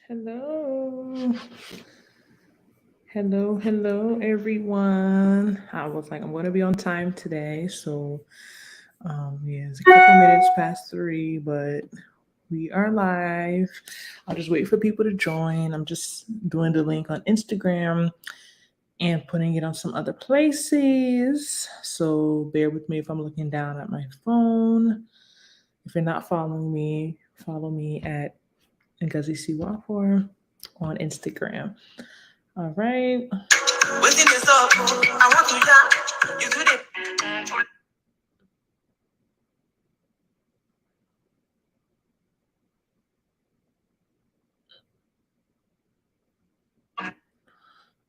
Hello. Hello, everyone. I was like, I'm going to be on time today. It's a couple minutes past 3, but we are live. I'll just wait for people to join. I'm just doing the link on Instagram and putting it on some other places. So bear with me if I'm looking down at my phone. If you're not following me, follow me at Ngozi Siwafor on Instagram. All right. Waiting this up, I want to jam. You do the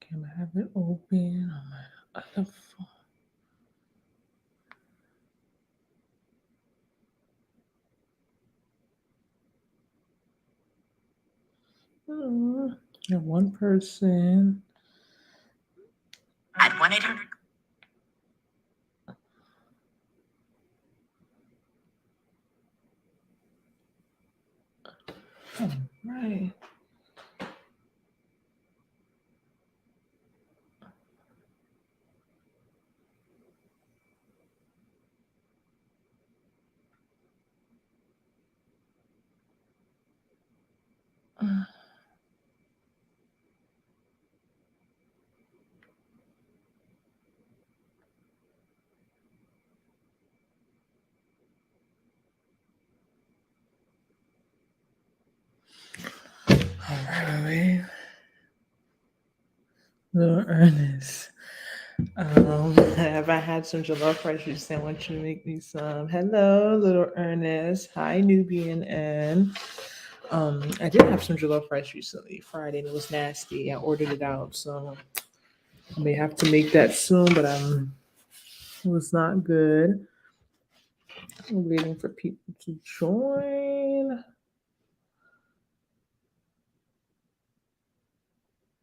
can I have it open on my other phone? One person. At 1-800. All right. All right. Little Ernest. Have I had some jollof rice recently? I want you to make me some. Hello, little Ernest. Hi, Nubian and I did have some jollof rice recently, Friday, and it was nasty. I ordered it out, so I may have to make that soon, but it was not good. I'm waiting for people to join.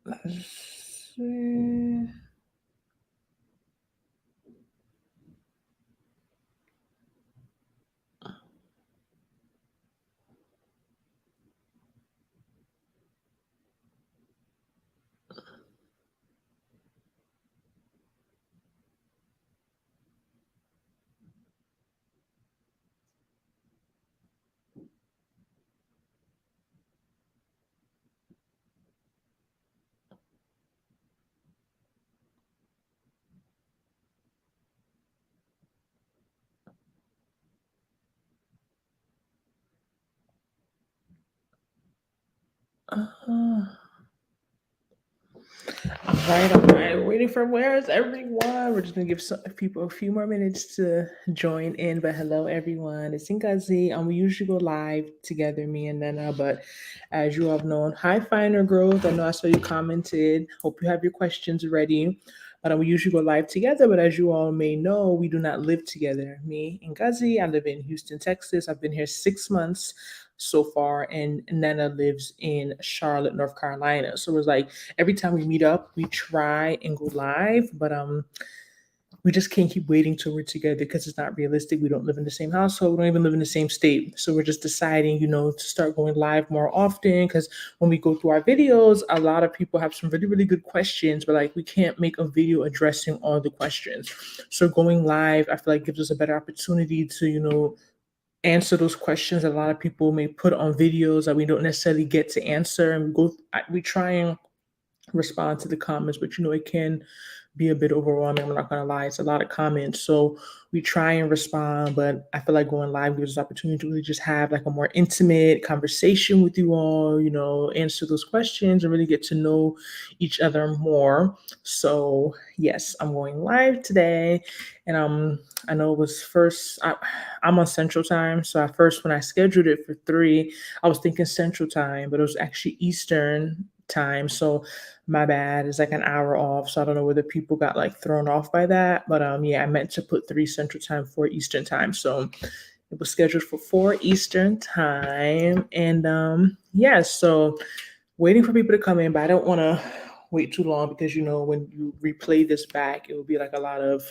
Let's see. Uh, all right. Waiting for where's everyone? We're just gonna give some people a few more minutes to join in. But hello, everyone. It's Ngazi. We usually go live together, me and Nana. But as you all have known, hi, Finer Growth. I know I saw you commented. Hope you have your questions ready. But we usually go live together. But as you all may know, we do not live together. Me and Ngazi. I live in Houston, Texas. I've been here 6 months so far, and Nana lives in Charlotte, North Carolina. So it's like every time we meet up, we try and go live, but we just can't keep waiting till we're together because it's not realistic. We don't live in the same household. We don't even live in the same state. So we're just deciding, to start going live more often because when we go through our videos, a lot of people have some really, really good questions, but like we can't make a video addressing all the questions. So going live, I feel like gives us a better opportunity to, answer those questions that a lot of people may put on videos that we don't necessarily get to answer. And we try and respond to the comments, but it can be a bit overwhelming. I'm not gonna lie, it's a lot of comments. So we try and respond, but I feel like going live gives us opportunity to really just have like a more intimate conversation with you all, answer those questions and really get to know each other more. So yes, I'm going live today. And I know it was I'm on Central Time. So at first when I scheduled it for 3, I was thinking Central Time, but it was actually Eastern time. So my bad. It's like an hour off. So I don't know whether people got like thrown off by that. But yeah, I meant to put 3 Central Time, 4 Eastern Time. So it was scheduled for 4 Eastern Time. And yeah, so waiting for people to come in, but I don't want to wait too long because when you replay this back, it will be like a lot of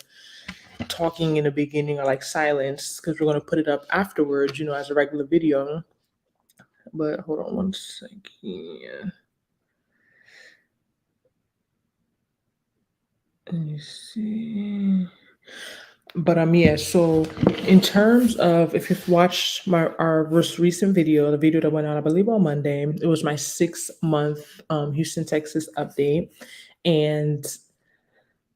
talking in the beginning or like silence because we're going to put it up afterwards, as a regular video. but hold on one second. Let me see. But yeah, so in terms of if you've watched our most recent video, the video that went out, I believe on Monday, it was my 6 month Houston, Texas update. And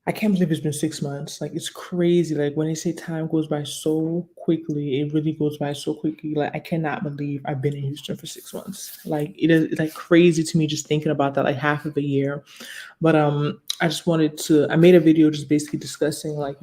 I can't believe it's been 6 months. Like it's crazy. Like when they say time goes by so quickly, it really goes by so quickly. Like I cannot believe I've been in Houston for 6 months. Like it is like crazy to me just thinking about that, like half of a year. But I just wanted to I made a video just basically discussing like,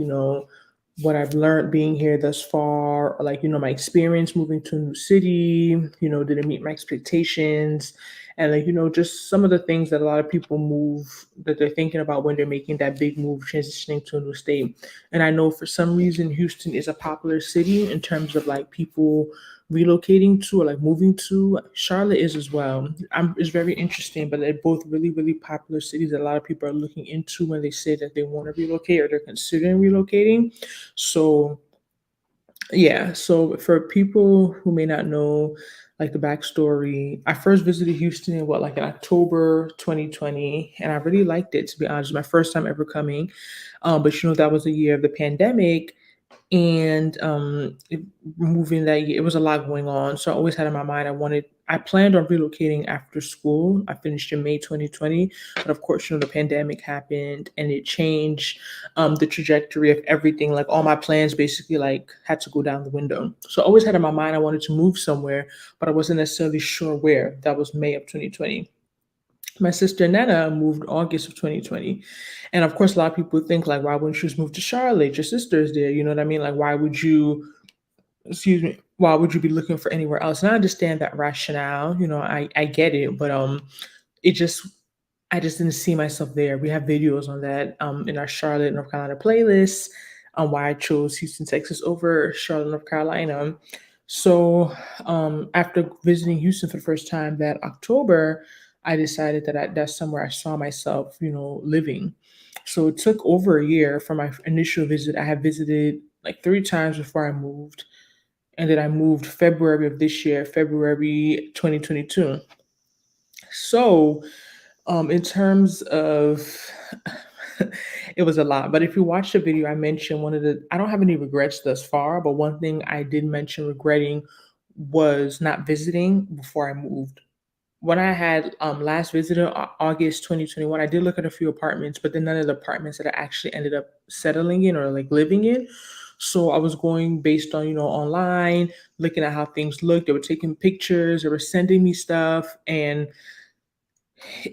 what I've learned being here thus far, or like, my experience moving to a new city, did it meet my expectations? And like, just some of the things that a lot of people move that they're thinking about when they're making that big move, transitioning to a new state. And I know for some reason Houston is a popular city in terms of like people relocating to or like moving to. Charlotte is as well. It's very interesting, but they're both really, really popular cities that a lot of people are looking into when they say that they want to relocate or they're considering relocating. So yeah, so for people who may not know like the backstory, I first visited Houston in like in October 2020, and I really liked it, to be honest. My first time ever coming. But that was the year of the pandemic, and moving that year, it was a lot going on. So I always had in my mind I planned on relocating after school. I finished in May 2020, but of course, the pandemic happened and it changed the trajectory of everything. Like all my plans basically like had to go down the window. So I always had in my mind I wanted to move somewhere, but I wasn't necessarily sure where. That was May of 2020. My sister Nana moved August of 2020. And of course, a lot of people think like, why wouldn't you just move to Charlotte? Your sister's there. You know what I mean? Like, excuse me, why would you be looking for anywhere else? And I understand that rationale. I get it, but it just I just didn't see myself there. We have videos on that in our Charlotte, North Carolina playlist on why I chose Houston, Texas over Charlotte, North Carolina. So after visiting Houston for the first time that October, I decided that that's somewhere I saw myself, living. So it took over a year from my initial visit. I had visited like 3 times before I moved. And then I moved February of this year, February 2022. So in terms of it was a lot, but if you watch the video, I mentioned I don't have any regrets thus far, but one thing I did mention regretting was not visiting before I moved. When I had last visited August 2021, I did look at a few apartments, but then none of the apartments that I actually ended up settling in or like living in. So I was going based on, online, looking at how things looked. They were taking pictures, they were sending me stuff. And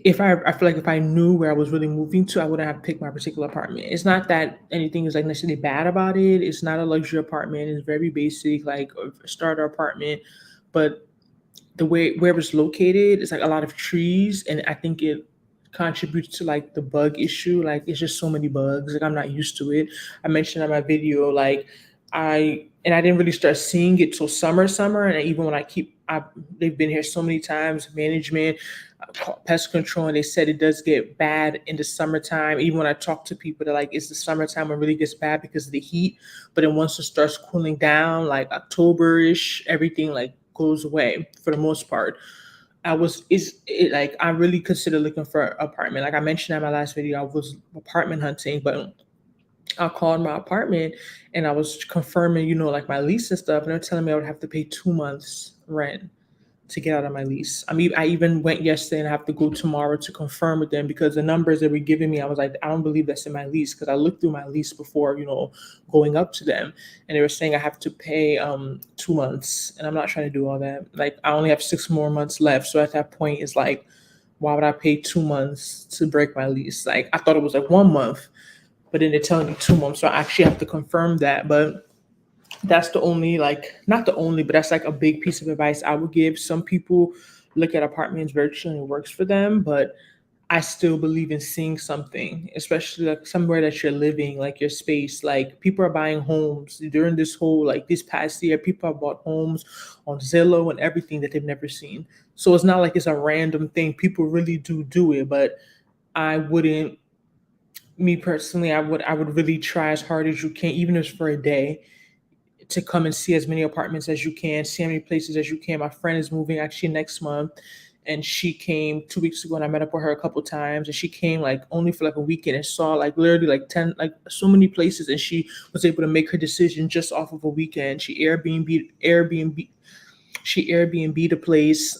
I feel like if I knew where I was really moving to, I wouldn't have picked my particular apartment. It's not that anything is like necessarily bad about it. It's not a luxury apartment. It's very basic, like a starter apartment. But the way where it's located is like a lot of trees, and I think it contributes to like the bug issue. Like it's just so many bugs. Like I'm not used to it. I mentioned in my video, like I didn't really start seeing it till summer, and even when they've been here so many times, management, pest control, and they said it does get bad in the summertime. Even when I talk to people, they're like, it's the summertime when it really gets bad because of the heat. But then once it starts cooling down, like October-ish, everything like goes away for the most part. Like I really consider looking for an apartment. Like I mentioned in my last video, I was apartment hunting, but I called my apartment and I was confirming, like my lease and stuff, and they're telling me I would have to pay 2 months rent to get out of my lease. I mean, I even went yesterday and I have to go tomorrow to confirm with them because the numbers they were giving me, I was like, I don't believe that's in my lease because I looked through my lease before, going up to them, and they were saying I have to pay 2 months, and I'm not trying to do all that. Like I only have 6 more months left, so at that point, it's like, why would I pay 2 months to break my lease? Like I thought it was like 1 month, but then they're telling me 2 months, so I actually have to confirm that. But that's the only like not the only, but that's like a big piece of advice I would give. Some people look at apartments virtually and it works for them, but I still believe in seeing something, especially like somewhere that you're living, like your space. Like people are buying homes during this whole like this past year. People have bought homes on Zillow and everything that they've never seen. So it's not like it's a random thing. People really do it, but I wouldn't. Me personally, I would really try as hard as you can, even if it's for a day, to come and see as many apartments as you can, see how many places as you can. My friend is moving actually next month, and she came 2 weeks ago, and I met up with her a couple times, and she came like only for like a weekend and saw like literally like 10, like so many places, and she was able to make her decision just off of a weekend. She Airbnb'd a place,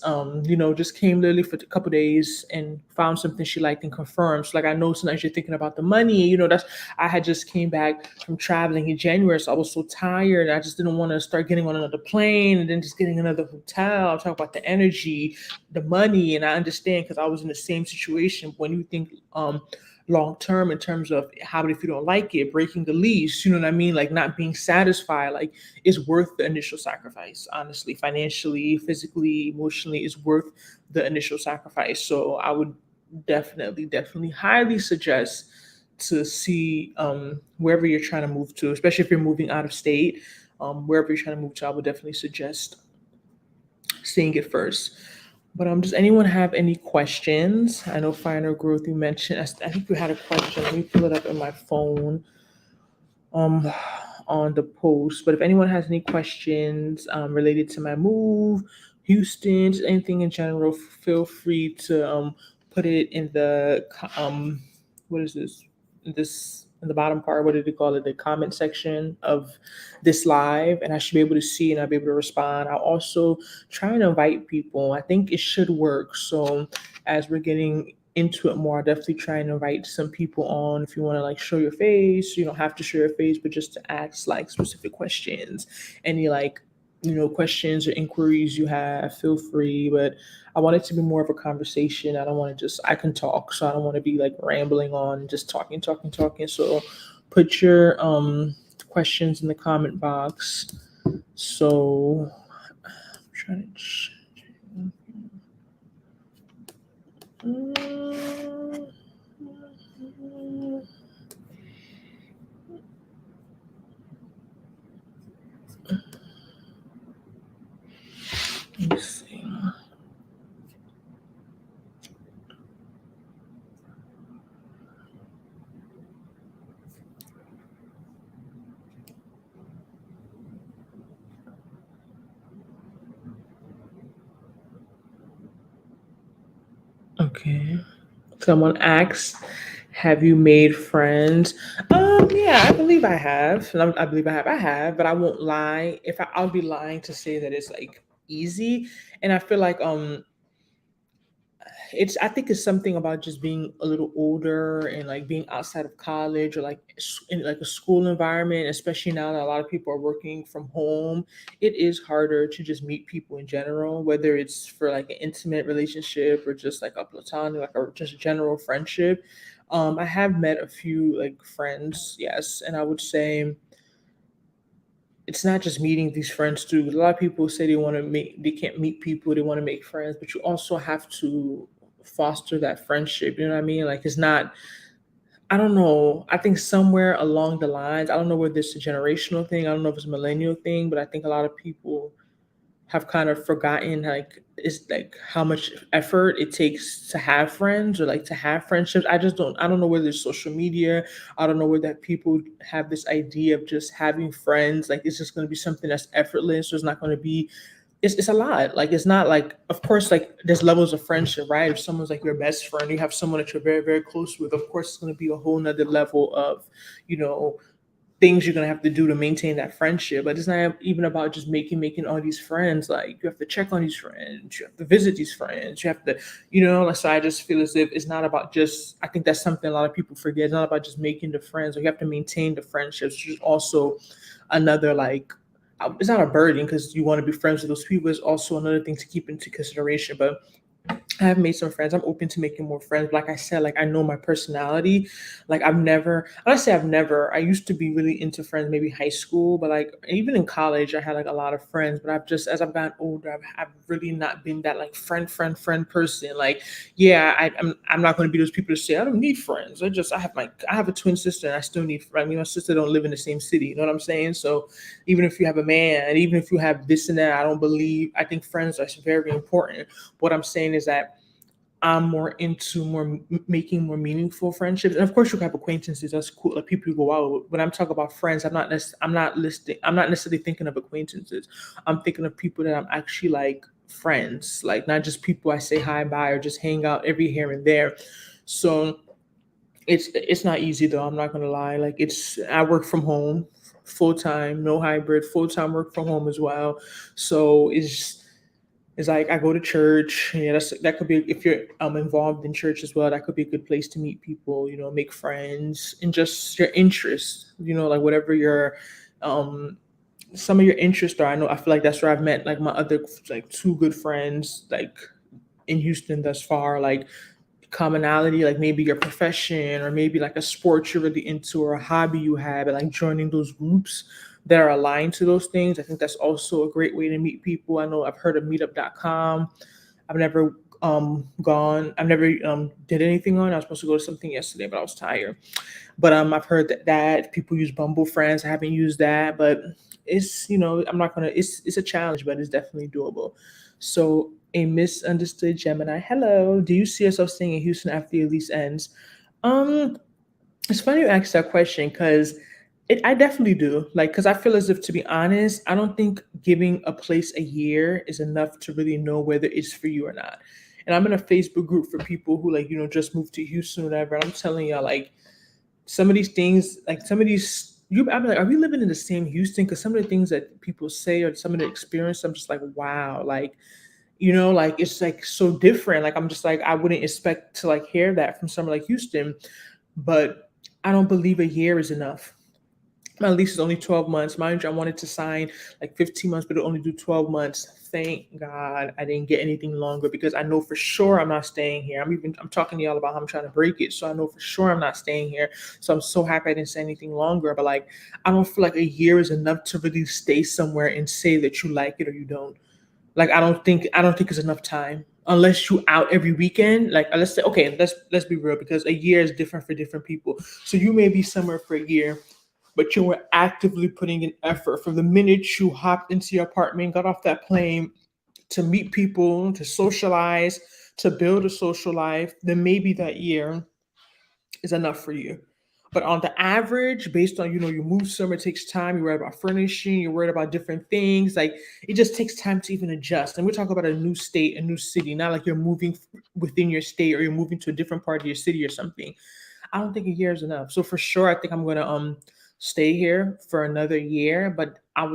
just came literally for a couple days and found something she liked and confirmed. So like I know sometimes you're thinking about the money, that's I had just came back from traveling in January, so I was so tired. I just didn't want to start getting on another plane and then just getting another hotel. Talk about the energy, the money, and I understand because I was in the same situation. When you think long term in terms of how about if you don't like it, breaking the lease, you know what I mean? Like not being satisfied, like is worth the initial sacrifice, honestly, financially, physically, emotionally, is worth the initial sacrifice. So I would definitely highly suggest to see wherever you're trying to move to, especially if you're moving out of state, wherever you're trying to move to, I would definitely suggest seeing it first. But does anyone have any questions? I know Finer Growth you mentioned. I think you had a question. Let me pull it up in my phone um on the post. But if anyone has any questions related to my move, Houston, just anything in general, feel free to put it in the what is this? This in the bottom part, what did they call it? The comment section of this live, and I should be able to see and I'll be able to respond. I'll also try and invite people. I think it should work. So as we're getting into it more, I'll definitely try and invite some people on if you want to like show your face. You don't have to show your face, but just to ask like specific questions. Any like questions or inquiries you have, feel free. But I want it to be more of a conversation. I don't want to just I can talk, so I don't want to be like rambling on, just talking. So put your questions in the comment box. So I'm trying to let me see. Okay. Someone asks, "Have you made friends?" Yeah, I believe I have. I believe I have. I have, but I won't lie. I'll be lying to say that it's like easy, and I feel like I think it's something about just being a little older and like being outside of college or like in like a school environment, especially now that a lot of people are working from home. It is harder to just meet people in general, whether it's for like an intimate relationship or just like a platonic, like a just general friendship. I have met a few like friends, yes, and I would say it's not just meeting these friends too. A lot of people say they can't meet people, they want to make friends, but you also have to foster that friendship. You know what I mean? Like it's not, I don't know. I think somewhere along the lines, I don't know whether it's a generational thing, I don't know if it's a millennial thing, but I think a lot of people have kind of forgotten like it's like how much effort it takes to have friends or like to have friendships. I don't know whether it's social media. I don't know whether people have this idea of just having friends. Like it's just gonna be something that's effortless. So it's not gonna be it's a lot. Like it's not like of course like there's levels of friendship, right? If someone's like your best friend, you have someone that you're very, very close with, of course it's gonna be a whole nother level of, you know, things you're gonna have to do to maintain that friendship. But it's not even about just making all these friends. Like you have to check on these friends, you have to visit these friends, you have to, like, so I just feel as if it's not about just. I think that's something a lot of people forget. It's not about just making the friends. Like, you have to maintain the friendships, which is also another like. It's not a burden because you want to be friends with those people. It's also another thing to keep into consideration. But I have made some friends. I'm open to making more friends. Like I said, like I know my personality. Like I've never, I used to be really into friends, maybe high school, but like even in college, I had like a lot of friends. But as I've gotten older, I've really not been that like friend person. Like, yeah, I'm not going to be those people to say I don't need friends. I have a twin sister and I still need. I mean, my sister don't live in the same city. You know what I'm saying? So even if you have a man, and even if you have this and that, I think friends are very important. What I'm saying is that I'm more into making more meaningful friendships. And of course, you have acquaintances. That's cool. Like people you go out with. When I'm talking about friends, I'm not necessarily thinking of acquaintances. I'm thinking of people that I'm actually like friends, like not just people I say hi bye or just hang out every here and there. So it's not easy though. I'm not gonna lie. Like I work from home full time, no hybrid, full time work from home as well. So it's like I go to church. Yeah, that could be if you're involved in church as well. That could be a good place to meet people. You know, make friends and just your interests. You know, like whatever your um some of your interests are. I feel like that's where I've met like my other like two good friends like in Houston thus far. Like commonality, like maybe your profession or maybe like a sport you're really into or a hobby you have, and like joining those groups that are aligned to those things. I think that's also a great way to meet people. I know I've heard of meetup.com. I've never I've never did anything on. I was supposed to go to something yesterday, but I was tired. But I've heard that people use Bumble Friends. I haven't used that, but it's I'm not gonna. It's a challenge, but it's definitely doable. So a misunderstood Gemini. Hello. Do you see yourself staying in Houston after your lease ends? Um, it's funny you asked that question because I definitely do. Like, because I feel as if, to be honest, I don't think giving a place a year is enough to really know whether it's for you or not. And I'm in a Facebook group for people who like just moved to Houston or whatever. And I'm telling y'all like some of these things, like some of these, I'm like, are we living in the same Houston? Because some of the things that people say or some of the experience, I'm just like, wow, like like it's like so different. Like I'm just like I wouldn't expect to like hear that from somewhere like Houston, but I don't believe a year is enough. My lease is only 12 months. Mind you, I wanted to sign like 15 months, but it only do 12 months. Thank God I didn't get anything longer because I know for sure I'm not staying here. I'm talking to y'all about how I'm trying to break it. So I know for sure I'm not staying here. So I'm so happy I didn't say anything longer. But like I don't feel like a year is enough to really stay somewhere and say that you like it or you don't. Like I don't think it's enough time unless you out every weekend. Like let's say okay, let's be real because a year is different for different people. So you may be somewhere for a year, but you were actively putting in effort from the minute you hopped into your apartment, got off that plane to meet people, to socialize, to build a social life. Then maybe that year is enough for you. But on the average, based on you move somewhere, it takes time. You're worried about furnishing, you're worried about different things. Like it just takes time to even adjust. And we're talking about a new state, a new city, not like you're moving within your state or you're moving to a different part of your city or something. I don't think a year is enough. So for sure, I think I'm gonna stay here for another year. But I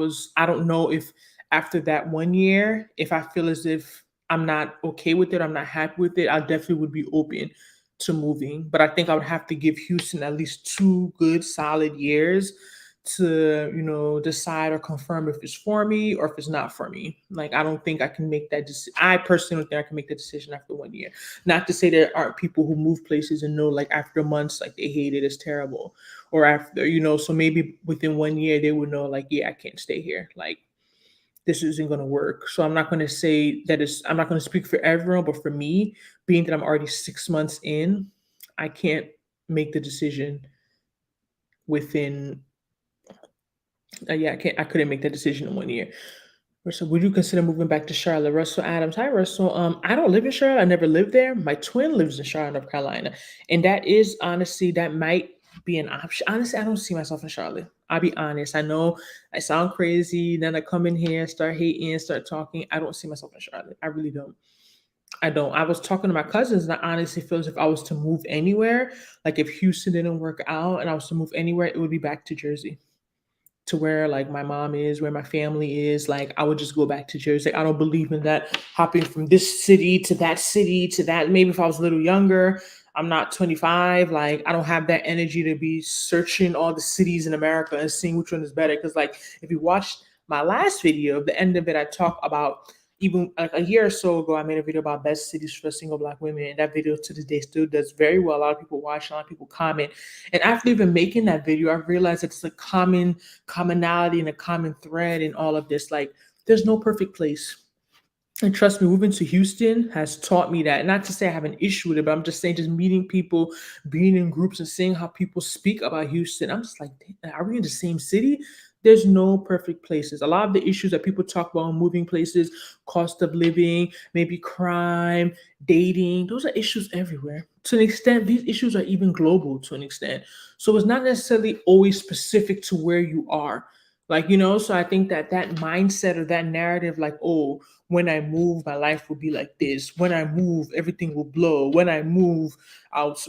don't know if after that 1 year, if I feel as if I'm not okay with it, I'm not happy with it, I definitely would be open to moving. But I think I would have to give Houston at least 2 good solid years to decide or confirm if it's for me or if it's not for me. Like I don't think I can make that decision. I personally don't think I can make that decision after 1 year. Not to say there aren't people who move places and know like after months like they hate it, it's terrible. Or after, so maybe within 1 year they would know like, yeah, I can't stay here. Like this isn't going to work. So I'm not going to say that I'm not going to speak for everyone, but for me, being that I'm already 6 months in, I can't make the decision within, yeah, I couldn't make that decision in 1 year. Russell, would you consider moving back to Charlotte? Russell Adams. Hi, Russell. I don't live in Charlotte. I never lived there. My twin lives in Charlotte, North Carolina. And that is honestly, that might be an option. Honestly, I don't see myself in Charlotte. I'll be honest. I know I sound crazy. Then I come in here, start hating, start talking. I don't see myself in Charlotte. I really don't. I don't. I was talking to my cousins, and I honestly feel as if I was to move anywhere, like if Houston didn't work out and I was to move anywhere, it would be back to Jersey, to where like my mom is, where my family is. Like I would just go back to Jersey. I don't believe in that hopping from this city to that. Maybe if I was a little younger, I'm not 25. Like I don't have that energy to be searching all the cities in America and seeing which one is better. Because like if you watched my last video, the end of it, I talk about even like a year or so ago, I made a video about best cities for single Black women. And that video to this day still does very well. A lot of people watch, a lot of people comment. And after even making that video, I realized it's a commonality and a common thread in all of this. Like, there's no perfect place. And trust me, moving to Houston has taught me that. Not to say I have an issue with it, but I'm just saying, just meeting people, being in groups, and seeing how people speak about Houston. I'm just like, are we in the same city? There's no perfect places. A lot of the issues that people talk about in moving places, cost of living, maybe crime, dating, those are issues everywhere. To an extent, these issues are even global to an extent. So it's not necessarily always specific to where you are. Like, so I think that that mindset or that narrative, like, oh, when I move, my life will be like this. When I move, everything will blow. When I move,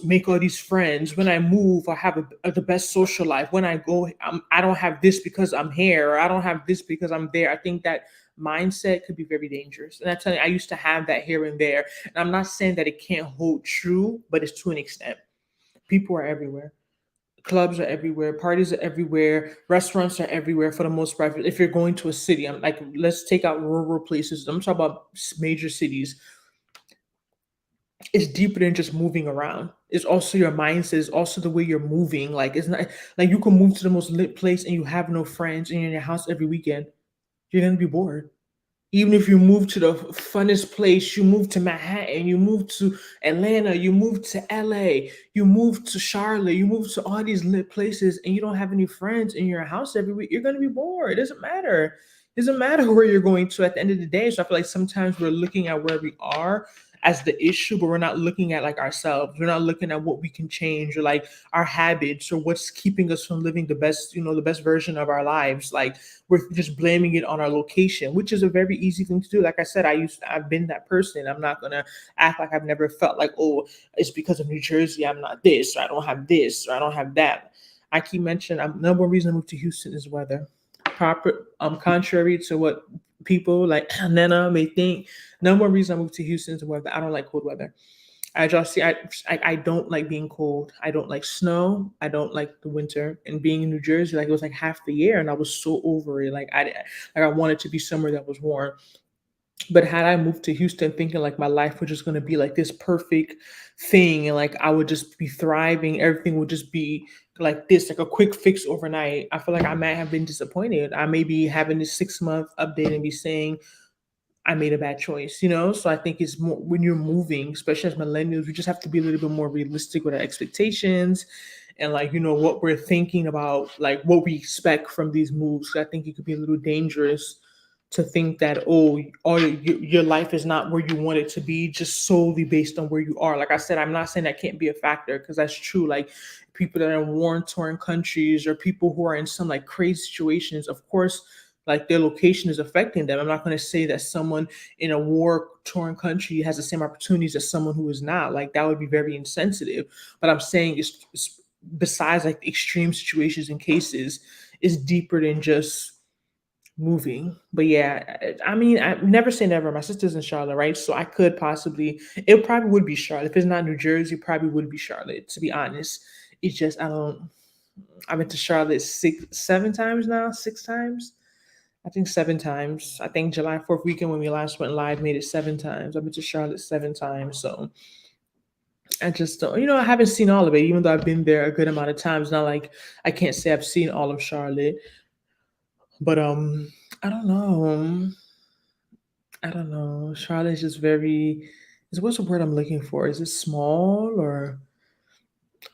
make all these friends. When I move, I have the best social life. When I go, I don't have this because I'm here, or I don't have this because I'm there. I think that mindset could be very dangerous. And I tell you, I used to have that here and there. And I'm not saying that it can't hold true, but it's to an extent. People are everywhere. Clubs are everywhere, parties are everywhere, restaurants are everywhere for the most part. If you're going to a city, I'm like, let's take out rural places. I'm talking about major cities. It's deeper than just moving around. It's also your mindset. It's also the way you're moving. Like, it's not like you can move to the most lit place and you have no friends and you're in your house every weekend. You're gonna be bored. Even if you move to the funnest place, you move to Manhattan, you move to Atlanta, you move to LA, you move to Charlotte, you move to all these lit places, and you don't have any friends in your house every week, you're gonna be bored. It doesn't matter. It doesn't matter where you're going to at the end of the day. So I feel like sometimes we're looking at where we are as the issue, but we're not looking at like ourselves. We're not looking at what we can change or like our habits or what's keeping us from living the best, the best version of our lives. Like we're just blaming it on our location, which is a very easy thing to do. Like I said, I've been that person. I'm not gonna act like I've never felt like, oh, it's because of New Jersey, I'm not this, or I don't have this, or I don't have that. I keep mentioning number one reason I moved to Houston is weather. Contrary to what people like Nana may think, number one reason I moved to Houston is the weather. I don't like cold weather. I don't like being cold. I don't like snow. I don't like the winter. And being in New Jersey, like it was like half the year, and I was so over it. Like I wanted to be somewhere that was warm. But had I moved to Houston thinking like my life was just gonna be like this perfect thing, and like I would just be thriving, everything would just be like this, like a quick fix overnight, I feel like I might have been disappointed. I may be having this 6 month update and be saying I made a bad choice, So I think it's more when you're moving, especially as millennials, we just have to be a little bit more realistic with our expectations and like, what we're thinking about, like what we expect from these moves. I think it could be a little dangerous to think that, oh, all your life is not where you want it to be just solely based on where you are. Like I said, I'm not saying that can't be a factor because that's true. Like people that are in war torn countries or people who are in some like crazy situations, of course, like their location is affecting them. I'm not going to say that someone in a war torn country has the same opportunities as someone who is not. Like that would be very insensitive. But I'm saying it's besides like extreme situations and cases, is deeper than just moving. But yeah, I mean, I never say never. My sister's in Charlotte, right? So I could possibly, it probably would be Charlotte. If it's not New Jersey, it probably would be Charlotte, to be honest. It's just, I've been to Charlotte 7 times now, 6 times. I think 7 times. I think July 4th weekend when we last went live made it 7 times. I've been to Charlotte 7 times. So I just don't, I haven't seen all of it, even though I've been there a good amount of times. Not like I can't say I've seen all of Charlotte, but I don't know. I don't know. Charlotte is just very, is what's the word I'm looking for? Is it small or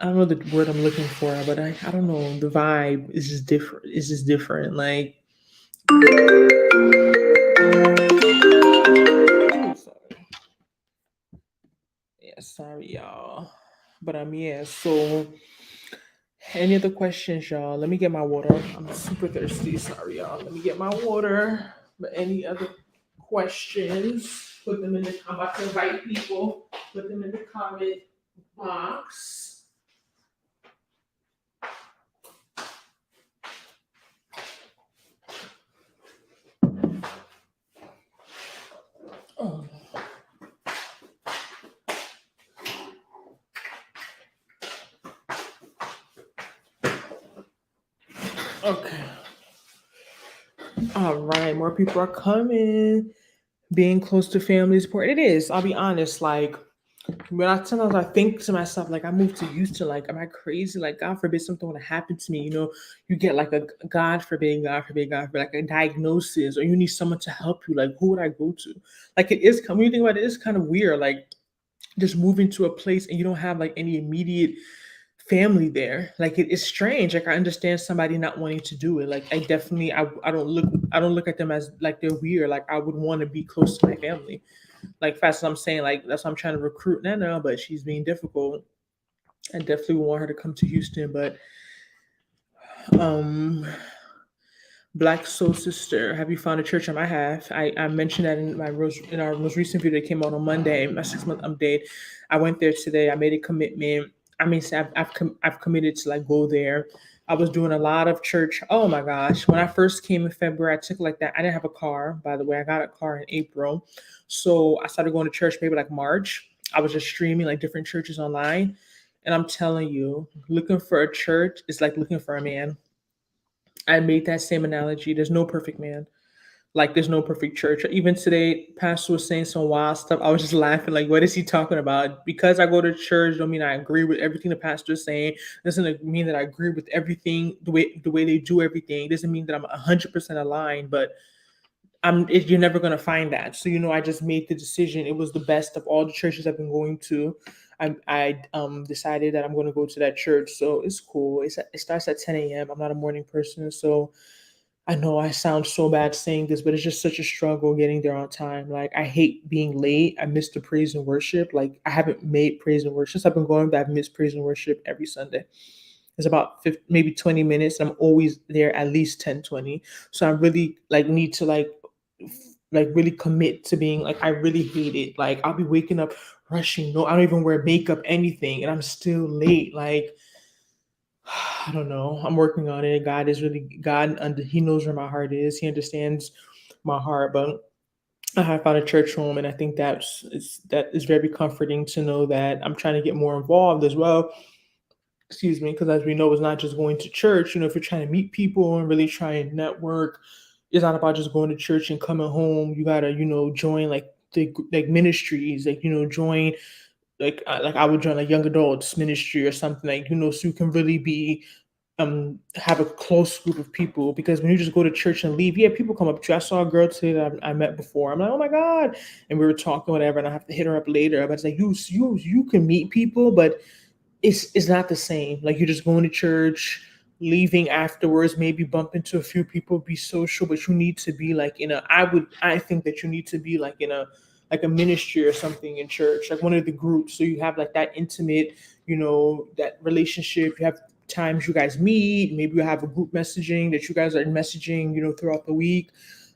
I don't know the word I'm looking for, but I don't know. The vibe is just different. It's just different. Like sorry. Yeah, sorry, y'all. But yeah, so any other questions, y'all? Let me get my water. I'm super thirsty. Sorry, y'all. Let me get my water. But any other questions? Put them in the. I'm about to invite people. Put them in the comment box. Oh. Okay. All right. More people are coming. Being close to family is important. It is. I'll be honest. Like when sometimes I think to myself, like I moved to Houston, like am I crazy? Like God forbid something would happen to me. You get like a God forbid, like a diagnosis, or you need someone to help you. Like who would I go to? Like it is. When you think about it, it's kind of weird. Like just moving to a place and you don't have like any immediate family there. Like it's strange. Like I understand somebody not wanting to do it. Like I don't look at them as like they're weird. Like I would want to be close to my family. Like fast as I'm saying, like that's why I'm trying to recruit Nana, but she's being difficult. I definitely want her to come to Houston, but um Black Soul Sister, have you found a church? I have. I mentioned that in our most recent video that came out on Monday, my 6 month update. I went there today. I made a commitment. I mean, I've committed to like go there. I was doing a lot of church. Oh my gosh! When I first came in February, I took like that. I didn't have a car, by the way. I got a car in April, so I started going to church maybe like March. I was just streaming like different churches online, and I'm telling you, looking for a church is like looking for a man. I made that same analogy. There's no perfect man. Like there's no perfect church. Even today, Pastor was saying some wild stuff. I was just laughing. Like, what is he talking about? Because I go to church, don't mean I agree with everything the pastor is saying. Doesn't mean that I agree with everything the way they do everything. Doesn't mean that I'm 100% aligned. But you're never gonna find that. So I just made the decision. It was the best of all the churches I've been going to. I decided that I'm going to go to that church. So it's cool. It starts at 10 a.m. I'm not a morning person, so I know I sound so bad saying this, but it's just such a struggle getting there on time. Like I hate being late. I miss the praise and worship. Like I haven't made praise and worship since I've been going, but I've missed praise and worship every Sunday. It's about 50, maybe 20 minutes. And I'm always there at least 10, 20. So I really like need to really commit to being like I really hate it. Like I'll be waking up rushing. No, I don't even wear makeup, anything, and I'm still late. Like I don't know. I'm working on it. God under He knows where my heart is. He understands my heart. But I have found a church home, and I think that is very comforting to know that I'm trying to get more involved as well. Excuse me, because as we know, it's not just going to church. If you're trying to meet people and really try and network, it's not about just going to church and coming home. You gotta, join like the like ministries, like join like I would join a young adults ministry or something like so you can really be have a close group of people, because when you just go to church and leave, yeah, people come up to you. I saw a girl today that I met before. I'm like, oh my god, and we were talking whatever, and I have to hit her up later. But it's like you can meet people, but it's not the same. Like you're just going to church, leaving afterwards, maybe bump into a few people, be social, but you need to be like I think that you need to be like in a ministry or something in church, like one of the groups, so you have like that intimate, that relationship. You have times you guys meet, maybe you have a group messaging that you guys are messaging, throughout the week.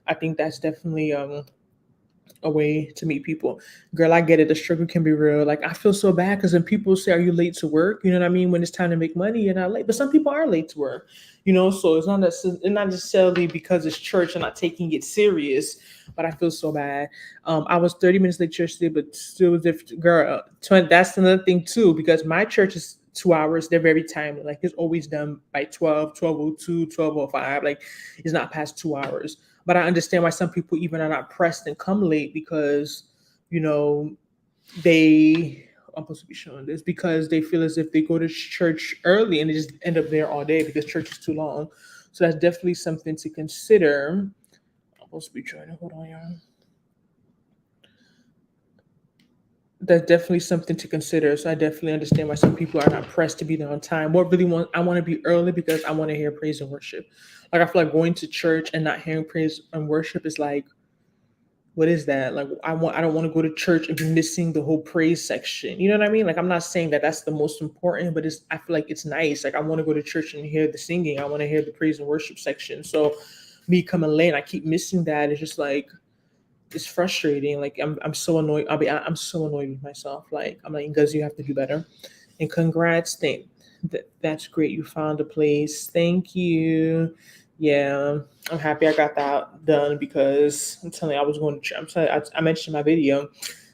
I think that's definitely a way to meet people. Girl, I get it. The struggle can be real. Like I feel so bad because when people say, "Are you late to work?" You know what I mean? When it's time to make money, you're not late. But some people are late to work. So it's not necessarily because it's church and not taking it serious. But I feel so bad. I was 30 minutes late church today, but still different. Girl, that's another thing too, because my church is 2 hours. They're very timely. Like it's always done by 12, 12:02, 12:05. Like it's not past 2 hours. But I understand why some people even are not pressed and come late, because, you know, they I'm supposed to be showing this, because they feel as if they go to church early and they just end up there all day because church is too long. So that's definitely something to consider. I'm supposed to be trying to hold on, y'all. That's definitely something to consider. So I definitely understand why some people are not pressed to be there on time. I want to be early because I want to hear praise and worship. Like I feel like going to church and not hearing praise and worship is like, what is that? Like I don't want to go to church and be missing the whole praise section. You know what I mean? Like I'm not saying that that's the most important, but I feel like it's nice. Like I want to go to church and hear the singing. I want to hear the praise and worship section. So me coming late, I keep missing that. It's just like it's frustrating. Like I'm so annoyed. I'm so annoyed with myself. Like I'm like, Guz, you have to do better. And congrats, that's great. You found a place. Thank you. Yeah, I'm happy I got that done, because I'm telling you, I was going to. I'm telling you, I mentioned in my video.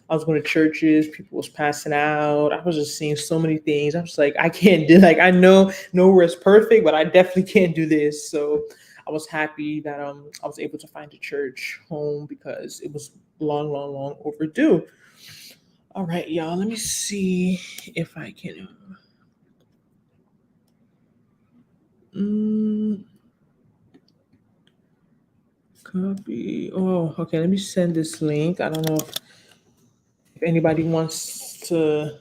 I was going to churches. People was passing out. I was just seeing so many things. I was like, I can't do. Like I know nowhere is perfect, but I definitely can't do this. So I was happy that I was able to find a church home, because it was long, long, long overdue. All right, y'all. Let me see if I can. Mm, copy. Oh, okay. Let me send this link. I don't know if anybody wants to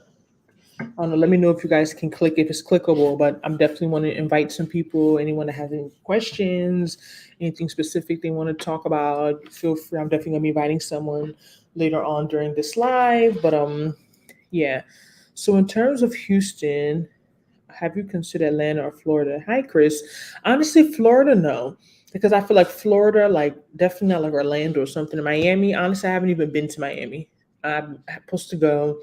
I don't know. Let me know if you guys can click if it's clickable. But I'm definitely want to invite some people. Anyone that has any questions, anything specific they want to talk about, feel free. I'm definitely gonna be inviting someone later on during this live. But yeah. So in terms of Houston, have you considered Atlanta or Florida? Hi, Chris. Honestly, Florida, no. Because I feel like Florida, like definitely not like Orlando or something. In Miami, honestly, I haven't even been to Miami. I'm supposed to go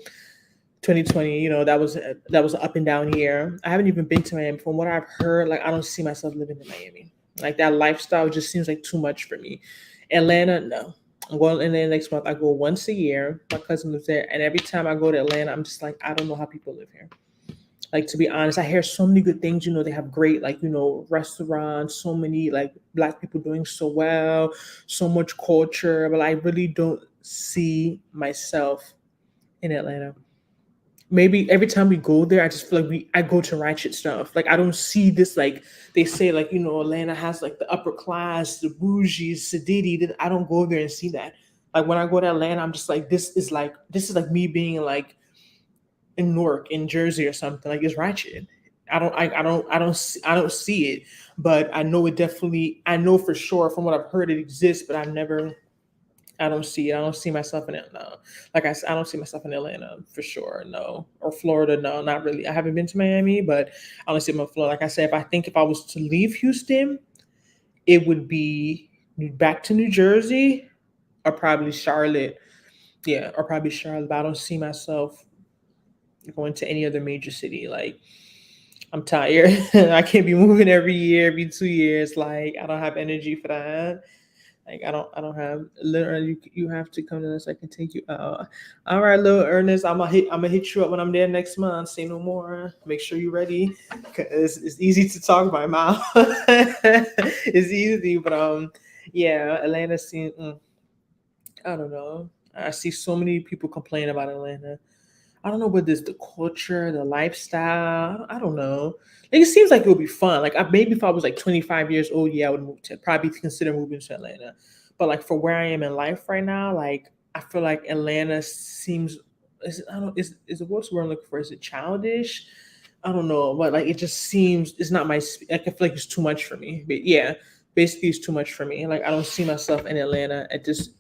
2020. That was an up and down year. I haven't even been to Miami. From what I've heard, like I don't see myself living in Miami. Like that lifestyle just seems like too much for me. Atlanta, no. I'm going in there next month. I go once a year. My cousin lives there, and every time I go to Atlanta, I'm just like, I don't know how people live here. Like to be honest, I hear so many good things. They have great restaurants, so many like black people doing so well, so much culture, but I really don't see myself in Atlanta. Maybe every time we go there, I just feel like I go to ratchet stuff. Like I don't see this like they say like Atlanta has like the upper class, the bougie, sedity. That I don't go there and see that. Like when I go to Atlanta, I'm just like this is like me being like in Newark, in Jersey or something. Like it's ratchet. I don't see it, but I know it definitely. I know for sure from what I've heard it exists, but I don't see it. I don't see myself in it. No, like I said, I don't see myself in Atlanta for sure. No, or Florida. No, not really. I haven't been to Miami, but I don't see myself in Florida. Like I said, if I was to leave Houston, it would be back to New Jersey or probably Charlotte. Yeah, or probably Charlotte. But I don't see myself going to any other major city. Like I'm tired. I can't be moving every year, every 2 years. Like I don't have energy for that. Like I don't have literally. You have to come to this. I can take you out. All right, little Ernest. I'm gonna hit you up when I'm there next month. Say no more. Make sure you're ready, cause it's easy to talk by mouth. It's easy, but yeah, Atlanta. I don't know. I see so many people complain about Atlanta. I don't know what this the culture, the lifestyle. I don't know. Like it seems like it would be fun. Like maybe if I was like 25 years old, yeah, I would move to probably consider moving to Atlanta. But like for where I am in life right now, like I feel like Atlanta seems I don't is it what's the word I'm looking for? Is it childish? I don't know, but like it just seems it's not my. Like I feel like it's too much for me. But yeah, basically it's too much for me. Like I don't see myself in Atlanta at this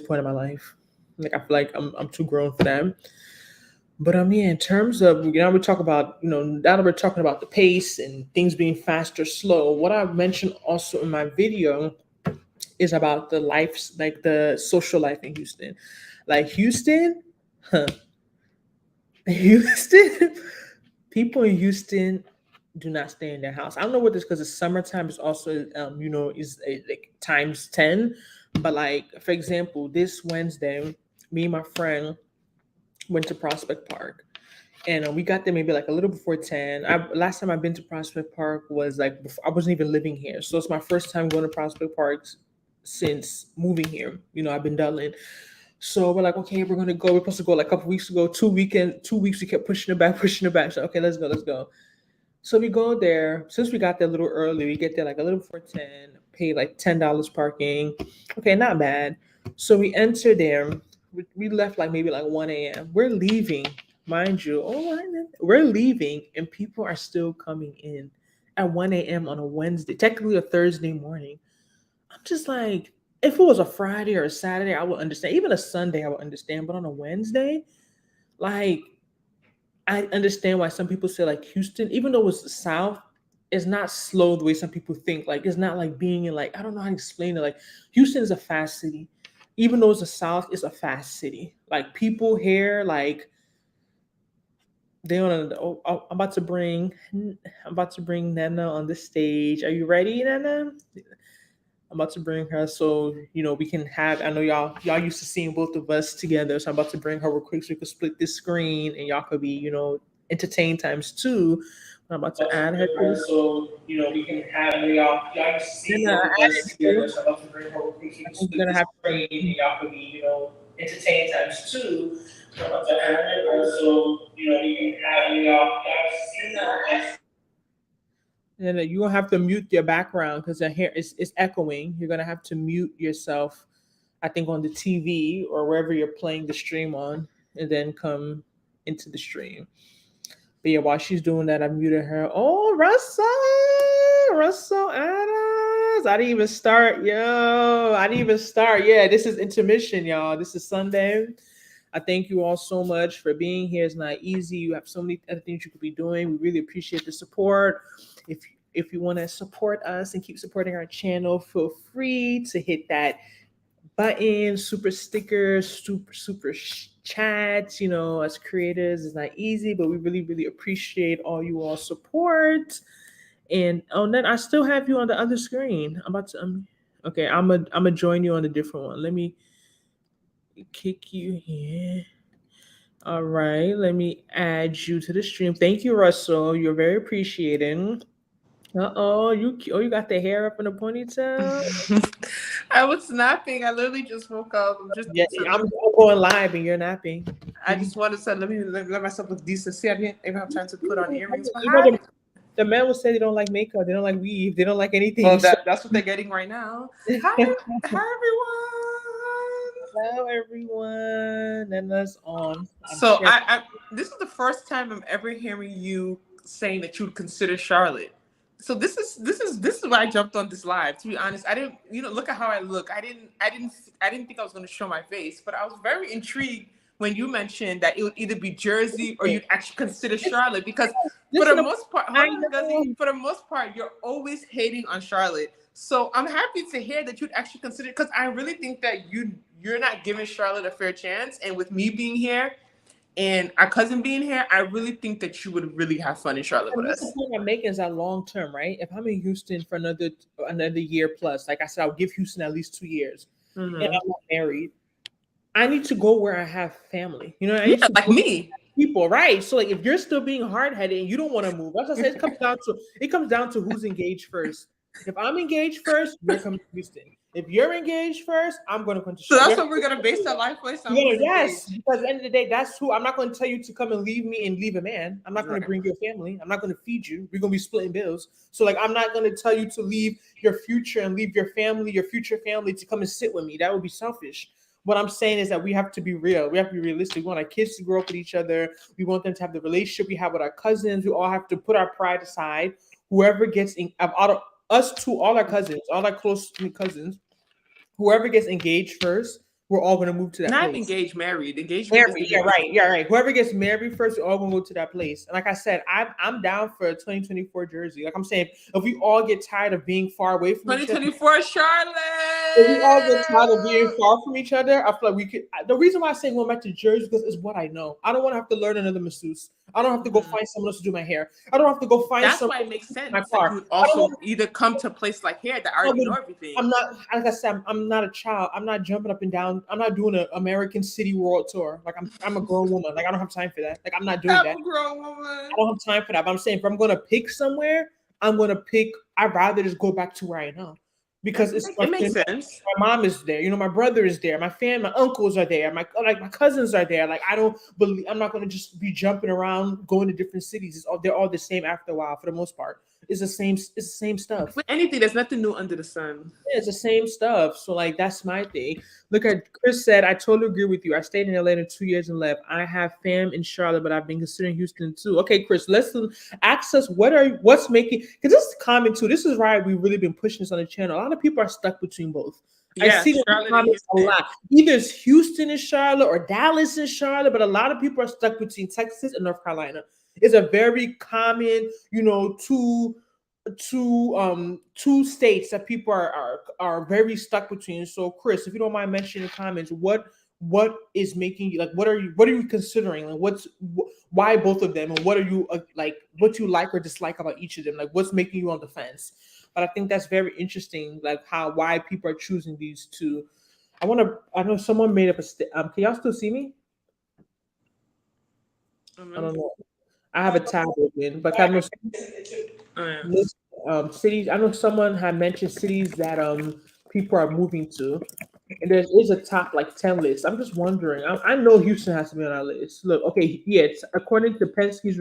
point in my life. Like I feel like I'm too grown for that. But yeah, in terms of we talk about now that we're talking about the pace and things being fast or slow. What I mentioned also in my video is about the life, like the social life in Houston. Like Houston, huh, Houston, people in Houston do not stay in their house. I don't know what this because it's summertime is also is like times 10. But like for example, this Wednesday, me and my friend went to Prospect Park and we got there maybe like a little before 10. Last time I've been to Prospect Park was like before, I wasn't even living here, so it's my first time going to Prospect Park since moving here. I've been dulling. So we're like, okay, we're gonna go. We're supposed to go like a couple weeks ago. 2 weeks. We kept pushing it back, pushing it back. So okay, let's go, let's go. So we go there. Since we got there a little early, we get there like a little before 10. Pay like $10 parking. Okay, not bad. So we enter there. We left like maybe like 1 a.m. We're leaving, mind you. Oh, we're leaving, and people are still coming in at 1 a.m. on a Wednesday, technically a Thursday morning. I'm just like, if it was a Friday or a Saturday, I would understand. Even a Sunday, I would understand. But on a Wednesday, like I understand why some people say like Houston, even though it's the South, is not slow the way some people think. Like it's not like being in like I don't know how to explain it. Like Houston is a fast city, even though it's the South, it's a fast city. Like people here, like they don't. I'm about to bring Nana on the stage. Are you ready, Nana? I'm about to bring her so we can have. I know y'all used to seeing both of us together, so I'm about to bring her real quick so we can split this screen and y'all could be entertained times two. I'm about to add her to this. So we can have y'all used to seeing both of us together, so I'm about to bring her real quick so we can split this screen and y'all could be entertained times two. So I'm about to add her so we can have y'all used to seeing us. And then you gonna have to mute your background because here it's echoing. You're gonna have to mute yourself, I think, on the TV or wherever you're playing the stream on, and then come. into the stream. But yeah, while she's doing that, I muted her. Oh, Russell Adams. I didn't even start, yo. I didn't even start. Yeah, this is intermission, y'all. This is Sunday. I thank you all so much for being here. It's not easy. You have so many other things you could be doing. We really appreciate the support. If you want to support us and keep supporting our channel, feel free to hit that button, super stickers, super chats. You know, as creators, it's not easy, but we really appreciate all you all support. And oh, then I still have you on the other screen. I'm about to. Okay, I'm gonna join you on a different one. Let me kick you here. All right, let me add you to the stream. Thank you, Russell. You're very appreciated. You got the hair up in a ponytail. I was napping. I literally just woke up. Yeah, I'm going live and you're napping. I just wanted to let myself look decent. See, I didn't even have time to put on earrings. You know, the men will say they don't like makeup, they don't like weave, they don't like anything. Well, that's what they're getting right now. Hi everyone. Hello, everyone, and that's on. So I this is the first time I'm ever hearing you saying that you'd consider Charlotte. So this is why I jumped on this live. To be honest, I didn't, look at how I look. I didn't think I was going to show my face, but I was very intrigued when you mentioned that it would either be Jersey or you'd actually consider Charlotte, because for the most part, you're always hating on Charlotte. So I'm happy to hear that you'd actually consider, because I really think that you're not giving Charlotte a fair chance. And with me being here and our cousin being here, I really think that you would really have fun in Charlotte with us. The point I'm making is that long term, right? If I'm in Houston for another year plus, like I said, I'll give Houston at least 2 years, and I'm not married, I need to go where I have family. You know, like me. People, right? So like, if you're still being hard headed and you don't want to move, as I said, it comes down to who's engaged first. If I'm engaged first, you're coming to Houston. If you're engaged first, I'm going to come to Charlotte. So that's what we're going to base our life on. Yes, because at the end of the day, that's who. I'm not going to tell you to come and leave me and leave a man. I'm not going to bring your family. I'm not going to feed you. We're going to be splitting bills. So like, I'm not going to tell you to leave your future and leave your family, your future family, to come and sit with me. That would be selfish. What I'm saying is that we have to be real. We have to be realistic. We want our kids to grow up with each other. We want them to have the relationship we have with our cousins. We all have to put our pride aside. Whoever gets out of us two, all our cousins, all our close cousins, whoever gets engaged first, we're all going to move to that place. Not engaged, married. Yeah, right. Whoever gets married first, we're all going to move to that place. And like I said, I'm down for a 2024 Jersey. Like I'm saying, if we all get tired of being far away from 2024 Charlotte. If we all get tired of being far from each other, I feel like we could. The reason why I say going back to Jersey because it's what I know. I don't want to have to learn another masseuse. I don't have to go find someone else to do my hair. I don't have to go find. That's why it makes sense. My car. You also either come to a place like here that already know everything. I'm not, like I said, I'm not a child. I'm not jumping up and down. I'm not doing an American City World Tour. Like I'm a grown woman. Like I don't have time for that. Like I'm not doing that. I'm a grown woman. I don't have time for that. But I'm saying if I'm gonna pick somewhere, I'm gonna pick. I'd rather just go back to where I know. Because it makes sense. My mom is there, my brother is there, my uncles are there, my cousins are there. Like I'm not gonna just be jumping around, going to different cities. They're all the same after a while for the most part. It's the same stuff. With anything, there's nothing new under the sun. Yeah, it's the same stuff. So like that's my thing. Look at Chris said, I totally agree with you. I stayed in Atlanta 2 years and left. I have fam in Charlotte, but I've been considering Houston too. Okay, Chris, let's ask us what's making, because this is common too. This is why we've really been pushing this on the channel. A lot of people are stuck between both. Yeah, I see the comments a lot. Either it's Houston and Charlotte or Dallas and Charlotte, but a lot of people are stuck between Texas and North Carolina. It's a very common, two states that people are very stuck between. So Chris, if you don't mind mentioning in the comments, what is making you, like, what are you considering? Like why both of them, and what are you what you like or dislike about each of them? Like what's making you on the fence? But I think that's very interesting, like why people are choosing these two. I know someone made up can y'all still see me? I don't know. I have a tab open, but I know cities. I know someone had mentioned cities that people are moving to, and there is a top 10 list. I'm just wondering. I know Houston has to be on our list. Look, okay, yeah. According to Penske's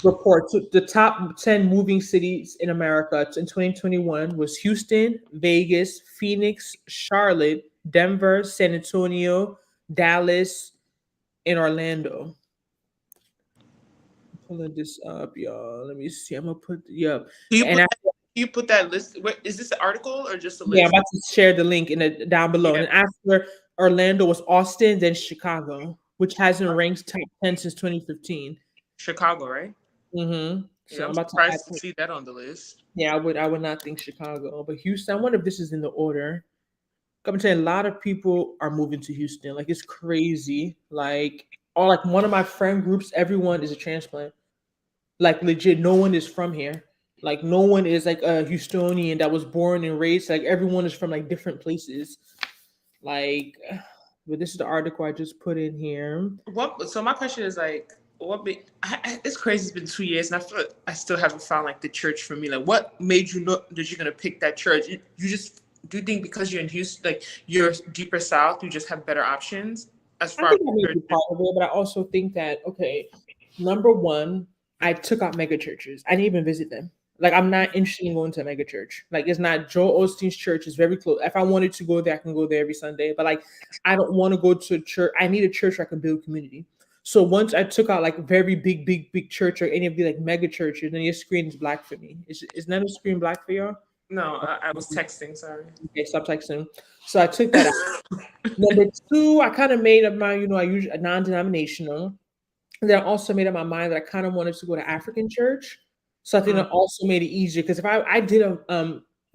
report, the top 10 moving cities in America in 2021 was Houston, Vegas, Phoenix, Charlotte, Denver, San Antonio, Dallas, in Orlando. Pulling this up, y'all. Let me see. I'm gonna put yep. Do you And put that, you put that list? What is this, an article or just a yeah, I'm list? about to share the link in the down below. Yeah. And after Orlando was Austin, then Chicago, which hasn't ranked top 10 since 2015. Chicago, right? So Yeah, I'm I'm about to add. surprised to see that on the list. Yeah, I would not think Chicago, but Houston. I wonder if this is in the order. I'm saying a lot of people are moving to Houston. Like it's crazy. Like all like one of my friend groups, everyone is a transplant. Like legit, no one is from here. Like no one is like a Houstonian that was born and raised. Like everyone is from like different places. Like, but this is the article I just put in here. What? So my question is like, it's crazy. It's been 2 years, and I feel like I still haven't found like the church for me. Like, what made you know that you're gonna pick that church? You just, do you think because you're in Houston, like you're deeper south, you just have better options as I far as think that may be churches? part of it, but I also think that okay, number one, I took out mega churches. I didn't even visit them. Like I'm not interested in going to a mega church. Like it's not Joel Osteen's church is very close. If I wanted to go there, I can go there every Sunday. But like I don't want to go to a church. I need a church where I can build community. So once I took out like very big church or any of the like mega churches, then your screen is black for me. Is none of the screen black for y'all? No, I was texting. Sorry. Okay, stop texting. So I took that out. Number two, I kind of made up my, I use a non-denominational. And then I also made up my mind that I kind of wanted to go to African church. So I think Mm. that also made it easier because if I did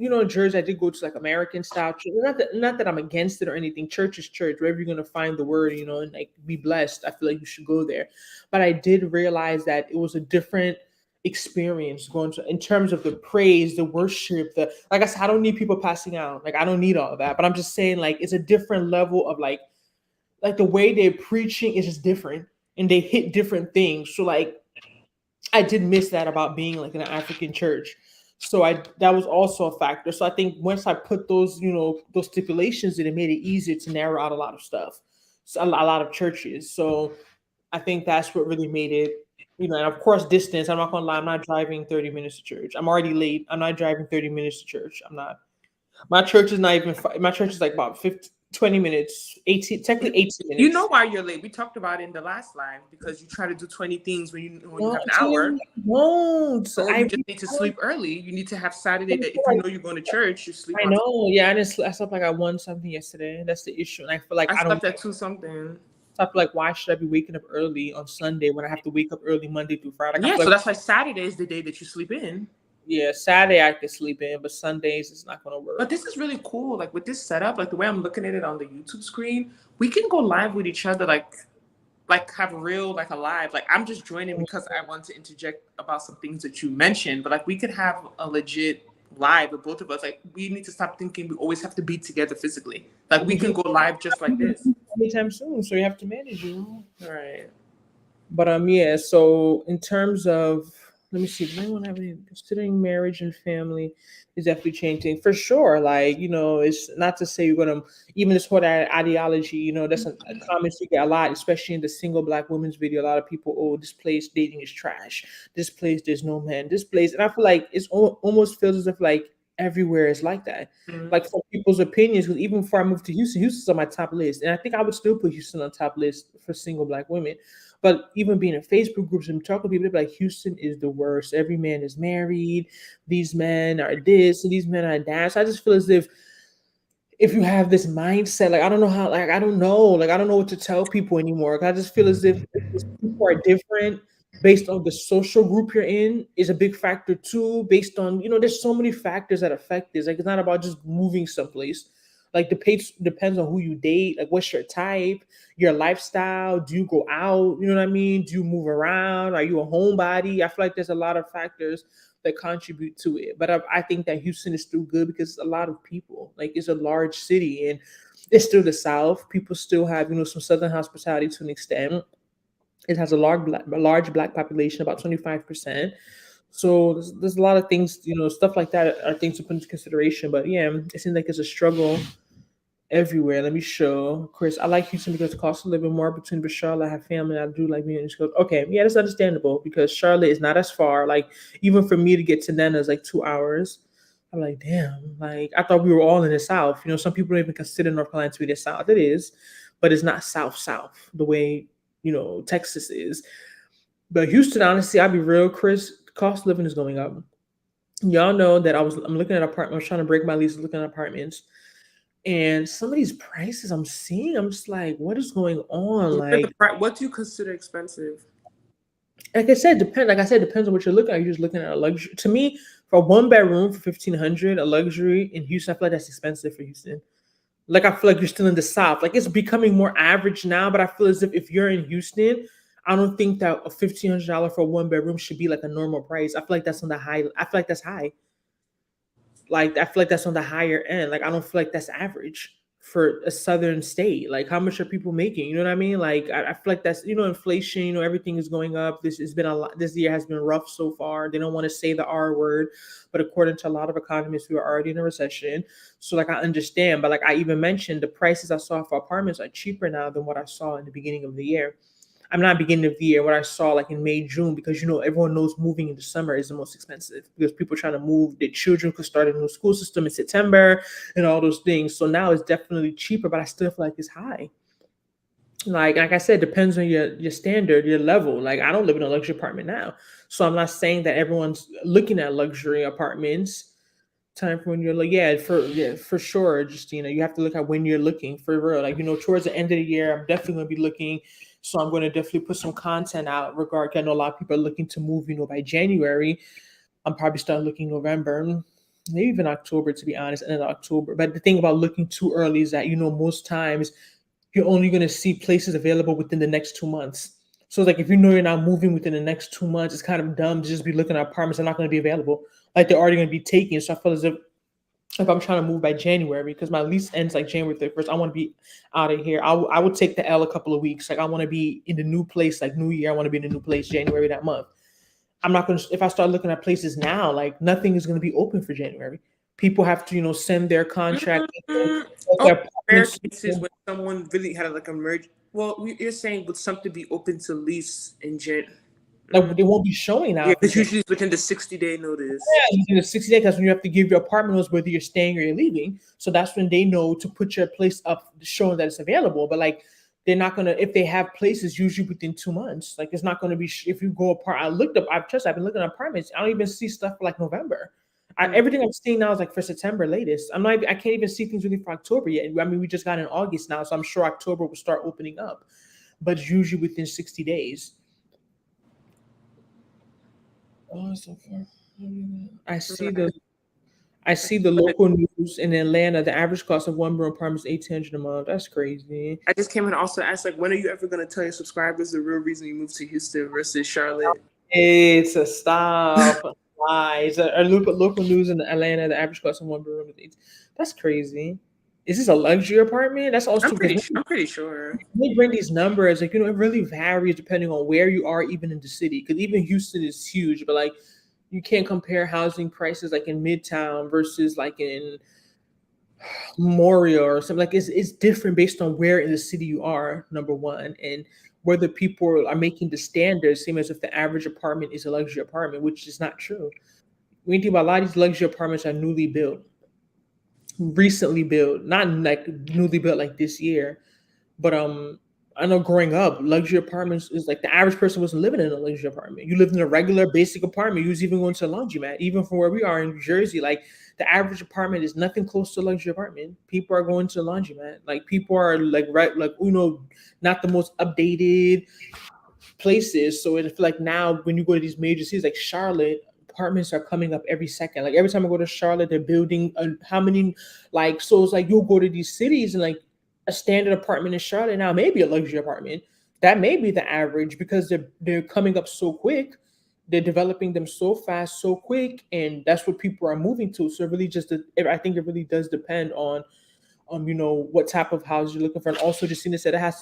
in Jersey, I did go to like American style church. Not that I'm against it or anything. Church is church. Wherever you're gonna find the word, and like be blessed. I feel like you should go there. But I did realize that it was a different experience going to in terms of the praise, the worship, the like I said, I don't need people passing out. Like I don't need all of that. But I'm just saying like it's a different level of like the way they're preaching is just different and they hit different things. So like I did miss that about being like in an African church. So I that was also a factor. So I think once I put those stipulations in, it made it easier to narrow out a lot of stuff. So a lot of churches. So I think that's what really made it, and of course distance. I'm not gonna lie, I'm not driving 30 minutes to church. I'm already late. I'm not driving 30 minutes to church. I'm not. My church is not even my church is like about 50, 20 minutes, 18, technically 18 You know minutes. why you're late? We talked about it in the last live because you try to do 20 things when you No, have an I'm hour. telling you, won't. So I you just need to sleep early. You need to have Saturday that if you like know you're going to church, you sleep I on. know, yeah. I slept like I won something yesterday. That's the issue, and I feel like I I don't. slept at 2 something. I feel like why should I be waking up early on Sunday when I have to wake up early Monday through Friday? Like I Yeah, feel so like that's why Saturday is the day that you sleep in. yeah, Saturday I could sleep in, but Sundays it's not gonna But work. this is really cool. Like with this setup, like the way I'm looking at it on the YouTube screen, we can go live with each other, like have real like a live. Like I'm just joining because I want to interject about some things that you mentioned, but like we could have a legit live with both of us. Like we need to stop thinking we always have to be together physically. Like we can go live just like this. Anytime soon, so you have to manage All right. But yeah, so in terms of let me see, does anyone have any considering marriage and family is definitely changing for sure. Like, it's not to say you're gonna even this whole ideology, that's a comment you get a lot, especially in the single black women's video. A lot of people, oh, this place dating is trash. This place, there's no man. This place, and I feel like it's almost feels as if like everywhere is like that. Mm-hmm. Like for people's opinions, because even before I moved to Houston, Houston's on my top list. And I think I would still put Houston on top list for single black women. But even being in Facebook groups and talking to people, they're like, Houston is the worst. Every man is married. These men are this, and these men are that. So I just feel as if you have this mindset, like I don't know how, like I don't know, like I don't know what to tell people anymore. I just feel as if people are different based on the social group you're in is a big factor too. Based on there's so many factors that affect this. Like it's not about just moving someplace. Like the pace depends on who you date, like what's your type, your lifestyle. Do you go out? You know what I mean? Do you move around? Are you a homebody? I feel like there's a lot of factors that contribute to it. But I think that Houston is still good because it's a lot of people. Like it's a large city and it's still the South. People still have, some Southern hospitality to an extent. It has a large black population, about 25%. So there's a lot of things, stuff like that are things to put into consideration. But yeah, it seems like it's a struggle everywhere. Let me show Chris. I like Houston because the cost of living more between but Charlotte. I have family. I do like being in school. Okay, yeah, that's understandable because Charlotte is not as far. Like even for me to get to Nana is like 2 hours. I'm like, damn. Like I thought we were all in the South. Some people don't even consider North Carolina to be the South. It is, but it's not South the way Texas is. But Houston, honestly, I'll be real, Chris. Cost of living is going up. Y'all know that I'm looking at apartments. I was trying to break my lease, looking at apartments, and some of these prices I'm seeing, I'm just like, what is going on? What do you consider expensive? Like I said, depends on what you're looking at. You're just looking at a luxury. To me, for a 1 bedroom for 1,500, a luxury in Houston, I feel like that's expensive for Houston. Like I feel like you're still in the South. Like it's becoming more average now, but I feel as if you're in Houston, I don't think that a $1,500 for a 1 bedroom should be like a normal price. I feel like that's on the high. I feel like that's high. Like I feel like that's on the higher end. Like I don't feel like that's average for a southern state. Like how much are people making? You know what I mean? Like I feel like that's inflation. Everything is going up. This has been a lot. This year has been rough so far. They don't want to say the R word, but according to a lot of economists, we are already in a recession. So like I understand, but like I even mentioned, the prices I saw for apartments are cheaper now than what I saw in the beginning of the year. I'm not beginning of the year, what I saw like in May, June, because everyone knows moving into summer is the most expensive because people trying to move, their children could start a new school system in September and all those things. So now it's definitely cheaper, but I still feel like it's high. Like I said, depends on your standard, your level. Like I don't live in a luxury apartment now. So I'm not saying that everyone's looking at luxury apartments. Time for when you're like, for sure. Just you have to look at when you're looking for real. Like towards the end of the year, I'm definitely gonna be looking. So I'm going to definitely put some content out regarding. I know a lot of people are looking to move, by January. I'm probably start looking November, maybe even October, to be honest, and then October. But the thing about looking too early is that most times you're only going to see places available within the next 2 months. So like if you're not moving within the next 2 months, it's kind of dumb to just be looking at apartments that are not going to be available. Like they're already going to be taken. So I feel as if I'm trying to move by January, because my lease ends like January 31st, I want to be out of here. I would take the L a couple of weeks. Like I want to be in the new place, like New Year. I want to be in the new place January that month. I'm not going to, if I start looking at places now, like nothing is going to be open for January. People have to, send their contract. Rare cases when someone really had like a merge. Well, you're saying would something be open to lease in Jan? Like they won't be showing now. Yeah, it's usually within the 60-day notice. Yeah, within the 60 days, that's when you have to give your apartment notice whether you're staying or you're leaving. So that's when they know to put your place up, showing that it's available. But like they're not gonna, if they have places, usually within 2 months. Like it's not gonna be if you go apart. I've been looking at apartments. I don't even see stuff for like November. Everything I'm seeing now is like for September latest. I can't even see things really for October yet. I mean, we just got in August now, so I'm sure October will start opening up, but it's usually within 60 days. Oh, so far. I see the local news in Atlanta. The average cost of one bedroom apartment is $1,800 a month. That's crazy. I just came in and also asked, like, when are you ever going to tell your subscribers the real reason you moved to Houston versus Charlotte? It's a stop. Lies. A local news in Atlanta. The average cost of one bedroom is $1,800. That's crazy. Is this a luxury apartment? That's also I'm pretty sure. They bring these numbers, like it really varies depending on where you are, even in the city. Because even Houston is huge, but like you can't compare housing prices like in Midtown versus like in Memorial or something. Like it's different based on where in the city you are. Number one, and whether people are making the standards same as if the average apartment is a luxury apartment, which is not true. When you think about a lot of these luxury apartments are newly built, recently built, not like newly built like this year. But I know growing up, luxury apartments is like the average person wasn't living in a luxury apartment. You lived in a regular basic apartment. You was even going to a laundromat. Even from where we are in New Jersey, like the average apartment is nothing close to a luxury apartment. People are going to a laundromat. Like people are like not the most updated places. So it's like now when you go to these major cities like Charlotte, apartments are coming up every second. Like every time I go to Charlotte, they're building how many, like, so it's like you'll go to these cities and like a standard apartment in Charlotte now maybe a luxury apartment. That may be the average because they're coming up so quick. They're developing them so fast, so quick, and that's what people are moving to. So it really I think it really does depend on what type of house you're looking for. And also just seeing said that has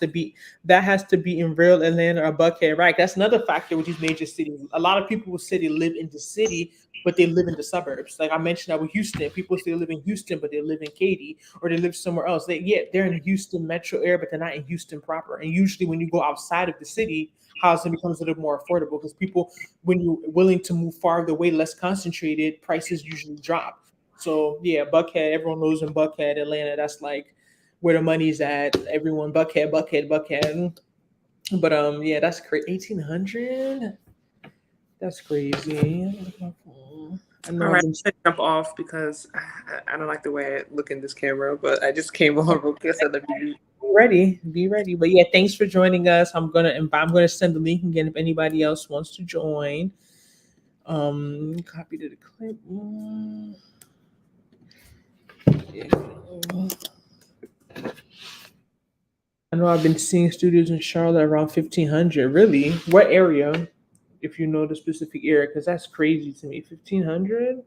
to be in real Atlanta or Buckhead, right? That's another factor with these major cities. A lot of people will say they live in the city, but they live in the suburbs. Like I mentioned that with Houston, people say they live in Houston, but they live in Katy or they live somewhere else. They're in the Houston metro area, but they're not in Houston proper. And usually when you go outside of the city, housing becomes a little more affordable because people, when you're willing to move farther away, less concentrated, prices usually drop. So yeah, Buckhead, everyone knows in Buckhead, Atlanta, that's like where the money's at. Everyone, Buckhead. But yeah, that's crazy. 1800. That's crazy. I All know I've right, been I'm gonna jump off because I don't like the way I look in this camera, but I just came on real quick. I said, let me. ready. Be ready. But yeah, thanks for joining us. I'm gonna send the link again if anybody else wants to join. Copy to the clip. Yeah. I know I've been seeing studios in Charlotte around 1500. Really? What area? If you know the specific area, because that's crazy to me. 1500.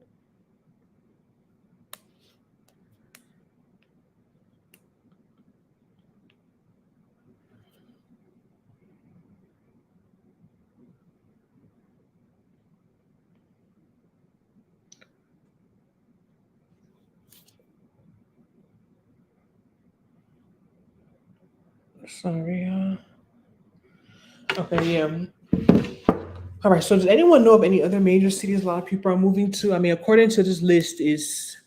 Sorry. Okay. Yeah. All right. So does anyone know of any other major cities a lot of people are moving to? I mean, according to this list, is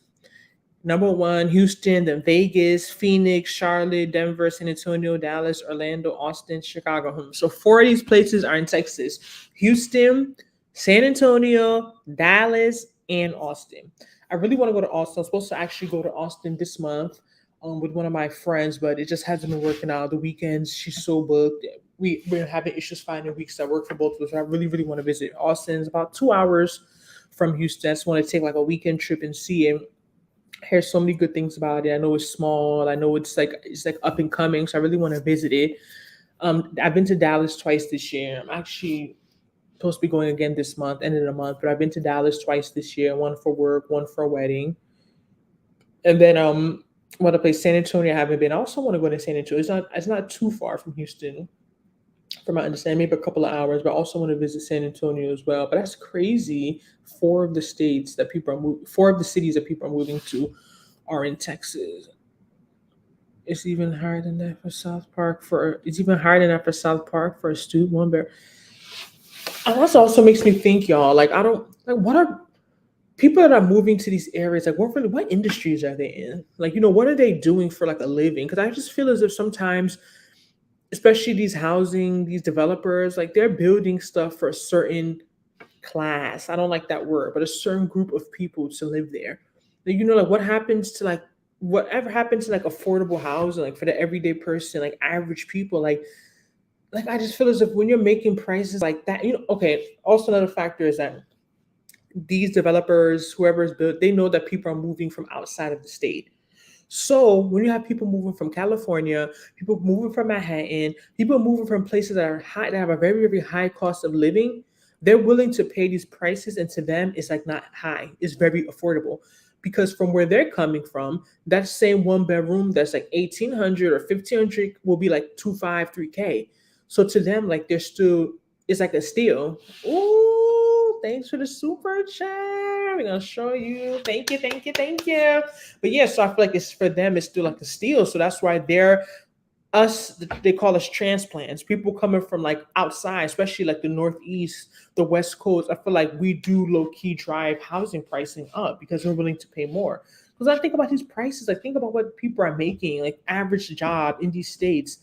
number one, Houston, then Vegas, Phoenix, Charlotte, Denver, San Antonio, Dallas, Orlando, Austin, Chicago. So four of these places are in Texas: Houston, San Antonio, Dallas, and Austin. I really want to go to Austin. I'm supposed to actually go to Austin this month with one of my friends, but it just hasn't been working out. The weekends, she's so booked. We're having issues finding weeks that work for both of us. So I really, really want to visit Austin. It's about 2 hours from Houston. I just want to take like a weekend trip and see it. Hear so many good things about it. I know it's small. I know it's like up and coming. So I really want to visit it. I've been to Dallas twice this year. I'm actually supposed to be going again this month, end of the month. But I've been to Dallas twice this year. One for work, one for a wedding. And then want to play San Antonio. I haven't been. I also want to go to San Antonio. It's not too far from Houston, from my understanding, maybe a couple of hours. But I also want to visit San Antonio as well. But that's crazy. Four of the cities that people are moving to are in Texas. It's even higher than that for South Park. For It's even higher than that for South Park for a student one bear. And that also makes me think, y'all. Like I don't like what are people that are moving to these areas, like what industries are they in? Like, what are they doing for like a living? Because I just feel as if sometimes, especially these developers, like they're building stuff for a certain class. I don't like that word, but a certain group of people to live there. Like, like whatever happens to like affordable housing, like for the everyday person, like average people, like I just feel as if when you're making prices like that, okay. Also, another factor is that these developers, whoever is built, they know that people are moving from outside of the state. So when you have people moving from California, people moving from Manhattan, people moving from places that are high, that have a very, very high cost of living, they're willing to pay these prices, and to them, it's like not high. It's very affordable. Because from where they're coming from, that same one bedroom that's like 1,800 or 1,500 will be like 2.5, 3K. So to them, like they're still, it's like a steal. Ooh, thanks for the super chat. We're gonna show you. Thank you, thank you, thank you. But yeah, so I feel like it's for them, it's still like a steal. So that's why they call us transplants. People coming from like outside, especially like the Northeast, the West Coast. I feel like we do low key drive housing pricing up because we're willing to pay more. Because I think about these prices, I think about what people are making, like average job in these states.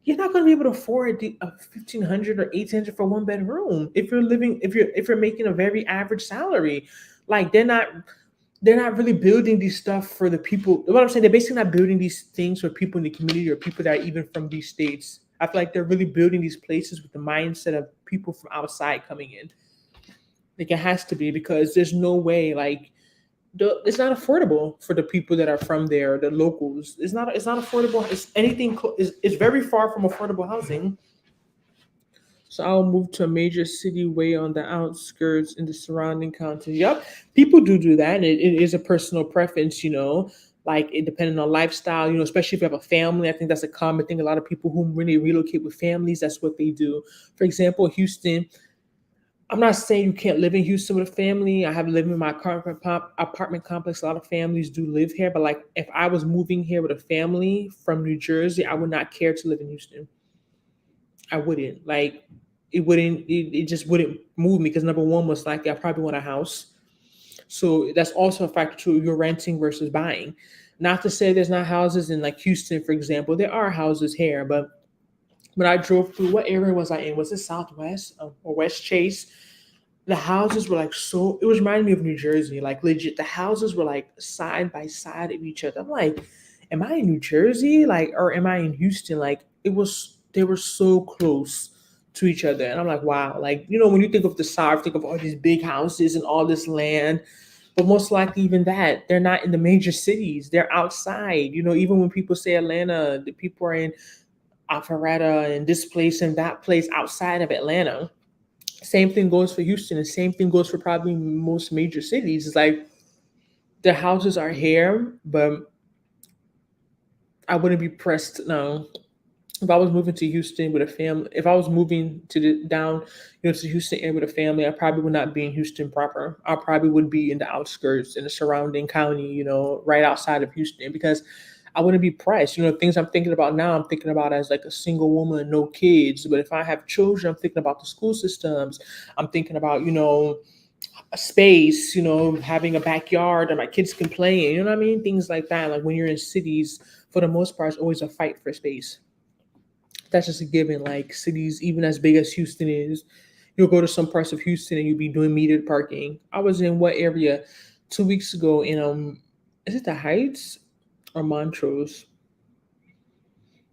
You're not going to be able to afford a 1,500 or 1,800 for one bedroom if you're making a very average salary. Like they're not really building these stuff for the people. What I'm saying, they're basically not building these things for people in the community or people that are even from these states. I feel like they're really building these places with the mindset of people from outside coming in. Like it has to be, because there's no way, like it's not affordable for the people that are from there, the locals. It's not affordable. It's very far from affordable housing. So I'll move to a major city way on the outskirts in the surrounding counties. Yep, people do that. And it is a personal preference, like it depending on lifestyle, especially if you have a family. I think that's a common thing. A lot of people who really relocate with families, that's what they do. For example, Houston. I'm not saying you can't live in Houston with a family. I have lived in my apartment complex. A lot of families do live here, but like if I was moving here with a family from New Jersey, I would not care to live in Houston. I wouldn't. Like it just wouldn't move me, because number one, most likely I probably want a house. So that's also a factor too. You're renting versus buying. Not to say there's not houses in like Houston, for example. There are houses here, but When I drove through, what area was I in? Was it Southwest or West Chase? The houses were like so. It was reminding me of New Jersey, like legit. The houses were like side by side of each other. I'm like, am I in New Jersey, like, or am I in Houston? Like, it was. They were so close to each other, and I'm like, wow. Like, when you think of the South, think of all these big houses and all this land, but most likely even that they're not in the major cities. They're outside. Even when people say Atlanta, the people are in Alpharetta and this place and that place outside of Atlanta. Same thing goes for Houston, and same thing goes for probably most major cities. It's like the houses are here, but I wouldn't be pressed. No, if I was moving to Houston with a family, if I was moving to the down, to Houston area with a family, I probably would not be in Houston proper. I probably would be in the outskirts, in the surrounding county, right outside of Houston, because I wouldn't be pressed. Things I'm thinking about now, I'm thinking about as like a single woman, no kids. But if I have children, I'm thinking about the school systems. I'm thinking about, a space, having a backyard that my kids can play in. You know what I mean? Things like that. Like when you're in cities, for the most part, it's always a fight for space. That's just a given. Like cities, even as big as Houston is, you'll go to some parts of Houston and you'll be doing metered parking. I was in what area 2 weeks ago in is it the Heights or Montrose?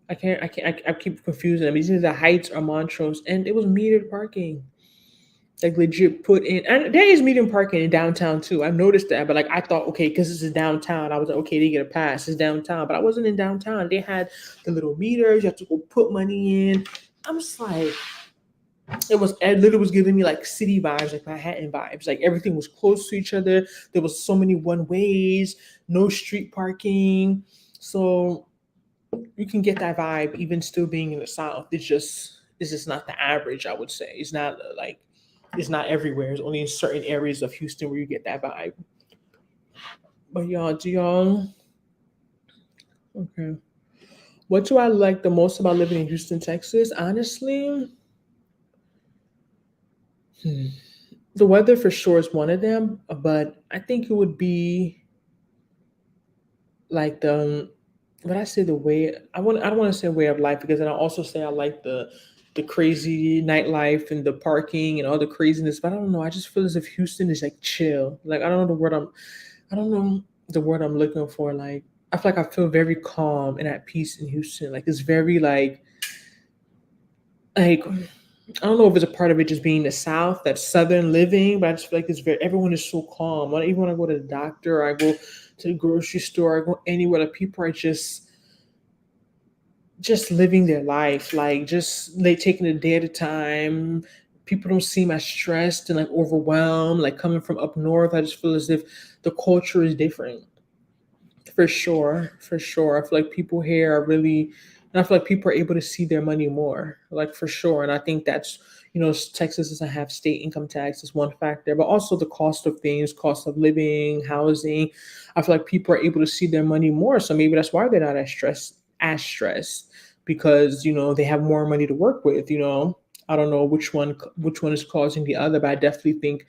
I keep confusing them. It's either the Heights or Montrose, and it was metered parking. Like legit put in, and there is medium parking in downtown too. I've noticed that, but like I thought, okay, because this is downtown, I was like, okay, they get a pass. It's downtown, but I wasn't in downtown. They had the little meters. You have to go put money in. I'm just like, it literally was giving me like city vibes, like Manhattan vibes. Like everything was close to each other. There was so many one ways, no street parking. So you can get that vibe even still being in the South. It's just not the average, I would say. It's not like it's not everywhere. It's only in certain areas of Houston where you get that vibe. But y'all, do y'all okay. What do I like the most about living in Houston, Texas? Honestly, hmm, the weather for sure is one of them, but I think it would be like but I say the way I don't want to say way of life, because then I also say I like the crazy nightlife and the parking and all the craziness. But I don't know. I just feel as if Houston is like chill. Like I don't know the word I'm looking for. Like I feel like I feel very calm and at peace in Houston. Like it's very like I don't know if it's a part of it just being the South, that Southern living, but I just feel like it's very everyone is so calm. Even when I go to the doctor, I go to the grocery store, I go anywhere, like people are just living their life, like just they taking a day at a time. People don't seem as stressed and like overwhelmed. Like coming from up north, I just feel as if the culture is different. For sure, for sure. I feel like people here are really, and I feel like people are able to see their money more, like for sure. And I think that's, Texas doesn't have state income tax is one factor, but also the cost of things, cost of living, housing. I feel like people are able to see their money more. So maybe that's why they're not as stressed, because, they have more money to work with, I don't know which one is causing the other, but I definitely think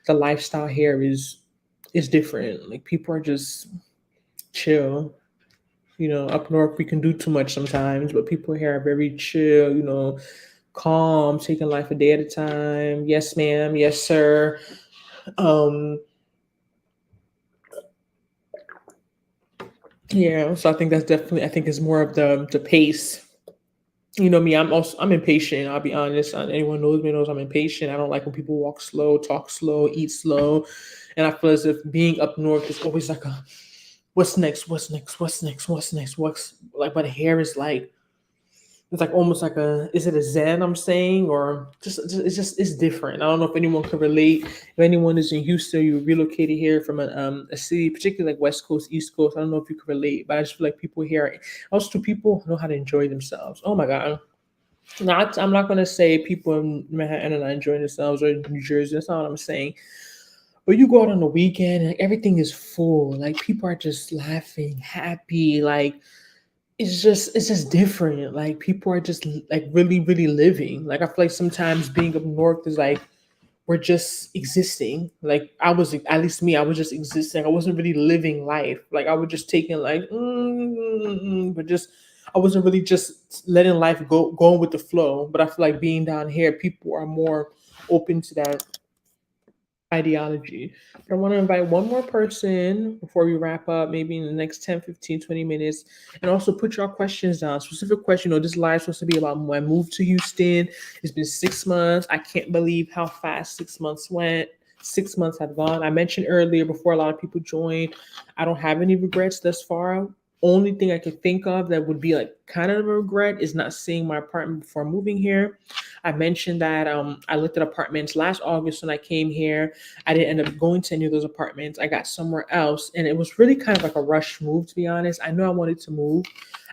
the lifestyle here is different. Like people are just chill. Up north we can do too much sometimes, but people here are very chill, calm, taking life a day at a time. Yes, ma'am. Yes, sir. Um, yeah, so I think that's definitely, I think it's more of the pace. Me, I'm impatient. I'll be honest. Anyone knows me knows I'm impatient. I don't like when people walk slow, talk slow, eat slow, and I feel as if being up north is always like a what's next, what's next, what's next, what's next, what's like. But here is like it's like almost like is it a Zen I'm saying, or it's different. I don't know if anyone can relate. If anyone is in Houston, you relocated here from a city, particularly like West Coast, East Coast. I don't know if you can relate, but I just feel like people here, also two people know how to enjoy themselves. Oh my God. I'm not gonna say people in Manhattan are not enjoying themselves or New Jersey. That's not what I'm saying. But you go out on the weekend and everything is full. Like people are just laughing, happy. Like it's just different. Like people are just like really, really living. Like I feel like sometimes being up north is like we're just existing. Like I was, at least me, I was just existing. I wasn't really living life. Like I was just taking like, but just I wasn't really just letting life go, going with the flow. But I feel like being down here, people are more open to that ideology. But I want to invite one more person before we wrap up, maybe in the next 10, 15, 20 minutes. And also put your questions down. Specific question. This live is supposed to be about when I moved to Houston. It's been 6 months. I can't believe how fast 6 months went. 6 months have gone. I mentioned earlier before a lot of people joined, I don't have any regrets thus far. Only thing I could think of that would be like kind of a regret is not seeing my apartment before moving here. I mentioned that I looked at apartments last August when I came here. I didn't end up going to any of those apartments. I got somewhere else, and it was really kind of like a rush move, to be honest. I know I wanted to move.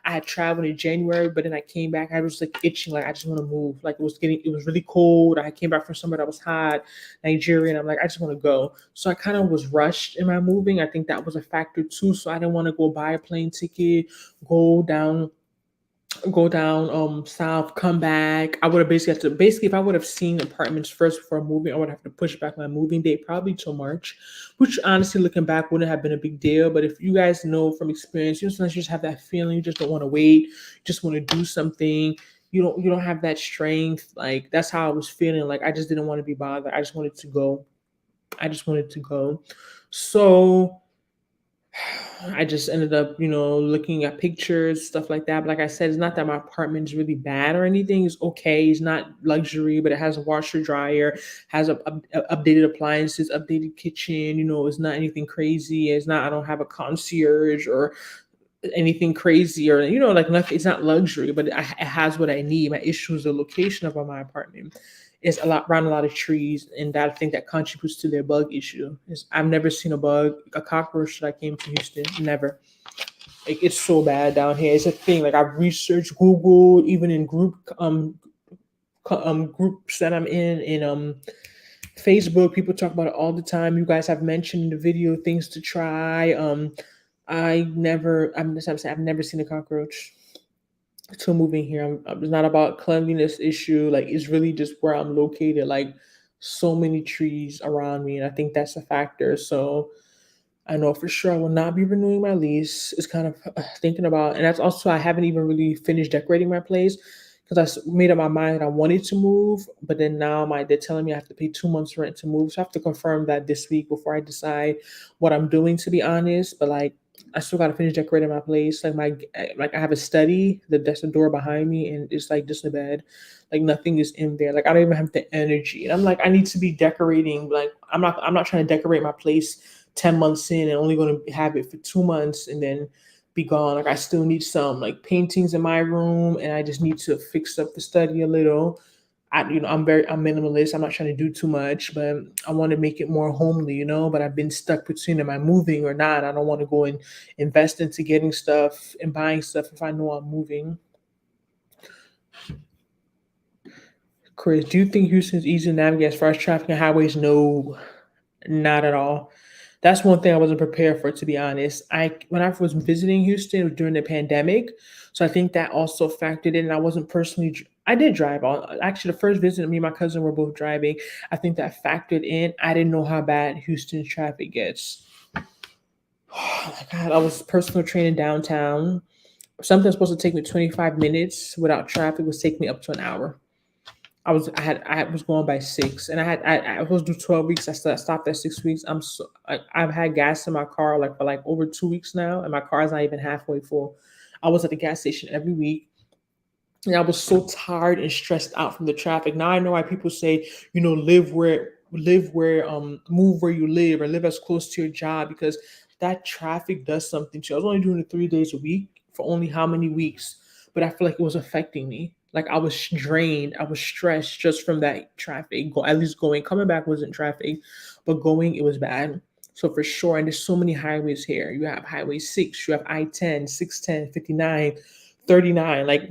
I had traveled in January, but then I came back. I was like itching, like I just want to move. Like it was really cold. I came back from somewhere that was hot, Nigeria, and I'm like, I just want to go. So I kind of was rushed in my moving. I think that was a factor too. So I didn't want to go buy a plane ticket, go down south, come back. I would have basically if I would have seen apartments first before moving, I would have to push back my moving date probably till March, which honestly looking back wouldn't have been a big deal. But if you guys know from experience, sometimes you just have that feeling, you just don't want to wait, you just want to do something. You don't have that strength. Like that's how I was feeling. Like I just didn't want to be bothered. I just wanted to go. I just wanted to go. So I just ended up, looking at pictures, stuff like that. But like I said, it's not that my apartment is really bad or anything. It's okay. It's not luxury, but it has a washer dryer, has updated appliances, updated kitchen. It's not anything crazy. It's not. I don't have a concierge or anything crazy or like nothing. It's not luxury, but it has what I need. My issue is the location of my apartment. It's around a lot of trees, and that I think that contributes to their bug issue. I've never seen a cockroach that I came to Houston. Never. Like it's so bad down here. It's a thing. Like I've researched, Google, even in groups that I'm in Facebook. People talk about it all the time. You guys have mentioned in the video things to try. I've never seen a cockroach till moving here. It's not about cleanliness issue. Like it's really just where I'm located. Like so many trees around me, and I think that's a factor. So I know for sure I will not be renewing my lease. It's kind of thinking about, and that's also I haven't even really finished decorating my place because made up my mind that I wanted to move, but then now they're telling me I have to pay 2 months rent to move. So I have to confirm that this week before I decide what I'm doing. To be honest, but like I still got to finish decorating my place. Like I have a study, that's the door behind me, and it's like just a bed. Like nothing is in there. Like I don't even have the energy. And I'm like, I need to be decorating. Like I'm not trying to decorate my place 10 months in and only going to have it for 2 months and then be gone. Like I still need some like paintings in my room, and I just need to fix up the study a little. I'm minimalist. I'm not trying to do too much, but I want to make it more homely, but I've been stuck between am I moving or not. I don't want to go and invest into getting stuff and buying stuff if I know I'm moving. Chris, do you think Houston's easy to navigate as far as traffic and highways? No, not at all. That's one thing I wasn't prepared for, to be honest. When I was visiting Houston, it was during the pandemic, so I think that also factored in. I wasn't personally. I did drive. Actually, the first visit, me and my cousin were both driving. I think that factored in. I didn't know how bad Houston's traffic gets. Oh my God, I was personal training downtown. Something supposed to take me 25 minutes without traffic was taking me up to an hour. I was going by 6, and I was supposed to do 12 weeks. I stopped at 6 weeks. I've had gas in my car like for like over 2 weeks now, and my car is not even halfway full. I was at the gas station every week, and I was so tired and stressed out from the traffic. Now I know why people say, move where you live or live as close to your job, because that traffic does something to you. I was only doing it 3 days a week for only how many weeks, but I feel like it was affecting me. Like I was drained, I was stressed just from that traffic. At least coming back wasn't traffic, but going it was bad. So for sure, and there's so many highways here. You have Highway 6, you have I-10, 610, 59, 39. Like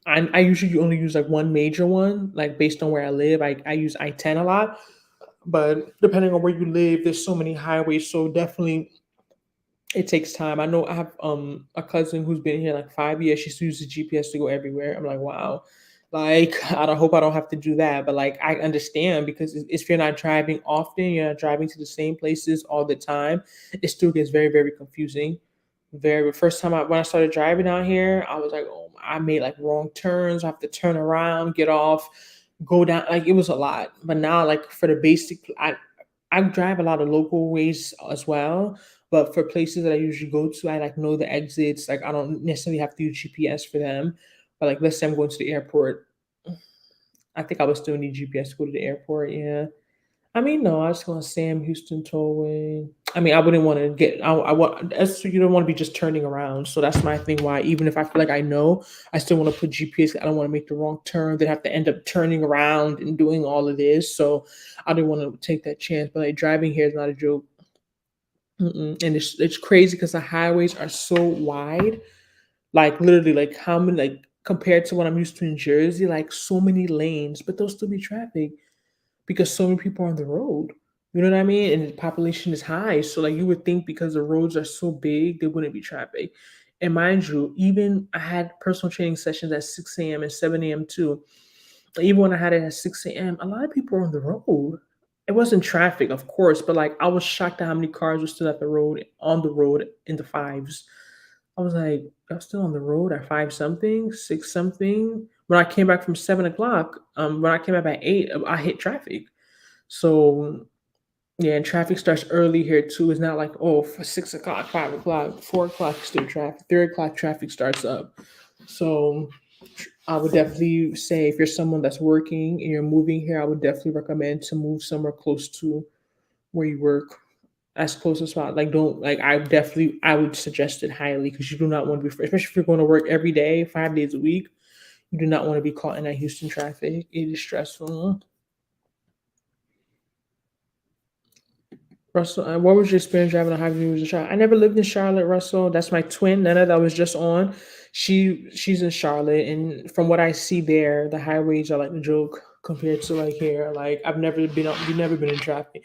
I usually only use like one major one, like based on where I live. I use I-10 a lot, but depending on where you live, there's so many highways. So definitely it takes time. I know I have a cousin who's been here like 5 years. She still uses GPS to go everywhere. I'm like, wow. Like I don't hope I don't have to do that. But like I understand, because if you're not driving often, you're not driving to the same places all the time, it still gets very, very confusing. Very first time when I started driving out here, I was like, oh, I made like wrong turns. I have to turn around, get off, go down. Like it was a lot. But now, like for the basic, I drive a lot of local ways as well. But for places that I usually go to, I like know the exits. Like I don't necessarily have to use GPS for them. But like let's say I'm going to the airport, I think I would still need GPS to go to the airport. Yeah. I mean, no, I was gonna Sam Houston Tollway. I mean, I wouldn't want to get. I want. You don't want to be just turning around. So that's my thing. Why even if I feel like I know, I still want to put GPS. I don't want to make the wrong turn. Then have to end up turning around and doing all of this. So I didn't want to take that chance. But like driving here is not a joke. And it's crazy because the highways are so wide. Like literally, like how many like compared to what I'm used to in Jersey, like so many lanes, but there'll still be traffic because so many people are on the road. You know what I mean? And the population is high. So like you would think because the roads are so big, there wouldn't be traffic. And mind you, even I had personal training sessions at 6 a.m. and 7 a.m. too. Even when I had it at 6 a.m., a lot of people were on the road. It wasn't traffic, of course, but like I was shocked at how many cars were still at the road on the road in the fives. I was like, y'all still on the road at five something, six something. When I came back from 7 o'clock, when I came back at eight, I hit traffic. So yeah, and traffic starts early here too. It's not like oh, for 6 o'clock, 5 o'clock, 4 o'clock still traffic. 3 o'clock traffic starts up. So I would definitely say if you're someone that's working and you're moving here, I would definitely recommend to move somewhere close to where you work, as close as possible. Like don't like I would suggest it highly because you do not want to be especially if you're going to work every day, 5 days a week. You do not want to be caught in that Houston traffic. It is stressful. Russell, what was your experience driving a hybrid when you was a child? I never lived in Charlotte, Russell. That's my twin, Nana, that was just on. She's in Charlotte, and from what I see there, the highways are like a joke compared to like here. Like I've never been up, we've never been in traffic,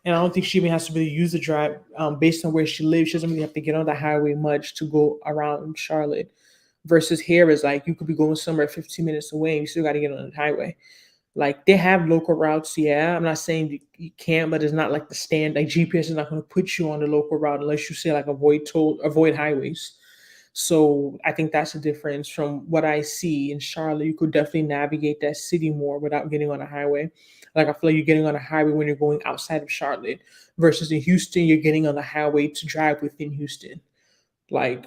and I don't think she even has to really use the drive. Based on where she lives, she doesn't really have to get on the highway much to go around Charlotte. Versus here is like you could be going somewhere 15 minutes away, and you still got to get on the highway. Like they have local routes, yeah. I'm not saying you can't, but it's not like the stand. Like GPS is not going to put you on the local route unless you say like avoid highways. So I think that's the difference from what I see in Charlotte. You could definitely navigate that city more without getting on a highway. Like I feel like you're getting on a highway when you're going outside of Charlotte, versus in Houston, you're getting on the highway to drive within Houston. Like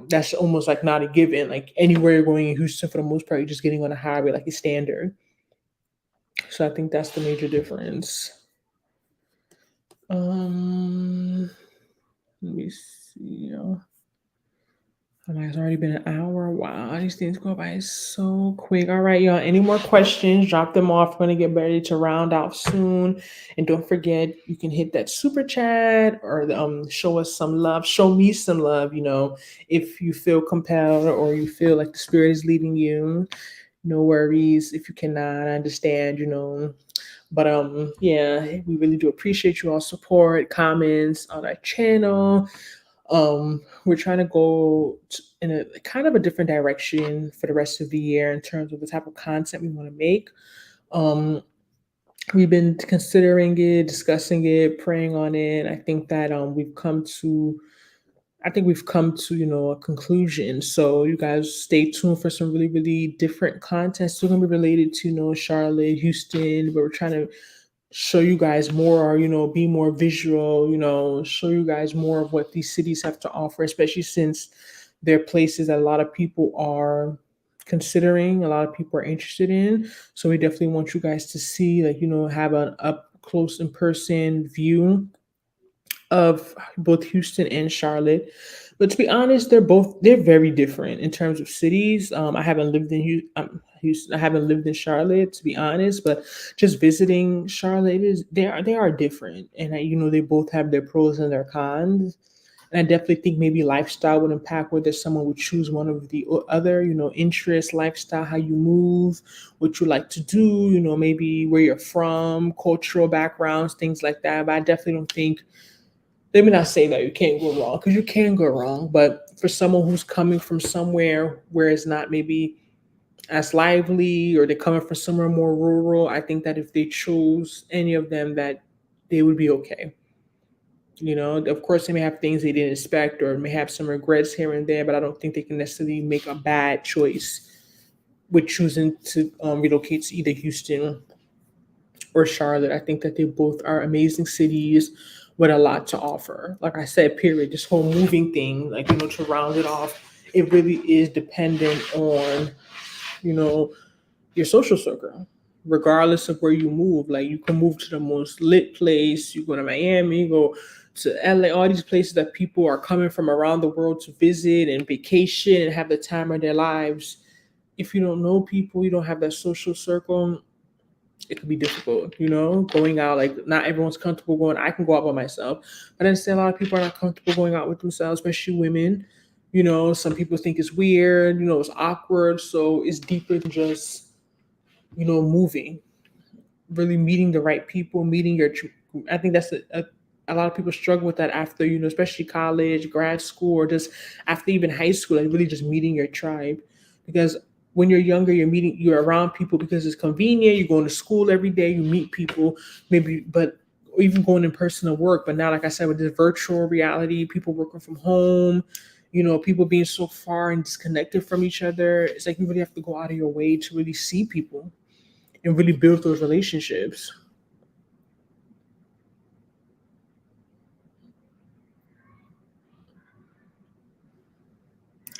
that's almost like not a given. Like anywhere you're going in Houston, for the most part, you're just getting on a highway like a standard. So I think that's the major difference. Um, Let me see. Oh my, it's already been an hour. Wow, these things go by so quick. All right, y'all. Any more questions? Drop them off. We're gonna get ready to round out soon. And don't forget, you can hit that super chat or show us some love. Show me some love. If you feel compelled or you feel like the spirit is leading you. No worries if you cannot. I understand. But yeah, we really do appreciate you all support, comments on our channel. We're trying to go in a kind of a different direction for the rest of the year in terms of the type of content we want to make. Um, we've been considering it, discussing it, praying on it. I think that we've come to a conclusion. So you guys stay tuned for some really really different content. Still gonna be related to Charlotte, Houston, but we're trying to show you guys more, be more visual, show you guys more of what these cities have to offer, especially since they're places that a lot of people are considering, a lot of people are interested in. So we definitely want you guys to see, like, have an up close in person view of both Houston and Charlotte. But to be honest, they're very different in terms of cities. I haven't lived in Houston. I haven't lived in Charlotte, to be honest. But just visiting Charlotte they are different, and they both have their pros and their cons. And I definitely think maybe lifestyle would impact whether someone would choose one of the other, interest, lifestyle, how you move, what you like to do, maybe where you're from, cultural backgrounds, things like that. But I definitely don't think, let me not say that you can't go wrong, because you can go wrong. But for someone who's coming from somewhere where it's not maybe as lively, or they're coming from somewhere more rural, I think that if they chose any of them, that they would be okay. You know, of course, they may have things they didn't expect or may have some regrets here and there, but I don't think they can necessarily make a bad choice with choosing to relocate to either Houston or Charlotte. I think that they both are amazing cities with a lot to offer. Like I said, period. This whole moving thing, like, to round it off, it really is dependent on, you know, your social circle. Regardless of where you move, like you can move to the most lit place, you go to Miami, you go to LA, all these places that people are coming from around the world to visit and vacation and have the time of their lives. If you don't know people, you don't have that social circle, it could be difficult, going out. Like, not everyone's comfortable going. I can go out by myself, but I understand a lot of people are not comfortable going out with themselves, especially women. Some people think it's weird, it's awkward. So it's deeper than just, moving, really meeting the right people, meeting I think that's a lot of people struggle with that after, especially college, grad school, or just after even high school, like really just meeting your tribe. Because when you're younger, you're around people because it's convenient. You're going to school every day, you meet people, maybe, but or even going in person to work. But now, like I said, with this virtual reality, people working from home, people being so far and disconnected from each other, it's like you really have to go out of your way to really see people and really build those relationships.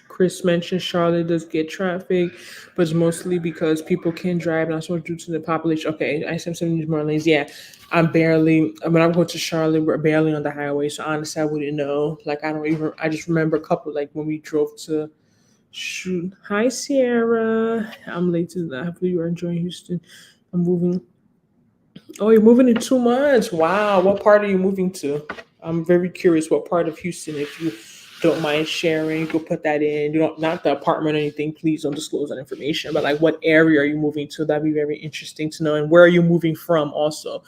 Chris mentioned Charlotte does get traffic, but it's mostly because people can drive, not so much due to the population. Okay, I said some more lanes. Yeah, I'm going to Charlotte, we're barely on the highway, so honestly, I wouldn't know. Like, I just remember a couple, like when we drove to shoot. Hi, Sierra. I'm late to that. Hopefully, you are enjoying Houston. I'm moving. Oh, you're moving in 2 months. Wow. What part are you moving to? I'm very curious what part of Houston, if you don't mind sharing, you could put that in. You don't, not the apartment or anything, please don't disclose that information. But like, what area are you moving to? That'd be very interesting to know. And where are you moving from also?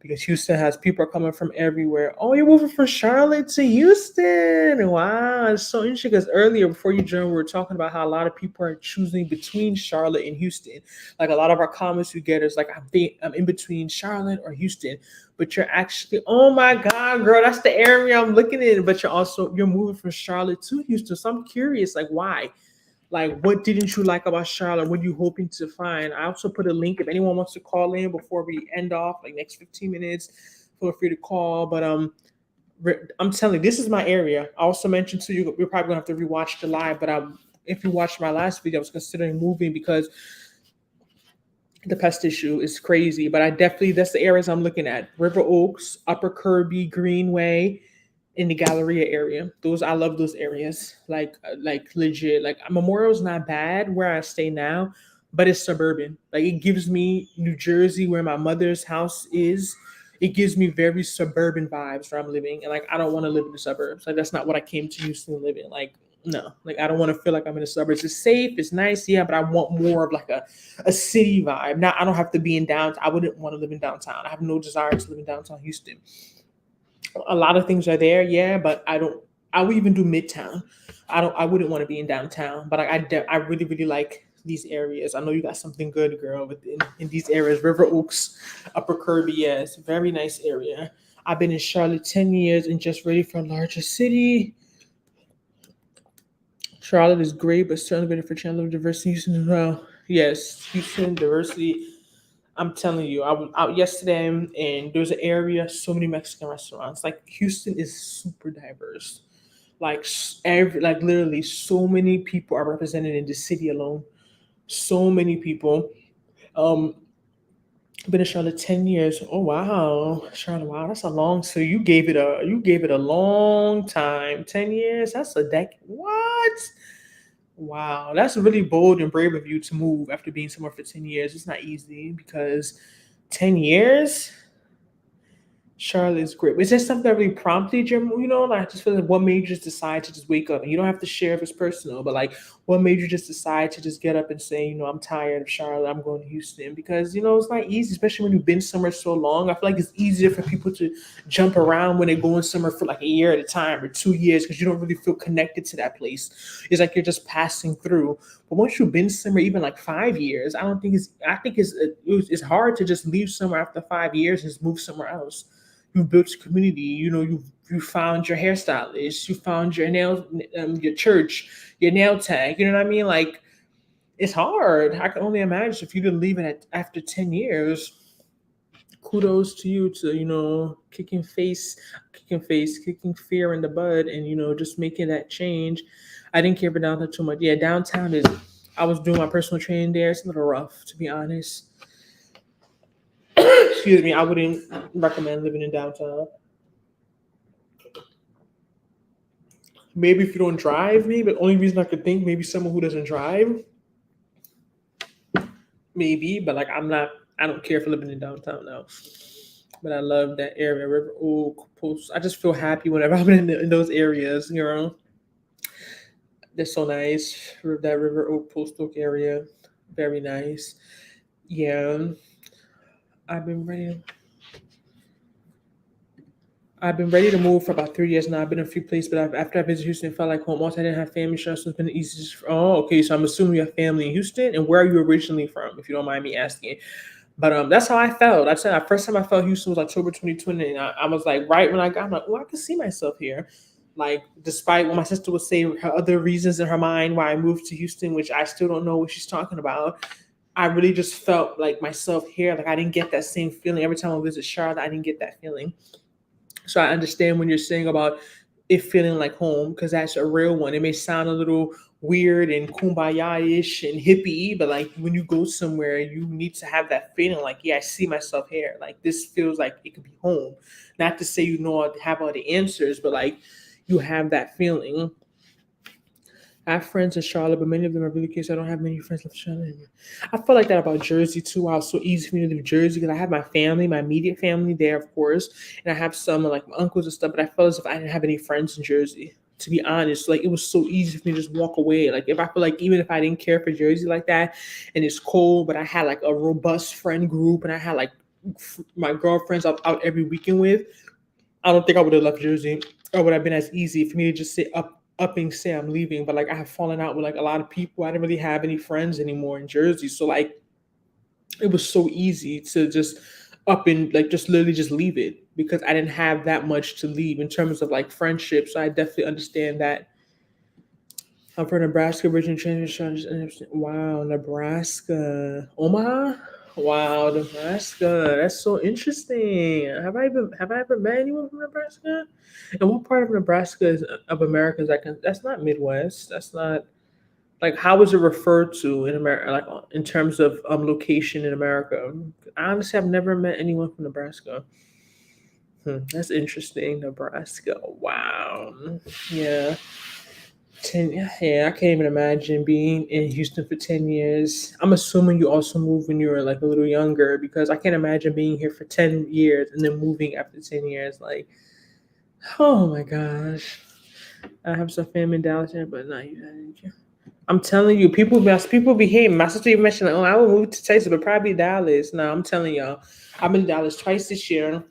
Because Houston has people are coming from everywhere. Oh, you're moving from Charlotte to Houston. Wow, it's so interesting. Because earlier, before you joined, we were talking about how a lot of people are choosing between Charlotte and Houston. Like, a lot of our comments we get is like, I'm in between Charlotte or Houston. But you're actually, oh my God, girl, that's the area I'm looking in. But you're moving from Charlotte to Houston. So I'm curious, like, why? Like, what didn't you like about Charlotte? What are you hoping to find? I also put a link if anyone wants to call in before we end off, like next 15 minutes. Feel free to call. But I'm telling you, this is my area. I also mentioned to you, we're probably gonna have to rewatch the live. But if you watched my last video, I was considering moving because the pest issue is crazy. But that's the areas I'm looking at: River Oaks, Upper Kirby, Greenway, in the Galleria area. Those, I love those areas. Like legit. Like, Memorial's not bad where I stay now, but it's suburban. Like, it gives me New Jersey, where my mother's house is. It gives me very suburban vibes where I'm living, and like, I don't want to live in the suburbs. Like, that's not what I came to Houston to live in. Like, no, like, I don't want to feel like I'm in the suburbs. It's safe, it's nice, yeah, but I want more of like a city vibe. Now, I don't have to be in downtown. I wouldn't want to live in downtown. I have no desire to live in downtown Houston. A lot of things are there, yeah, but I don't. I would even do Midtown. I wouldn't want to be in downtown, but I really really like these areas. I know you got something good, girl, in these areas. River Oaks, Upper Kirby, yeah, it's a very nice area. I've been in Charlotte 10 years and just ready for a larger city. Charlotte is great, but certainly ready for Chandler diversity. Houston as well. Yes, Houston diversity. I'm telling you, I was out yesterday and there's an area, so many Mexican restaurants. Like, Houston is super diverse. Like, like literally, so many people are represented in the city alone. So many people. Um, been in Charlotte 10 years. Oh wow, Charlotte, wow, that's a long. So you gave it a long time. 10 years. That's a decade. What? Wow, that's really bold and brave of you to move after being somewhere for 10 years. It's not easy because 10 years, Charlotte is great. Is there something that really prompted your move? Like, I just feel like, what made you just decide to just wake up? And you don't have to share if it's personal, but like, what made you just decide to just get up and say, I'm tired of Charlotte, I'm going to Houston? Because, it's not easy, especially when you've been somewhere so long. I feel like it's easier for people to jump around when they're going somewhere for like a year at a time or 2 years because you don't really feel connected to that place. It's like you're just passing through. But once you've been somewhere even like 5 years, I think it's hard to just leave somewhere after 5 years and just move somewhere else. you built your community. You found your hairstylist, you found your your church, your nail tag. You know what I mean? Like it's hard. I can only imagine if you didn't leave it after 10 years. Kudos to you to kicking fear in the bud, and just making that change. I didn't care for downtown too much. Yeah, downtown is. I was doing my personal training there. It's a little rough, to be honest. Excuse me. I wouldn't recommend living in downtown. Maybe if you don't drive, maybe the only reason I could think maybe someone who doesn't drive, maybe. But like I'm not. I don't care for living in downtown now. But I love that area, River Oak, Post. I just feel happy whenever I'm in those areas. They're so nice. That River Oak, Post Oak area, very nice. Yeah, I've been ready. I've been ready to move for about 3 years now. I've been in a few places, but after I visited Houston, it felt like home. Also, I didn't have family, so it's been the easiest. Oh, okay. So I'm assuming you have family in Houston, and where are you originally from, if you don't mind me asking? But that's how I felt. I said the first time I felt Houston was October 2020, and I was like, right when I got, I'm like, oh, I can see myself here. Like, despite what my sister would say, her other reasons in her mind why I moved to Houston, which I still don't know what she's talking about. I really just felt like myself here. Like I didn't get that same feeling every time I visit Charlotte. I didn't get that feeling. So I understand when you're saying about it feeling like home because that's a real one. It may sound a little weird and kumbaya-ish and hippie, but like when you go somewhere, you need to have that feeling like, yeah, I see myself here. Like this feels like it could be home. Not to say have all the answers, but like you have that feeling. I have friends in Charlotte, but many of them are really kids. I don't have many friends left in Charlotte. I feel like that about Jersey too. Wow, it's so easy for me to leave Jersey because I have my family, my immediate family there, of course, and I have some like my uncles and stuff. But I felt as if I didn't have any friends in Jersey. To be honest, like it was so easy for me to just walk away. Like if I feel like even if I didn't care for Jersey like that, and it's cold, but I had like a robust friend group, and I had like my girlfriends out every weekend with, I don't think I would have left Jersey, or would have been as easy for me to just say up and say I'm leaving. But like I have fallen out with like a lot of people. I didn't really have any friends anymore in Jersey. So like it was so easy to just up and like just literally just leave it because I didn't have that much to leave in terms of like friendships. So I definitely understand that. I'm from Nebraska, originally changed. Wow, Nebraska, Omaha. Wow, Nebraska. That's so interesting. Have I ever met anyone from Nebraska? And what part of Nebraska of America is that? That's not Midwest. That's not like how is it referred to in America? Like in terms of location in America. I honestly have never met anyone from Nebraska. That's interesting, Nebraska. Wow. Yeah. 10, yeah, I can't even imagine being in Houston for 10 years. I'm assuming you also moved when you were like a little younger because I can't imagine being here for 10 years and then moving after 10 years. Like, oh my gosh. I have some family in Dallas here, but not you. I'm telling you, people be hating. My sister even mentioned, like, oh, I will move to Texas, but probably Dallas. No, I'm telling y'all, I've been to Dallas twice this year.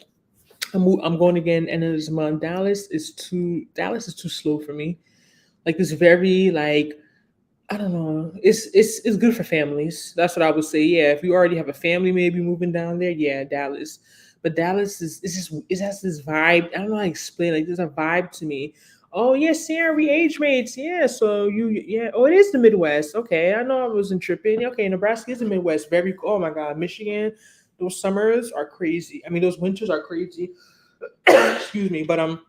I'm going again end of this month. Dallas is too slow for me. Like it's very like I don't know. It's good for families. That's what I would say. Yeah, if you already have a family, maybe moving down there, yeah, Dallas. But Dallas is it's just it has this vibe. I don't know how to explain. Like there's a vibe to me. Oh yeah, Sarah, we age mates. Yeah, so yeah. Oh, it is the Midwest. Okay, I know I wasn't tripping. Okay, Nebraska is the Midwest. Very cool. Oh my God, Michigan. Those summers are crazy. I mean, those winters are crazy. Excuse me, but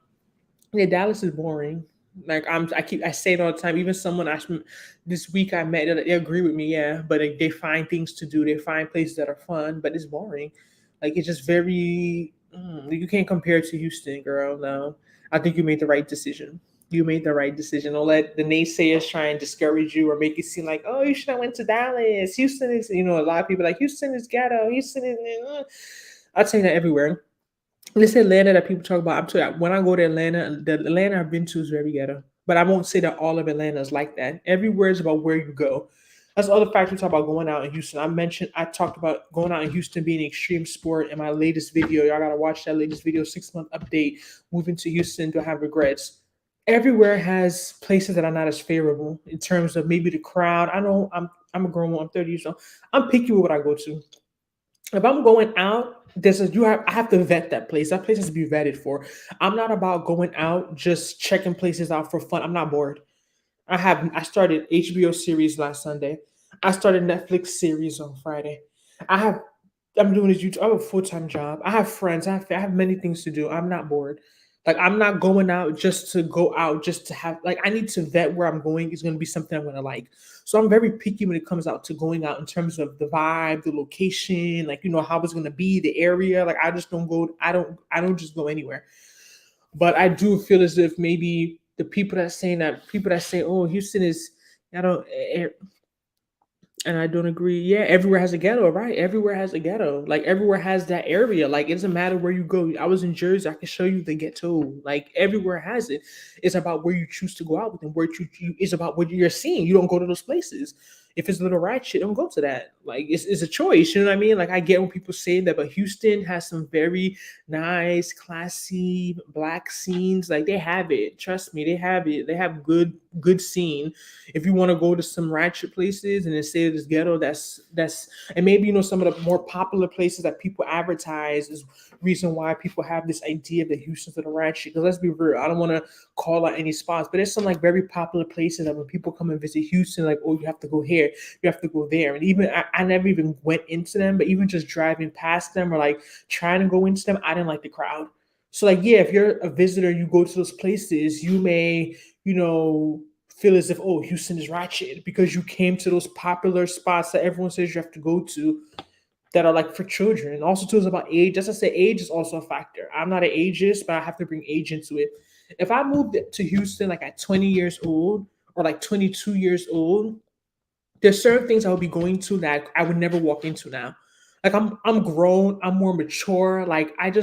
yeah, Dallas is boring. Like I say it all the time. Even someone this week I met, they agree with me. Yeah, but like, they find things to do. They find places that are fun, but it's boring. Like it's just very. You can't compare it to Houston, girl. No, I think you made the right decision. You made the right decision. Don't let the naysayers try and discourage you or make it seem like, oh, you should have went to Dallas. Houston is, a lot of people are like Houston is ghetto. Houston is. I'll tell you that everywhere. This Atlanta that people talk about. I'm telling you, when I go to Atlanta, the Atlanta I've been to is very ghetto. But I won't say that all of Atlanta is like that. Everywhere is about where you go. That's the other fact we talk about going out in Houston. I talked about going out in Houston being an extreme sport in my latest video. Y'all gotta watch that latest video, 6 month update. Moving to Houston, do I have regrets? Everywhere has places that are not as favorable in terms of maybe the crowd. I know I'm a grown one, I'm 30 years old. I'm picky with what I go to. If I'm going out, I have to vet that place. That place has to be vetted for. I'm not about going out just checking places out for fun. I'm not bored. I started HBO series last Sunday. I started Netflix series on Friday. I have I'm doing this YouTube. I have a full time job. I have friends. I have many things to do. I'm not bored. Like I'm not going out just to go out, just to have like I need to vet where I'm going is going to be something I'm going to like. So I'm very picky when it comes out to going out in terms of the vibe, the location, like how it's going to be, the area. Like I just don't go. I don't just go anywhere. But I do feel as if maybe the people that say, "Oh, Houston is," I don't, and I don't agree. Yeah, everywhere has a ghetto, right? Everywhere has a ghetto. Like everywhere has that area. Like it doesn't matter where you go. I was in Jersey. I can show you the ghetto. Like everywhere has it. It's about where you choose to go out with and where it's about what you're seeing. You don't go to those places. If it's a little ratchet, don't go to that. Like it's a choice. You know what I mean? Like I get when people say that, but Houston has some very nice, classy black scenes. Like they have it. Trust me, they have it. They have good scene. If you want to go to some ratchet places and then say this ghetto, that's and maybe some of the more popular places that people advertise is reason why people have this idea that Houston's the ratchet. Because let's be real, I don't want to call out any spots, but there's some like very popular places that when people come and visit Houston, like, oh, you have to go here, you have to go there. And even I never even went into them, but even just driving past them or like trying to go into them, I didn't like the crowd. So like, yeah, if you're a visitor, you go to those places, you may, feel as if, oh, Houston is ratchet because you came to those popular spots that everyone says you have to go to that are like for children. And also too is about age. As I say, age is also a factor. I'm not an ageist, but I have to bring age into it. If I moved to Houston like at 20 years old or like 22 years old, there's certain things I would be going to that I would never walk into now. Like I'm grown, I'm more mature. Like I'm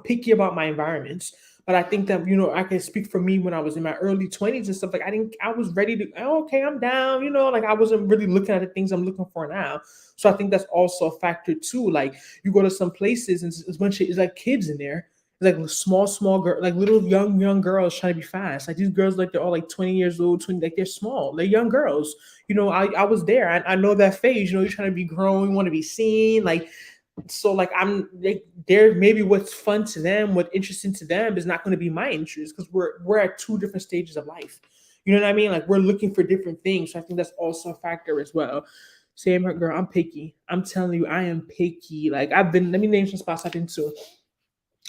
picky about my environments. But I think that I can speak for me when I was in my early 20s and stuff. Like I was ready to, oh, okay, I'm down, like I wasn't really looking at the things I'm looking for now. So I think that's also a factor too. Like you go to some places and it's a bunch of it's like kids in there. It's like small girl, like little young girls trying to be fast. Like these girls, like they're all like 20 years old, 20, like they're small. They're young girls. I was there. I know that phase. You're trying to be grown, you want to be seen. Like, so like I'm like there. Maybe what's fun to them, what interesting to them, is not going to be my interest because we're at two different stages of life. You know what I mean? Like we're looking for different things. So I think that's also a factor as well. Same girl, I'm picky. I'm telling you, I am picky. Like I've been. Let me name some spots I've been to.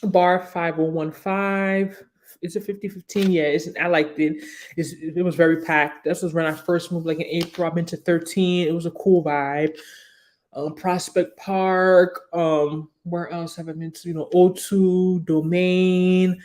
Bar 5015. It's a 5015. Yeah, I liked it. It was very packed. This was when I first moved, like in April. I've been to 13. It was a cool vibe. Prospect Park. Where else have I been to? O2, Domain.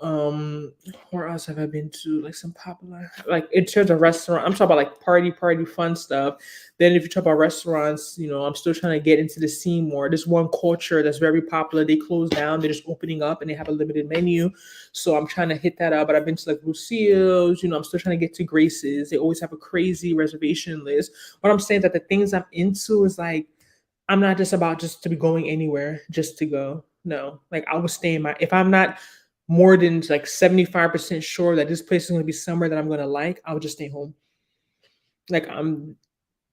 Where else have I been to? Like some popular, like in terms of restaurant, I'm talking about like party, fun stuff. Then if you talk about restaurants, I'm still trying to get into the scene more. There's one culture that's very popular. They closed down. They're just opening up and they have a limited menu. So I'm trying to hit that up. But I've been to like Lucille's. I'm still trying to get to Grace's. They always have a crazy reservation list. What I'm saying that the things I'm into is like I'm not just about just to be going anywhere just to go. No, like I will stay in my. If I'm not more than like 75% sure that this place is going to be somewhere that I'm going to like, I'll just stay home. Like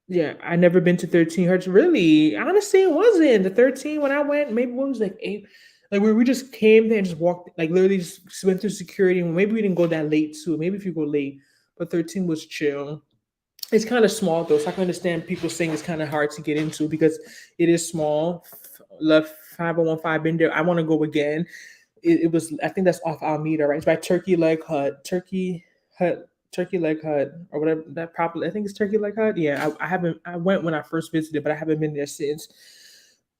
yeah, I never been to 13 Hertz. Really, honestly, it wasn't the 13 when I went. Maybe what was like 8. Like we just came there and just walked, like literally just went through security. And maybe we didn't go that late too. Maybe if you go late, but 13 was chill. It's kind of small though, so I can understand people saying it's kind of hard to get into because it is small. Love 5015 been there. I want to go again. It was, I think that's off Alameda, right? It's by Turkey Leg Hut, or whatever that probably. I think it's Turkey Leg Hut. Yeah, I haven't. I went when I first visited, but I haven't been there since.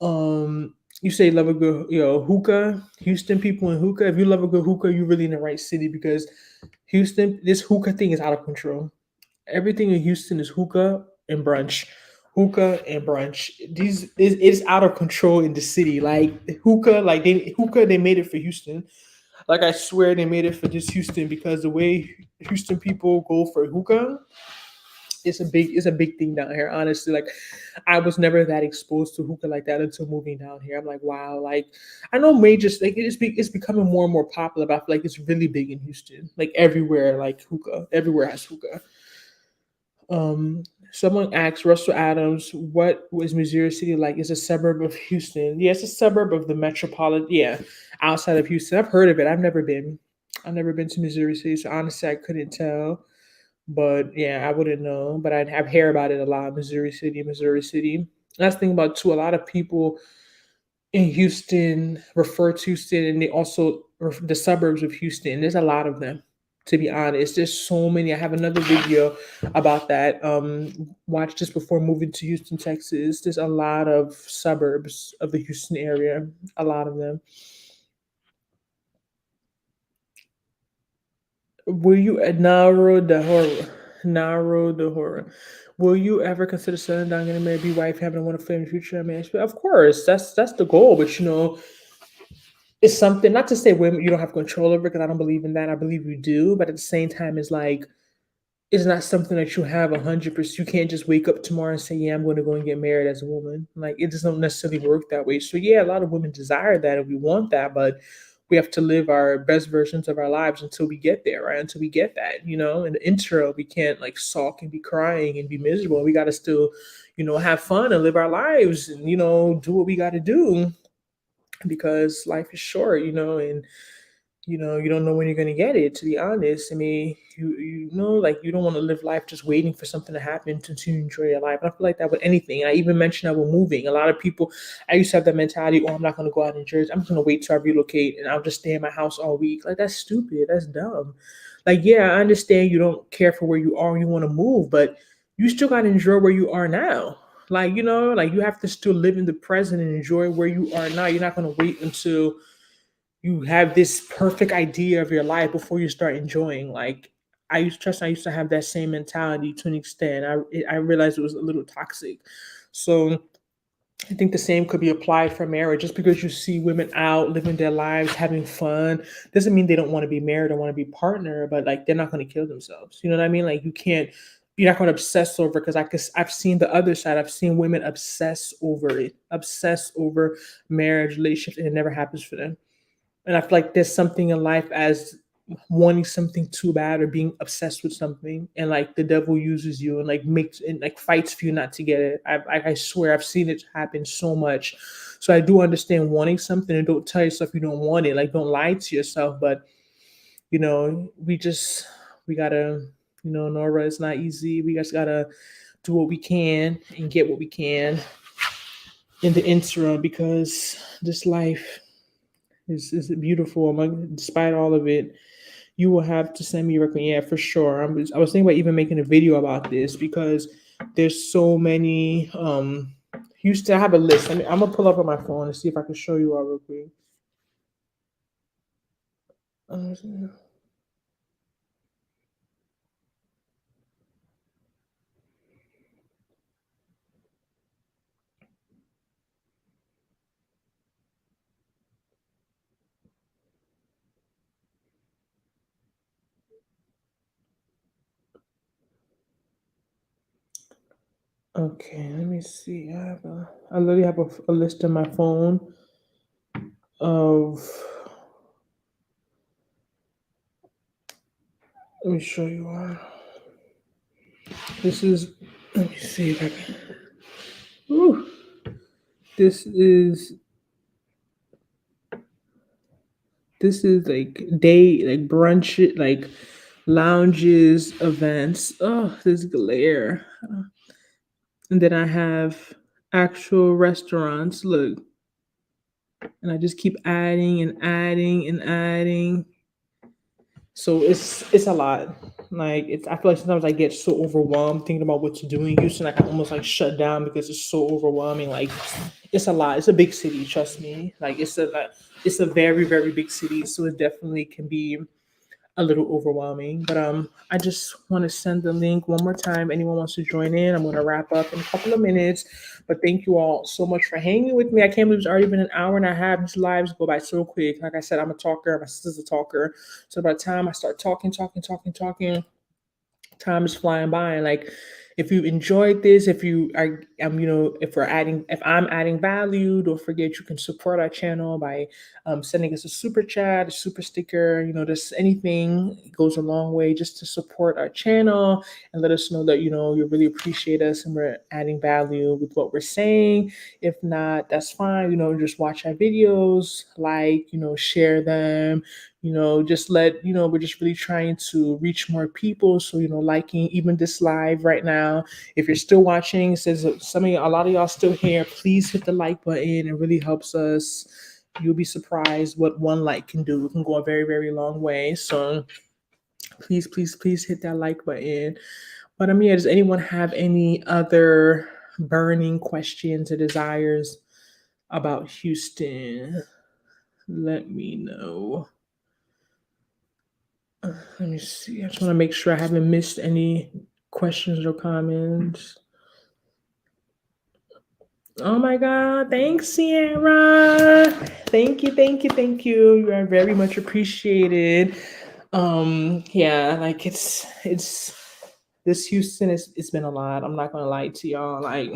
You say love a good, hookah. Houston people in hookah. If you love a good hookah, you're really in the right city because Houston, this hookah thing is out of control. Everything in Houston is hookah and brunch. Hookah and brunch. It is out of control in the city. Like hookah, they made it for Houston. Like I swear they made it for just Houston because the way Houston people go for hookah, it's a big thing down here. Honestly, like I was never that exposed to hookah like that until moving down here. I'm like, wow, like I know majors like it's becoming more and more popular, but I feel like it's really big in Houston. Like everywhere, like hookah, everywhere has hookah. Um, Someone asked Russell Adams, "What was Missouri City like?" It's a suburb of Houston. Yeah, it's a suburb of the metropolitan. Yeah, outside of Houston. I've heard of it. I've never been. I've never been to Missouri City, so honestly, I couldn't tell. But yeah, I wouldn't know. But I'd have hear about it a lot. Missouri City, Missouri City. And that's the thing about too. A lot of people in Houston refer to Houston, and they also the suburbs of Houston. There's a lot of them, to be honest. There's so many. I have another video about that. Watch just before moving to Houston, Texas. There's a lot of suburbs of the Houston area. A lot of them. Will you narrow the horror? Narrow the horror. Will you ever consider settling down, getting married, be wife, having a wonderful family future? I mean, of course, that's the goal. But it's something, not to say women you don't have control over, because I don't believe in that. I believe you do, but at the same time, it's like it's not something that you have 100%. You can't just wake up tomorrow and say, "Yeah, I'm going to go and get married as a woman." Like it doesn't necessarily work that way. So yeah, a lot of women desire that and we want that, but we have to live our best versions of our lives until we get there, right? Until we get that, In the intro, we can't like sulk and be crying and be miserable. We got to still, have fun and live our lives and do what we got to do because life is short, and you don't know when you're going to get it, to be honest. I mean, like you don't want to live life just waiting for something to happen to enjoy your life. I feel like that with anything. I even mentioned that with moving. A lot of people, I used to have that mentality, oh, I'm not going to go out in Jersey. I'm just going to wait till I relocate and I'll just stay in my house all week. Like, that's stupid. That's dumb. Like, yeah, I understand you don't care for where you are and you want to move, but you still got to enjoy where you are now. Like, like you have to still live in the present and enjoy where you are now. You're not going to wait until you have this perfect idea of your life before you start enjoying. Like I used to have that same mentality to an extent. I realized it was a little toxic. So I think the same could be applied for marriage. Just because you see women out living their lives, having fun, doesn't mean they don't want to be married or want to be partner. But like they're not going to kill themselves. You know what I mean? Like you can't. You're not going to obsess over because I've seen the other side. I've seen women obsess over it, obsess over marriage, relationships, and it never happens for them. And I feel like there's something in life as wanting something too bad or being obsessed with something, and like the devil uses you and like makes and like fights for you not to get it. I swear I've seen it happen so much. So I do understand wanting something, and don't tell yourself you don't want it. Like don't lie to yourself. But we gotta, Nora, it's not easy. We just gotta do what we can and get what we can in the interim because this life is beautiful. Despite all of it, you will have to send me your record. Yeah, for sure. I was thinking about even making a video about this because there's so many. Houston, I have a list. I'm gonna pull up on my phone and see if I can show you all real quick. Okay, let me see. I literally have a list on my phone of. Let me show you all. This is. Let me see if I can. Whew. This is like day, like brunch, like lounges, events. Oh, this glare. And then I have actual restaurants. Look, and I just keep adding and adding and adding. So it's a lot. Like I feel like sometimes I get so overwhelmed thinking about what to do in Houston. I can almost like shut down because it's so overwhelming. Like it's a lot. It's a big city. Trust me. Like it's a very very big city. So it definitely can be a little overwhelming. But I just want to send the link one more time. Anyone wants to join in, I'm gonna wrap up in a couple of minutes. But thank you all so much for hanging with me. I can't believe it's already been an hour and a half. These lives go by so quick. Like I said, I'm a talker, my sister's a talker. So by the time I start talking, time is flying by. And like If you enjoyed this, if you are, if I'm adding value, don't forget you can support our channel by sending us a super chat, a super sticker, just anything. It goes a long way just to support our channel and let us know that, you really appreciate us and we're adding value with what we're saying. If not, that's fine. Just watch our videos, share them, just we're just really trying to reach more people. So, liking even this live right now. If you're still watching, says a lot of y'all still here, please hit the like button. It really helps us. You'll be surprised what one like can do. It can go a very, very long way. So please, please, please hit that like button. But yeah, does anyone have any other burning questions or desires about Houston? Let me know. Let me see. I just want to make sure I haven't missed any questions or comments. Oh my God. Thanks, Sierra. Thank you, thank you, thank you. You are very much appreciated. Yeah, like it's this Houston it's been a lot. I'm not gonna lie to y'all. Like,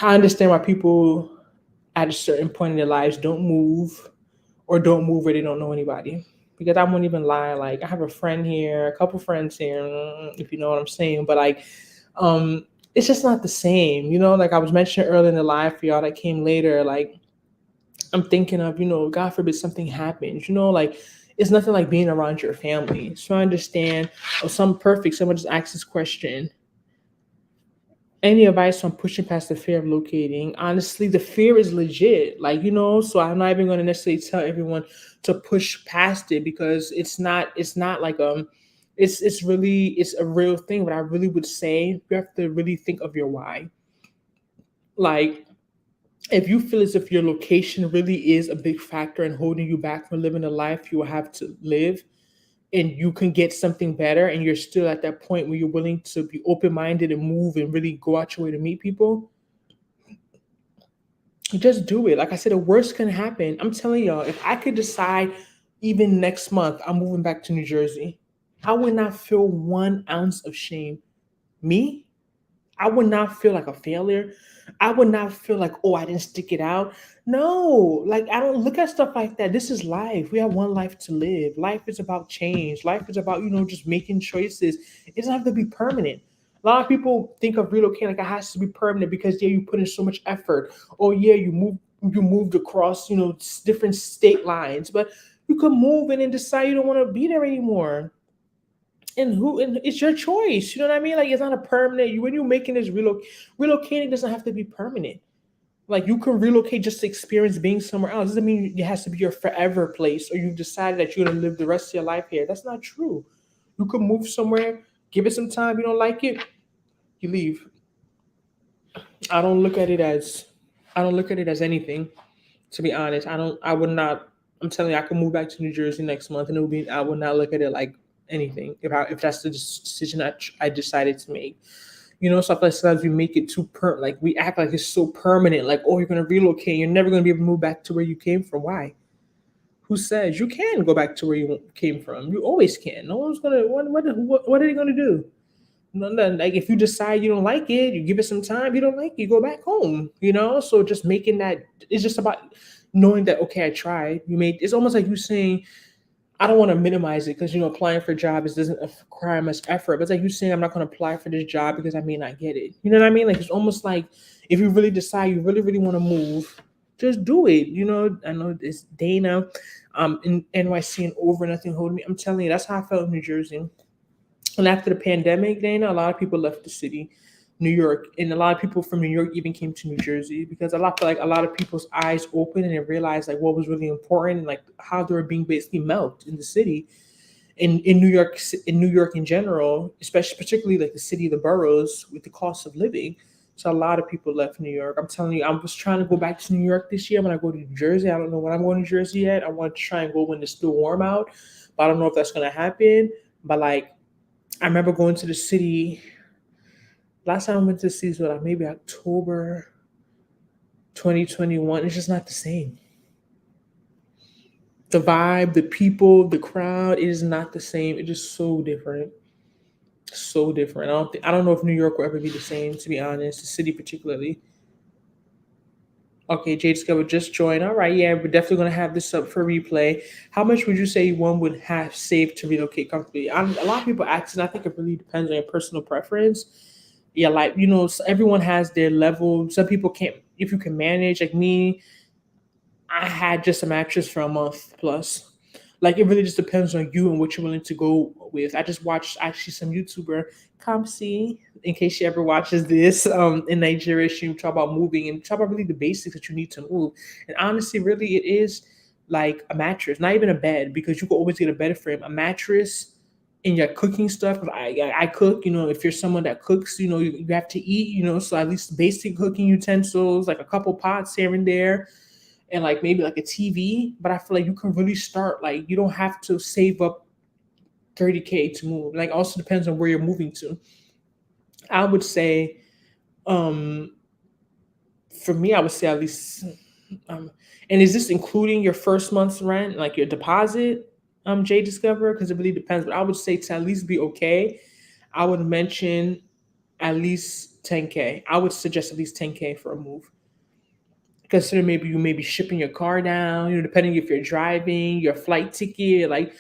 I understand why people at a certain point in their lives don't move or don't move where they don't know anybody. Because I won't even lie, like I have a friend here, a couple friends here, if you know what I'm saying. But like, it's just not the same, Like I was mentioning earlier in the live for y'all that came later, like I'm thinking of, God forbid something happens, like it's nothing like being around your family. So I understand. Oh, someone just asked this question. Any advice on pushing past the fear of locating? Honestly, the fear is legit. Like, so I'm not even gonna necessarily tell everyone to push past it because it's not like it's a real thing. But I really would say you have to really think of your why. Like, if you feel as if your location really is a big factor in holding you back from living the life you will have to live, and you can get something better and you're still at that point where you're willing to be open-minded and move and really go out your way to meet people, just do it. Like I said, the worst can happen. I'm telling y'all, if I could decide even next month I'm moving back to New Jersey, I would not feel 1 ounce of shame. Me, I would not feel like a failure. I would not feel like, oh, I didn't stick it out. No, like I don't look at stuff like that. This is life. We have one life to live. Life is about change. Life is about, just making choices. It doesn't have to be permanent. A lot of people think of relocating like it has to be permanent because yeah, you put in so much effort. Or yeah, you moved across, different state lines, but you could move and then decide you don't want to be there anymore, and it's your choice. You know what I mean? Like it's not a permanent. When you're making this relocating doesn't have to be permanent. Like you can relocate just to experience being somewhere else. Doesn't mean it has to be your forever place or you've decided that you're gonna live the rest of your life here. That's not true. You can move somewhere, give it some time. You don't like it, you leave. I don't look at it as I don't look at it as anything. To be honest, I would not. I'm telling you, I can move back to New Jersey next month, and it would be. I would not look at it like anything if that's the decision I decided to make. Stuff like sometimes we make it too like we act like it's so permanent. Like, oh, you're gonna relocate, you're never gonna be able to move back to where you came from. Why? Who says you can go back to where you came from? You always can. No one's gonna. What are they gonna do? None. Like if you decide you don't like it, you give it some time. You don't like it, you go back home. So just making that, it's just about knowing that okay, I tried. You made. It's almost like you saying, I don't want to minimize it because applying for a job doesn't require much effort. But it's like you saying I'm not going to apply for this job because I may not get it. You know what I mean? Like it's almost like if you really decide you really really want to move, just do it. I know it's Dana, in NYC and over nothing holding me. I'm telling you, that's how I felt in New Jersey. And after the pandemic, Dana, a lot of people left the city, New York, and a lot of people from New York even came to New Jersey because a lot of people's eyes opened and they realized like what was really important and like how they were being basically melted in the city, in New York in general, especially particularly like the city, the boroughs with the cost of living. So a lot of people left New York. I'm telling you, I was trying to go back to New York this year when I go to New Jersey. I don't know when I'm going to Jersey yet. I want to try and go when it's still warm out, but I don't know if that's going to happen. But like I remember going to the city. Last time I went to the city was like maybe October 2021. It's just not the same. The vibe, the people, the crowd, it is not the same. It is so different. So different. I don't know if New York will ever be the same, to be honest, the city particularly. Okay, Jade Discover just joined. All right, yeah, we're definitely gonna have this up for replay. How much would you say one would have saved to relocate comfortably? A lot of people ask, and I think it really depends on your personal preference. Yeah, like everyone has their level. Some people can't. If you can manage, like me, I had just a mattress for a month plus. Like it really just depends on you and what you're willing to go with. I just watched actually some YouTuber Kamsi, in case she ever watches this, in Nigeria, she talk about moving and talk about really the basics that you need to move. And honestly, really it is like a mattress, not even a bed, because you can always get a bed frame. A mattress and your cooking stuff. 'Cause I cook, if you're someone that cooks, you have to eat, so at least basic cooking utensils, like a couple pots here and there and like maybe like a TV. But I feel like you can really start, like you don't have to save up 30K to move. Like also depends on where you're moving to. I would say um for me I would say at least um and is this including your first month's rent, like your deposit, J Discover? Because it really depends. But I would say to at least be okay, I would mention at least 10K. I would suggest at least 10K for a move. Consider maybe you may be shipping your car down, depending if you're driving, your flight ticket, like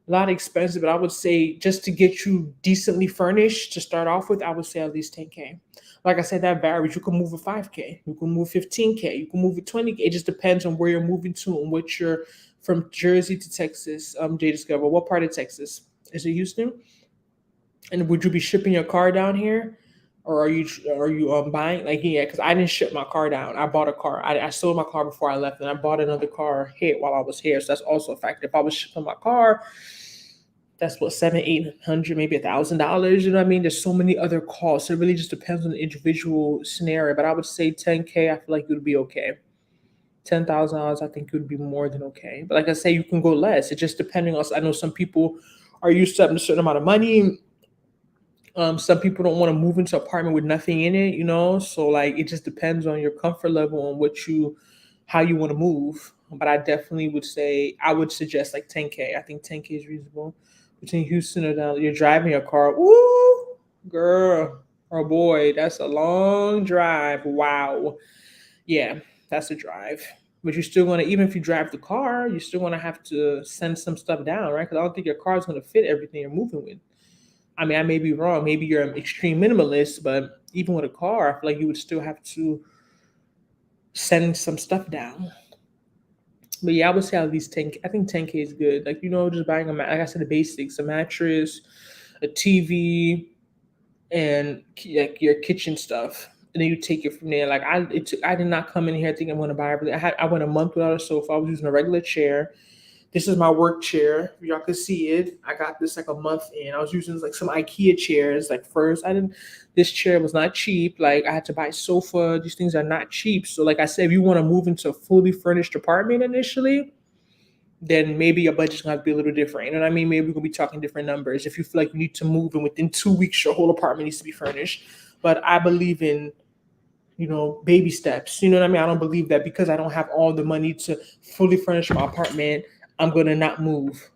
a lot expensive. But I would say just to get you decently furnished to start off with, I would say at least 10K. Like I said, that varies. You can move with 5K, you can move 15K, you can move with 20K. It just depends on where you're moving to and what you're from Jersey to Texas. J Discover. What part of Texas? Is it Houston? And would you be shipping your car down here? Or are you buying, like, yeah, because I didn't ship my car down. I bought a car. I sold my car before I left, and I bought another car here while I was here. So that's also a factor. If I was shipping my car, that's what 700, 800, maybe $1,000. You know what I mean? There's so many other costs. It really just depends on the individual scenario. But I would say 10K. I feel like you'd be okay. $10,000, I think you'd be more than okay. But like I say, you can go less. It just depending on. I know some people are used to having a certain amount of money. Some people don't want to move into an apartment with nothing in it, So like it just depends on your comfort level and how you want to move. But I definitely would say I would suggest like 10K. I think 10K is reasonable. Between Houston or down, you're driving a car. Woo, girl or boy, that's a long drive. Wow, yeah, that's a drive. But you're still gonna, even if you drive the car, you're still gonna have to send some stuff down, right? Because I don't think your car is gonna fit everything you're moving with. I mean, I may be wrong. Maybe you're an extreme minimalist, but even with a car, I feel like you would still have to send some stuff down. But yeah, I would say at least 10K. I think 10K is good. Like, just buying like I said, the basics, a mattress, a TV, and like your kitchen stuff. And then you take it from there. Like I did not come in here thinking I'm going to buy everything. I went a month without a sofa. I was using a regular chair. This is my work chair. Y'all can see it. I got this like a month in. I was using like some IKEA chairs. Like first, I didn't. This chair was not cheap. Like I had to buy a sofa. These things are not cheap. So like I said, if you want to move into a fully furnished apartment initially, then maybe your budget's gonna have to be a little different. You know what I mean? Maybe we're gonna be talking different numbers. If you feel like you need to move and within 2 weeks your whole apartment needs to be furnished. But I believe in baby steps. You know what I mean? I don't believe that because I don't have all the money to fully furnish my apartment, I'm gonna not move.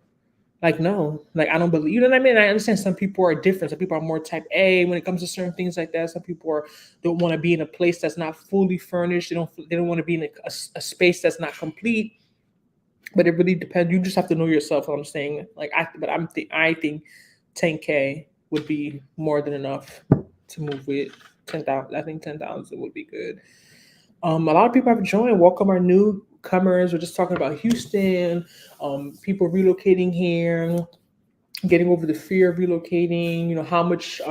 Like no, like I don't believe. You know what I mean? I understand some people are different. Some people are more type A when it comes to certain things like that. Some people don't want to be in a place that's not fully furnished. They don't want to be in a space that's not complete. But it really depends. You just have to know yourself. What I'm saying, like I think 10K would be more than enough to move with 10,000. I think 10,000 would be good. A lot of people have joined. Welcome our newcomers. We're just talking about Houston, people relocating here, getting over the fear of relocating. How much,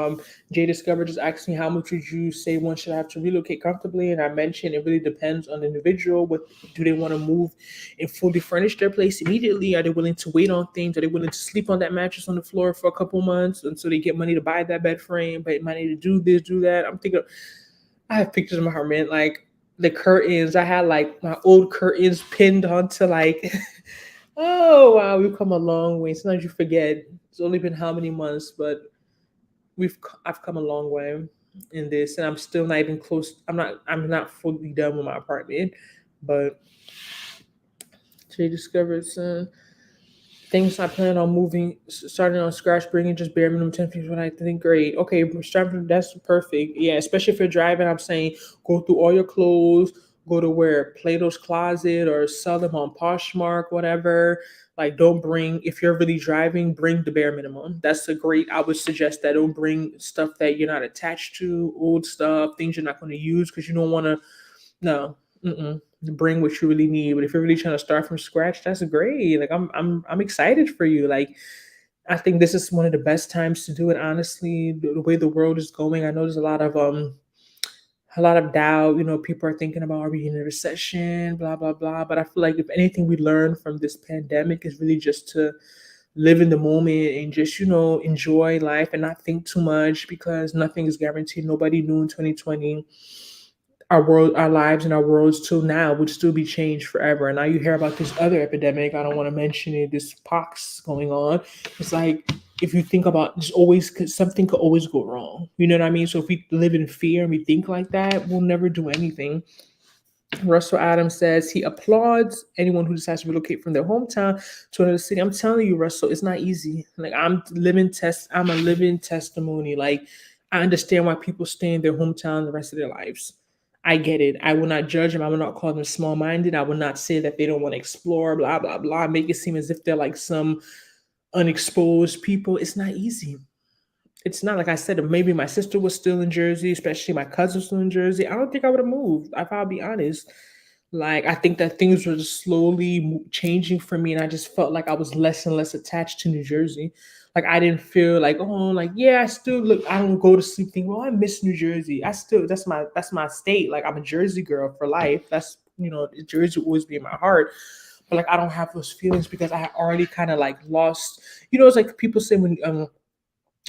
Jay Discover just asked me, how much would you say one should have to relocate comfortably? And I mentioned it really depends on the individual. What do they want to move and fully furnish their place immediately? Are they willing to wait on things? Are they willing to sleep on that mattress on the floor for a couple months until they get money to buy that bed frame, but money to do this, do that? I'm thinking, I have pictures of my apartment, like the curtains. I had like my old curtains pinned onto like oh wow, we've come a long way. Sometimes you forget. It's only been how many months, but I've come a long way in this, and I'm still not even close. I'm not fully done with my apartment, but Jay discovered some. Things I plan on moving, starting on scratch, bringing just bare minimum 10 people. I think great. Okay, starting from that's perfect. Yeah, especially if you're driving, I'm saying go through all your clothes, go to where Plato's Closet or sell them on Poshmark, whatever. Like, don't bring, if you're really driving, bring the bare minimum. That's a great, I would suggest that. Don't bring stuff that you're not attached to, old stuff, things you're not going to use because you don't want to, no. Mm-mm. Bring what you really need. But if you're really trying to start from scratch, that's great. Like I'm excited for you. Like I think this is one of the best times to do it. Honestly, the way the world is going, I know there's a lot of doubt. You know, people are thinking about, are we in a recession? Blah blah blah. But I feel like if anything we learn from this pandemic is really just to live in the moment and just enjoy life and not think too much because nothing is guaranteed. Nobody knew in 2020 our world, our lives and our worlds till now would still be changed forever. And now you hear about this other epidemic. I don't want to mention it. This pox going on. It's like if you think about, there's always something could always go wrong. You know what I mean? So if we live in fear and we think like that, we'll never do anything. Russell Adams says he applauds anyone who decides to relocate from their hometown to another city. I'm telling you, Russell, it's not easy. Like I'm a living testimony. Like I understand why people stay in their hometown the rest of their lives. I get it. I will not judge them. I will not call them small minded. I will not say that they don't want to explore, blah, blah, blah. Make it seem as if they're like some unexposed people. It's not easy. It's not like I said, if maybe my sister was still in Jersey, especially my cousin still in Jersey. I don't think I would have moved, if I'll be honest. Like, I think that things were just slowly changing for me, and I just felt like I was less and less attached to New Jersey. Like, I didn't feel like, oh, like, yeah, I still look, I don't go to sleep thinking, well, I miss New Jersey. I still, that's my state. Like, I'm a Jersey girl for life. That's, Jersey will always be in my heart. But like, I don't have those feelings because I had already kind of like lost, it's like people say when,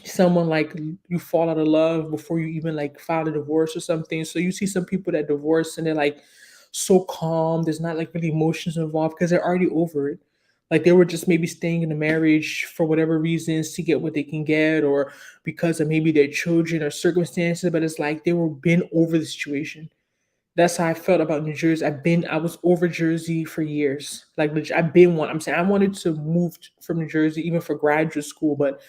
someone like you fall out of love before you even like file a divorce or something. So you see some people that divorce and they're like so calm. There's not like really emotions involved because they're already over it. Like they were just maybe staying in a marriage for whatever reasons to get what they can get, or because of maybe their children or circumstances. But it's like they were been over the situation. That's how I felt about New Jersey. I was over Jersey for years. Like I've been one. I'm saying I wanted to move from New Jersey even for graduate school, but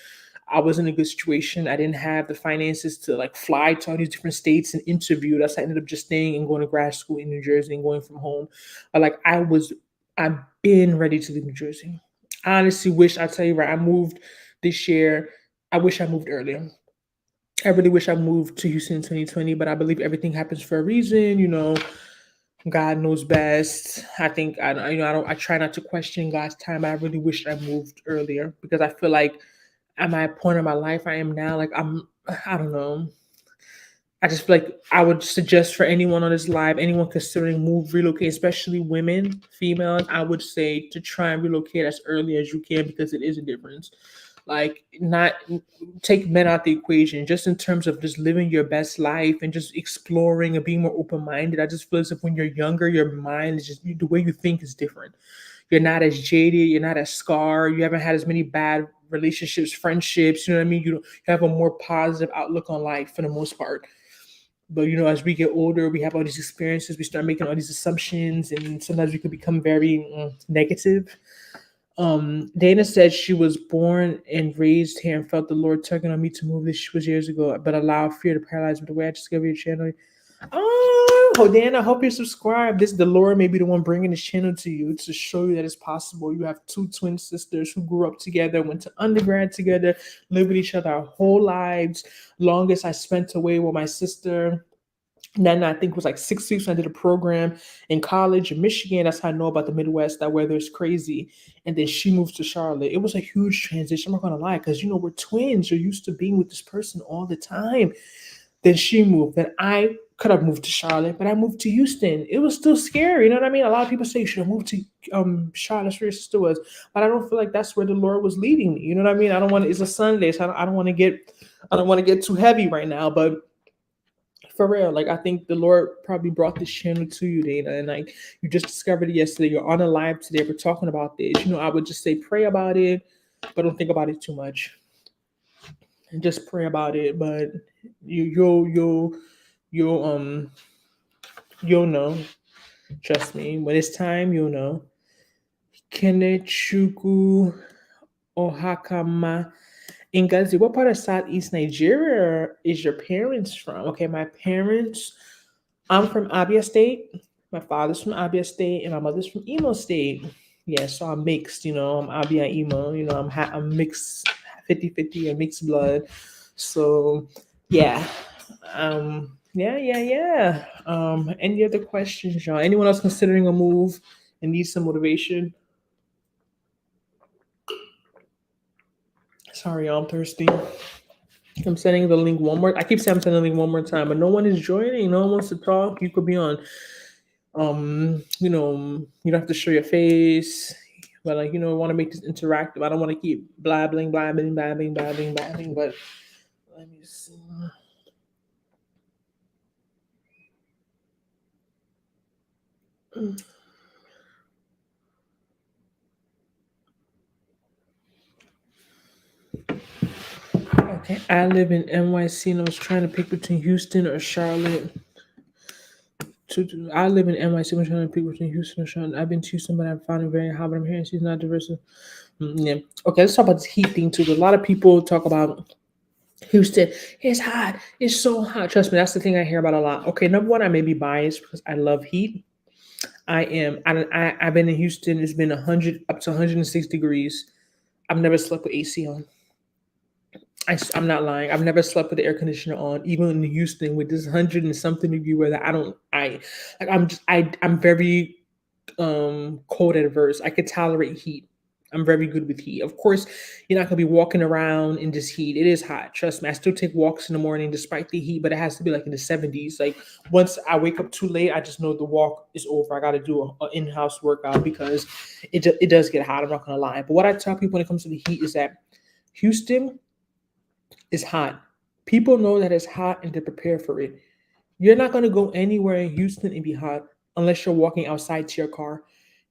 I was in a good situation. I didn't have the finances to like fly to all these different states and interview. That's why I ended up just staying and going to grad school in New Jersey and going from home. But like I've been ready to leave New Jersey. I honestly wish, I tell you right, I moved this year. I wish I moved earlier. I really wish I moved to Houston in 2020, but I believe everything happens for a reason. God knows best. I think I don't. I try not to question God's time. I really wish I moved earlier because I feel like at my point in my life I am now, like I don't know. I just feel like I would suggest for anyone on this live, anyone considering move, relocate, especially women, females, I would say to try and relocate as early as you can because it is a difference. Like not take men out the equation, just in terms of just living your best life and just exploring and being more open minded. I just feel as if when you're younger, your mind is just the way you think is different. You're not as jaded, you're not as scarred, you haven't had as many bad relationships, friendships, you know what I mean? You have a more positive outlook on life for the most part. But as we get older, we have all these experiences, we start making all these assumptions, and sometimes we can become very negative. Dana said she was born and raised here and felt the Lord tugging on me to move. This was years ago, but allowed fear to paralyze me. The way I discovered your channel. Oh, Dan, I hope you're subscribed. This the Lord may be the one bringing this channel to you to show you that it's possible. You have two twin sisters who grew up together, went to undergrad together, lived with each other our whole lives. Longest I spent away with my sister. Then I think it was like 6 weeks when I did a program in college in Michigan. That's how I know about the Midwest. That weather is crazy. And then she moved to Charlotte. It was a huge transition. I'm not gonna lie, because we're twins. You're used to being with this person all the time. Then she moved. Then I could have moved to Charlotte, but I moved to Houston. It was still scary. You know what I mean? A lot of people say you should have moved to Charlotte. That's where your sister was, but I don't feel like that's where the Lord was leading me. You know what I mean? I don't want to. It's a Sunday, so I don't want to get. I don't want to get too heavy right now, but for real, like I think the Lord probably brought this channel to you, Dana, and like you just discovered it yesterday. You're on a live today. We're talking about this. I would just say pray about it, but don't think about it too much. And just pray about it. But you'll you'll know. Trust me. When it's time, you'll know. Kennechuku Ohakama. Ngazi, what part of Southeast Nigeria is your parents from? Okay, my parents, I'm from Abia State. My father's from Abia State, and my mother's from Imo State. Yeah, so I'm mixed, I'm Abia Imo, I'm mixed 50-50, a mixed blood. So, yeah. Yeah. Any other questions, y'all? Anyone else considering a move and needs some motivation? Sorry, y'all, I'm thirsty. I'm sending the link one more. I keep saying I'm sending the link one more time, but no one is joining. No one wants to talk. You could be on. You don't have to show your face, but want to make this interactive. I don't want to keep blabbling, blabbing, blabbing, blabbing, blabbing. But let me see. Okay, I live in NYC and I was trying to pick between Houston or Charlotte. I live in NYC. I'm trying to pick between Houston and Charlotte. I've been to Houston, but I found it very hot. But I'm hearing she's not diverse. Yeah. Okay, let's talk about this heat thing too. A lot of people talk about Houston. It's hot. It's so hot. Trust me, that's the thing I hear about a lot. Okay, number one, I may be biased because I love heat. I am. I've been in Houston. It's been 100 up to 106 degrees. I've never slept with AC on. I'm not lying. I've never slept with the air conditioner on, even in Houston with this 100 and something degree weather. I'm very cold adverse. I could tolerate heat. I'm very good with heat. Of course, you're not gonna be walking around in this heat. It is hot. Trust me. I still take walks in the morning despite the heat, but it has to be like in the 70s. Like once I wake up too late, I just know the walk is over. I got to do a in-house workout because it does get hot. I'm not gonna lie. But what I tell people when it comes to the heat is that Houston is hot. People know that it's hot and they're prepared for it. You're not going to go anywhere in Houston and be hot unless you're walking outside to your car.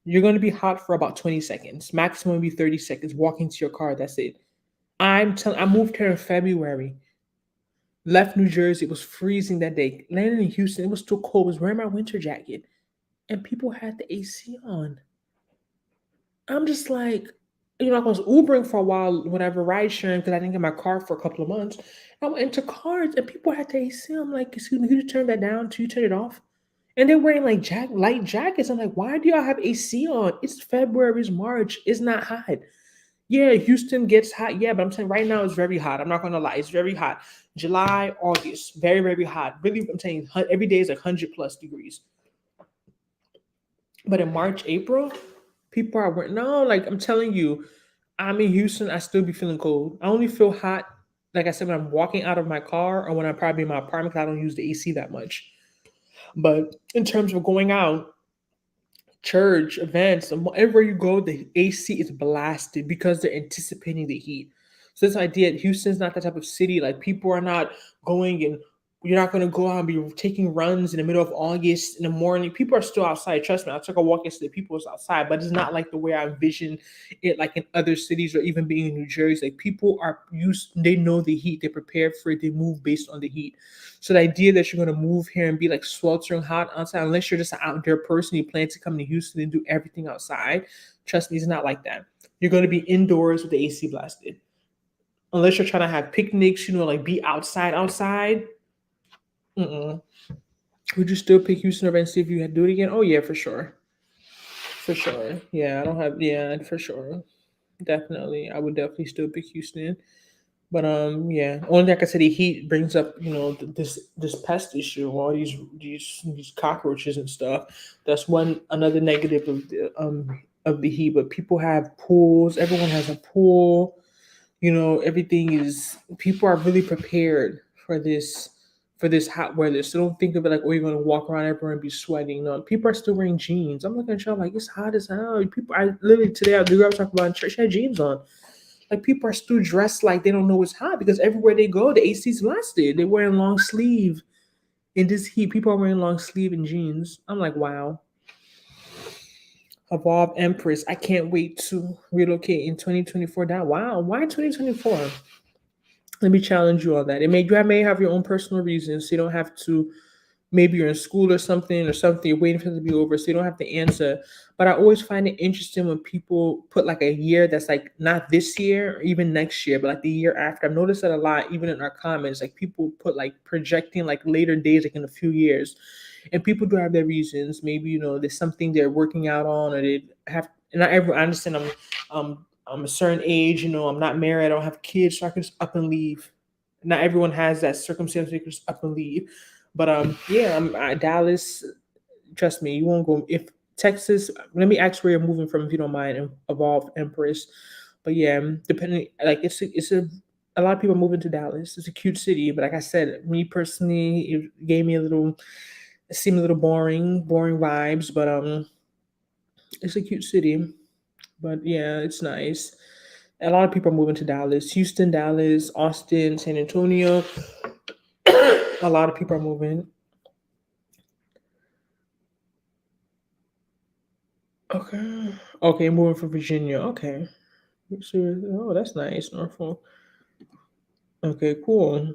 You're going to be hot for about 20 seconds, maximum be 30 seconds walking to your car. That's it. I moved here in February. Left New Jersey. It was freezing that day. Landed in Houston. It was too cold. I was wearing my winter jacket. And people had the AC on. I'm just like, I was Ubering for a while, whatever, ride sharing, because I didn't get my car for a couple of months. I went into cars and people had the AC. I'm like, excuse me, could you turn that down? Could you turn it off? And they're wearing like light jackets. I'm like, why do y'all have AC on? It's February, it's March. It's not hot. Yeah, Houston gets hot. Yeah, but I'm saying right now it's very hot. I'm not gonna lie, it's very hot. July, August, very, very hot. Really, I'm saying every day is like 100+ degrees. But in March, April, people are wearing no, like I'm telling you, I'm in Houston, I still be feeling cold. I only feel hot, like I said, when I'm walking out of my car or when I'm probably in my apartment because I don't use the AC that much. But in terms of going out, church, events, and wherever you go, the AC is blasted because they're anticipating the heat. So this idea that Houston's not that type of city, like people are not going and you're not going to go out and be taking runs in the middle of August in the morning. People are still outside. Trust me. I took a walk yesterday. People was outside, but it's not like the way I envision it, like in other cities or even being in New Jersey. Like people are used, they know the heat. They're prepared for it. They move based on the heat. So the idea that you're going to move here and be like sweltering hot outside, unless you're just an outdoor person, you plan to come to Houston and do everything outside. Trust me, it's not like that. You're going to be indoors with the AC blasted. Unless you're trying to have picnics, like be outside. Mm-mm. Would you still pick Houston over NC if you had to do it again? Oh yeah, for sure. For sure. Yeah, I don't have for sure. Definitely. I would definitely still pick Houston. But yeah. Only like I said, the heat brings up, this pest issue, all these cockroaches and stuff. That's another negative of the heat. But people have pools, everyone has a pool, everything is people are really prepared for this hot weather. So don't think of it like, oh, you're gonna walk around everywhere and be sweating. No, people are still wearing jeans. I'm looking at y'all like it's hot as hell. People, I literally today the girl I was talking about in church had jeans on. Like people are still dressed like they don't know it's hot because everywhere they go, the AC's blasted. They're wearing long sleeve in this heat. People are wearing long sleeve and jeans. I'm like, wow. Evolve Empress. I can't wait to relocate in 2024. That wow. Why 2024? Let me challenge you on that. You may have your own personal reasons. So you don't have to maybe you're in school or something, you're waiting for it to be over, so you don't have to answer. But I always find it interesting when people put like a year that's like not this year or even next year, but like the year after. I've noticed that a lot, even in our comments. Like people put like projecting like later days, like in a few years. And people do have their reasons. Maybe, there's something they're working out on, or they have, and not everyone, I understand I'm a certain age, I'm not married, I don't have kids, so I can just up and leave. Not everyone has that circumstance where you can just up and leave. But yeah, Dallas. Trust me, you won't go if Texas. Let me ask where you're moving from, if you don't mind. Evolve Empress. But yeah, depending, like a lot of people are moving to Dallas. It's a cute city, but like I said, me personally, it gave me it seemed a little boring vibes. But it's a cute city. But yeah, it's nice. A lot of people are moving to Dallas, Houston, Dallas, Austin, San Antonio. A lot of people are moving. Okay. Okay, moving from Virginia. Okay. So, oh, that's nice. Norfolk. Okay, cool.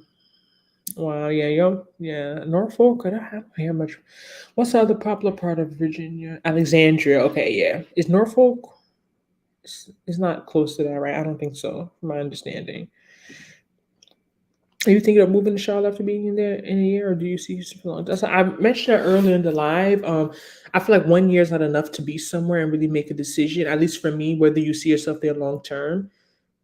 Wow, yeah, yeah, Norfolk. I don't hear much. What's the other popular part of Virginia? Alexandria. Okay, yeah. Is Norfolk? It's not close to that, right? I don't think so, from my understanding. Are you thinking of moving to Charlotte after being in there in a year, or do you see yourself for long? I mentioned that earlier in the live. I feel like 1 year is not enough to be somewhere and really make a decision. At least for me, whether you see yourself there long term.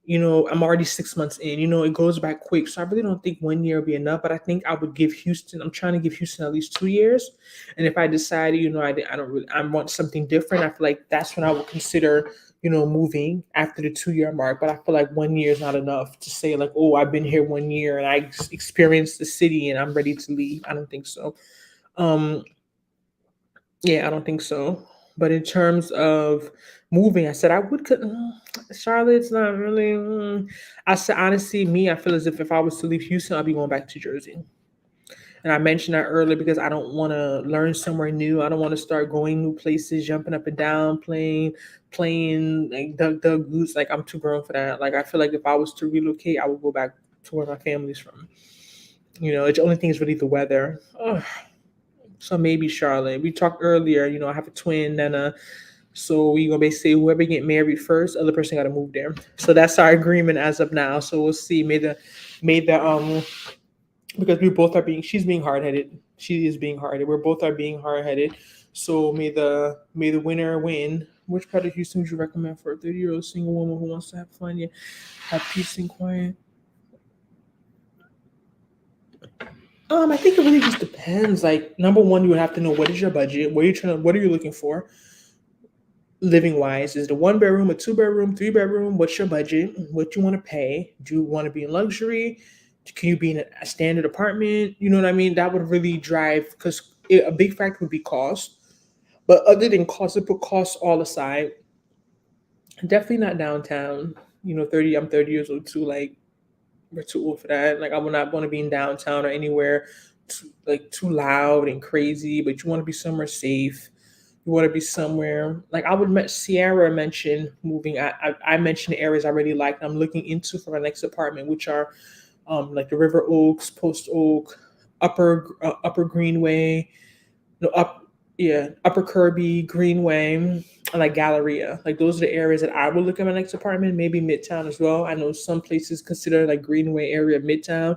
I'm already 6 months in. It goes by quick. So I really don't think 1 year will be enough. But I think I would give Houston. I'm trying to give Houston at least 2 years. And if I decide, I don't really, I want something different. I feel like that's when I would consider, moving after the 2 year mark. But I feel like 1 year is not enough to say like, oh, I've been here 1 year and I experienced the city and I'm ready to leave. I don't think so. Um, yeah, I don't think so. But in terms of moving, I said I would. Charlotte's not really. I said honestly, me, I feel as if I was to leave Houston, I'd be going back to Jersey. And I mentioned that earlier because I don't want to learn somewhere new. I don't want to start going new places, jumping up and down, playing like Doug Goose. Like I'm too grown for that. Like I feel like if I was to relocate, I would go back to where my family's from. The only thing is really the weather. Ugh. So maybe Charlotte. We talked earlier. I have a twin and so we gonna basically whoever get married first, other person gotta move there. So that's our agreement as of now. So we'll see. May the because we both are being she's being hard headed. She is being hard headed. We're both are being hard headed. So may the winner win. Which part of Houston would you recommend for a 30-year-old single woman who wants to have fun yet have peace and quiet? I think it really just depends. Like number one, you would have to know what is your budget, what are you looking for? Living wise, is the 1 bedroom, a 2 bedroom, 3 bedroom? What's your budget? What you want to pay? Do you want to be in luxury? Can you be in a standard apartment? You know what I mean? That would really drive because a big factor would be cost. But other than cost, to put costs all aside, definitely not downtown. 30. I'm 30 years old too. Like we're too old for that. Like I would not want to be in downtown or anywhere too loud and crazy. But you want to be somewhere safe. You want to be somewhere like Sierra mentioned moving. I mentioned the areas I really like. I'm looking into for my next apartment, which are like the River Oaks, Post Oak, Upper Greenway, no up yeah Upper Kirby, Greenway, and like Galleria. Like those are the areas that I would look at my next apartment. Maybe Midtown as well. I know some places consider like Greenway area Midtown.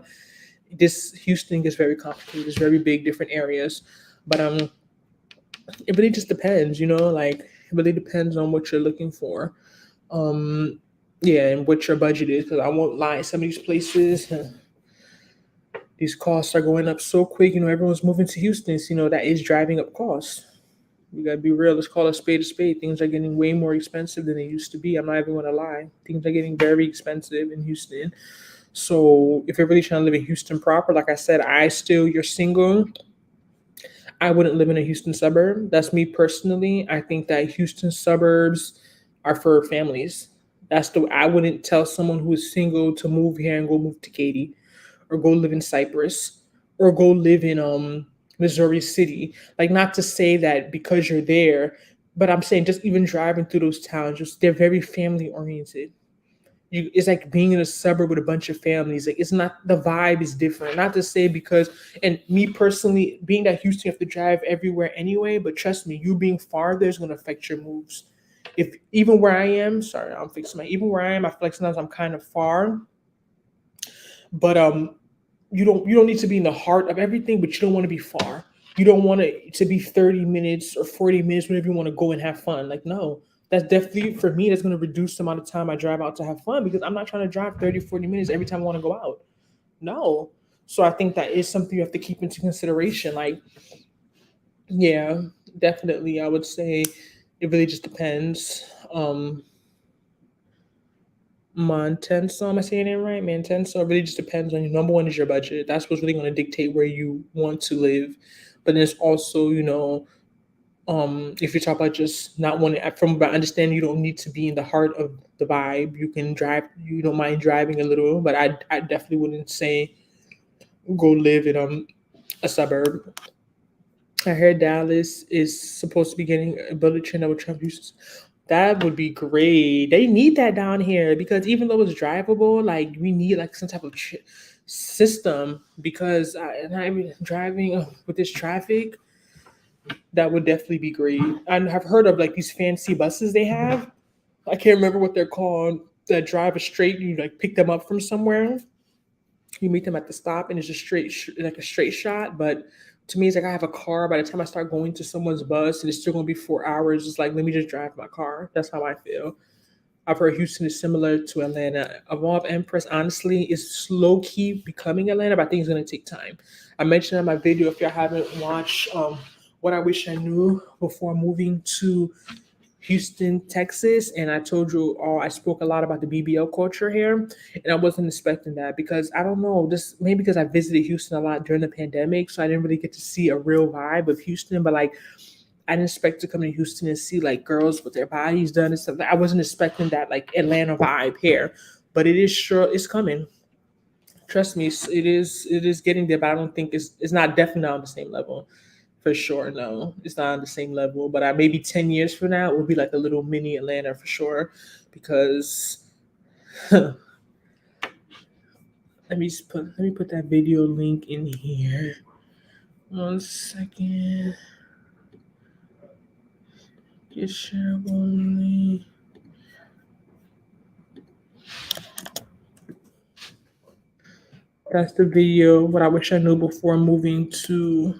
This Houston gets very complicated. It's very big, different areas, but it really just depends, like it really depends on what you're looking for. Um, yeah, and what your budget is. Because I won't lie, some of these places, these costs are going up so quick. Everyone's moving to Houston. So, that is driving up costs. You gotta be real. Let's call a spade a spade. Things are getting way more expensive than they used to be. I'm not even gonna lie. Things are getting very expensive in Houston. So if you're really trying to live in Houston proper, like I said, you're single, I wouldn't live in a Houston suburb. That's me personally. I think that Houston suburbs are for families. I wouldn't tell someone who is single to move here and go move to Katy or go live in Cypress or go live in Missouri City. Like not to say that because you're there, but I'm saying just even driving through those towns, just they're very family oriented. it's like being in a suburb with a bunch of families. Like it's not, the vibe is different. Not to say because, and me personally, being that Houston, you have to drive everywhere anyway. But trust me, you being farther is going to affect your moves. If even where I am, sorry, I'm fixing my. Even where I am, I feel like sometimes I'm kind of far, but you don't need to be in the heart of everything, but you don't want to be far. You don't want it to be 30 minutes or 40 minutes whenever you want to go and have fun. Like, no, that's definitely for me, that's going to reduce the amount of time I drive out to have fun because I'm not trying to drive 30, 40 minutes every time I want to go out. No. So I think that is something you have to keep into consideration. Like, yeah, definitely. I would say it really just depends. Mantenso, am I saying it right? Mantenso, it really just depends on your number one is your budget. That's what's really going to dictate where you want to live. But there's also, if you talk about just not wanting, from my understanding, you don't need to be in the heart of the vibe. You can drive, you don't mind driving a little, but I definitely wouldn't say go live in a suburb. I heard Dallas is supposed to be getting a bullet train that would Trump uses. That would be great. They need that down here because even though it's drivable, like we need like some type of system because and I mean driving with this traffic, that would definitely be great. And I've heard of like these fancy buses they have. I can't remember what they're called. That drive a straight. You like pick them up from somewhere. You meet them at the stop, and it's just straight, like a straight shot. But to me, it's like I have a car. By the time I start going to someone's bus, and it's still gonna be 4 hours. It's like let me just drive my car. That's how I feel. I've heard Houston is similar to Atlanta. Evolve Empress, honestly, is low key becoming Atlanta, but I think it's gonna take time. I mentioned in my video, if y'all haven't watched what I wish I knew before moving to Houston, Texas, and I told you all I spoke a lot about the BBL culture here, and I wasn't expecting that because I don't know, this maybe because I visited Houston a lot during the pandemic, so I didn't really get to see a real vibe of Houston. But like, I didn't expect to come to Houston and see like girls with their bodies done and stuff. I wasn't expecting that like Atlanta vibe here, but it is sure it's coming. Trust me, it is getting there, but I don't think it's not definitely not on the same level. For sure, no, it's not on the same level. But I maybe 10 years from now, it will be like a little mini Atlanta for sure. Because let me put that video link in here. 1 second. Get shareable only. That's the video. What I wish I knew before moving to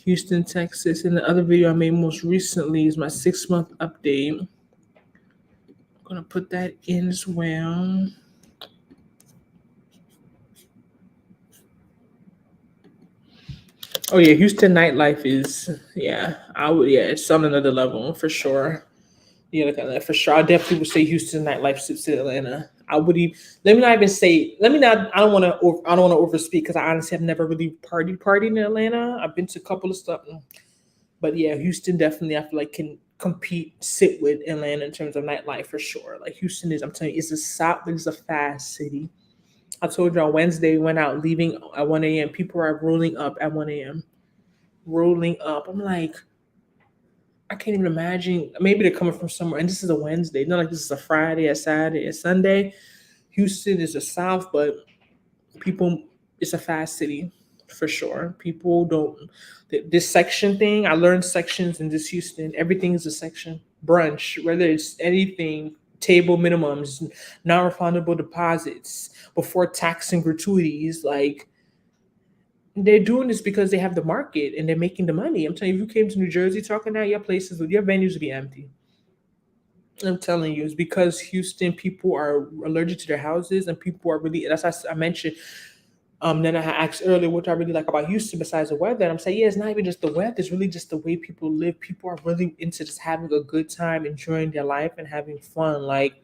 Houston, Texas. And the other video I made most recently is my 6 month update. I'm gonna put that in as well. Oh yeah, Houston nightlife is, yeah, it's on another level for sure. Yeah, look at that for sure. I definitely would say Houston nightlife suits Atlanta. I would even let me not even say let me not. I don't want to overspeak because I honestly have never really partied in Atlanta. I've been to a couple of stuff, but yeah, Houston definitely I feel like can sit with Atlanta in terms of nightlife for sure. Like Houston is, I'm telling you, it's a south, but it's a fast city. I told you on Wednesday, went out leaving at 1 a.m. People are rolling up at 1 a.m. Rolling up. I'm like, I can't even imagine. Maybe they're coming from somewhere, and this is a Wednesday. Not like this is a Friday, a Saturday, a Sunday. Houston is the South, but people, it's a fast city for sure. People don't, this section thing. I learned sections in this Houston. Everything is a section. Brunch, whether it's anything, table minimums, non-refundable deposits, before tax and gratuities, like they're doing this because they have the market and they're making the money. I'm telling you, if you came to New Jersey talking that, your venues would be empty. I'm telling you, it's because Houston people are allergic to their houses and people are really. That's why I mentioned. Then I asked earlier what I really like about Houston besides the weather. And I'm saying, yeah, it's not even just the weather; it's really just the way people live. People are really into just having a good time, enjoying their life, and having fun. Like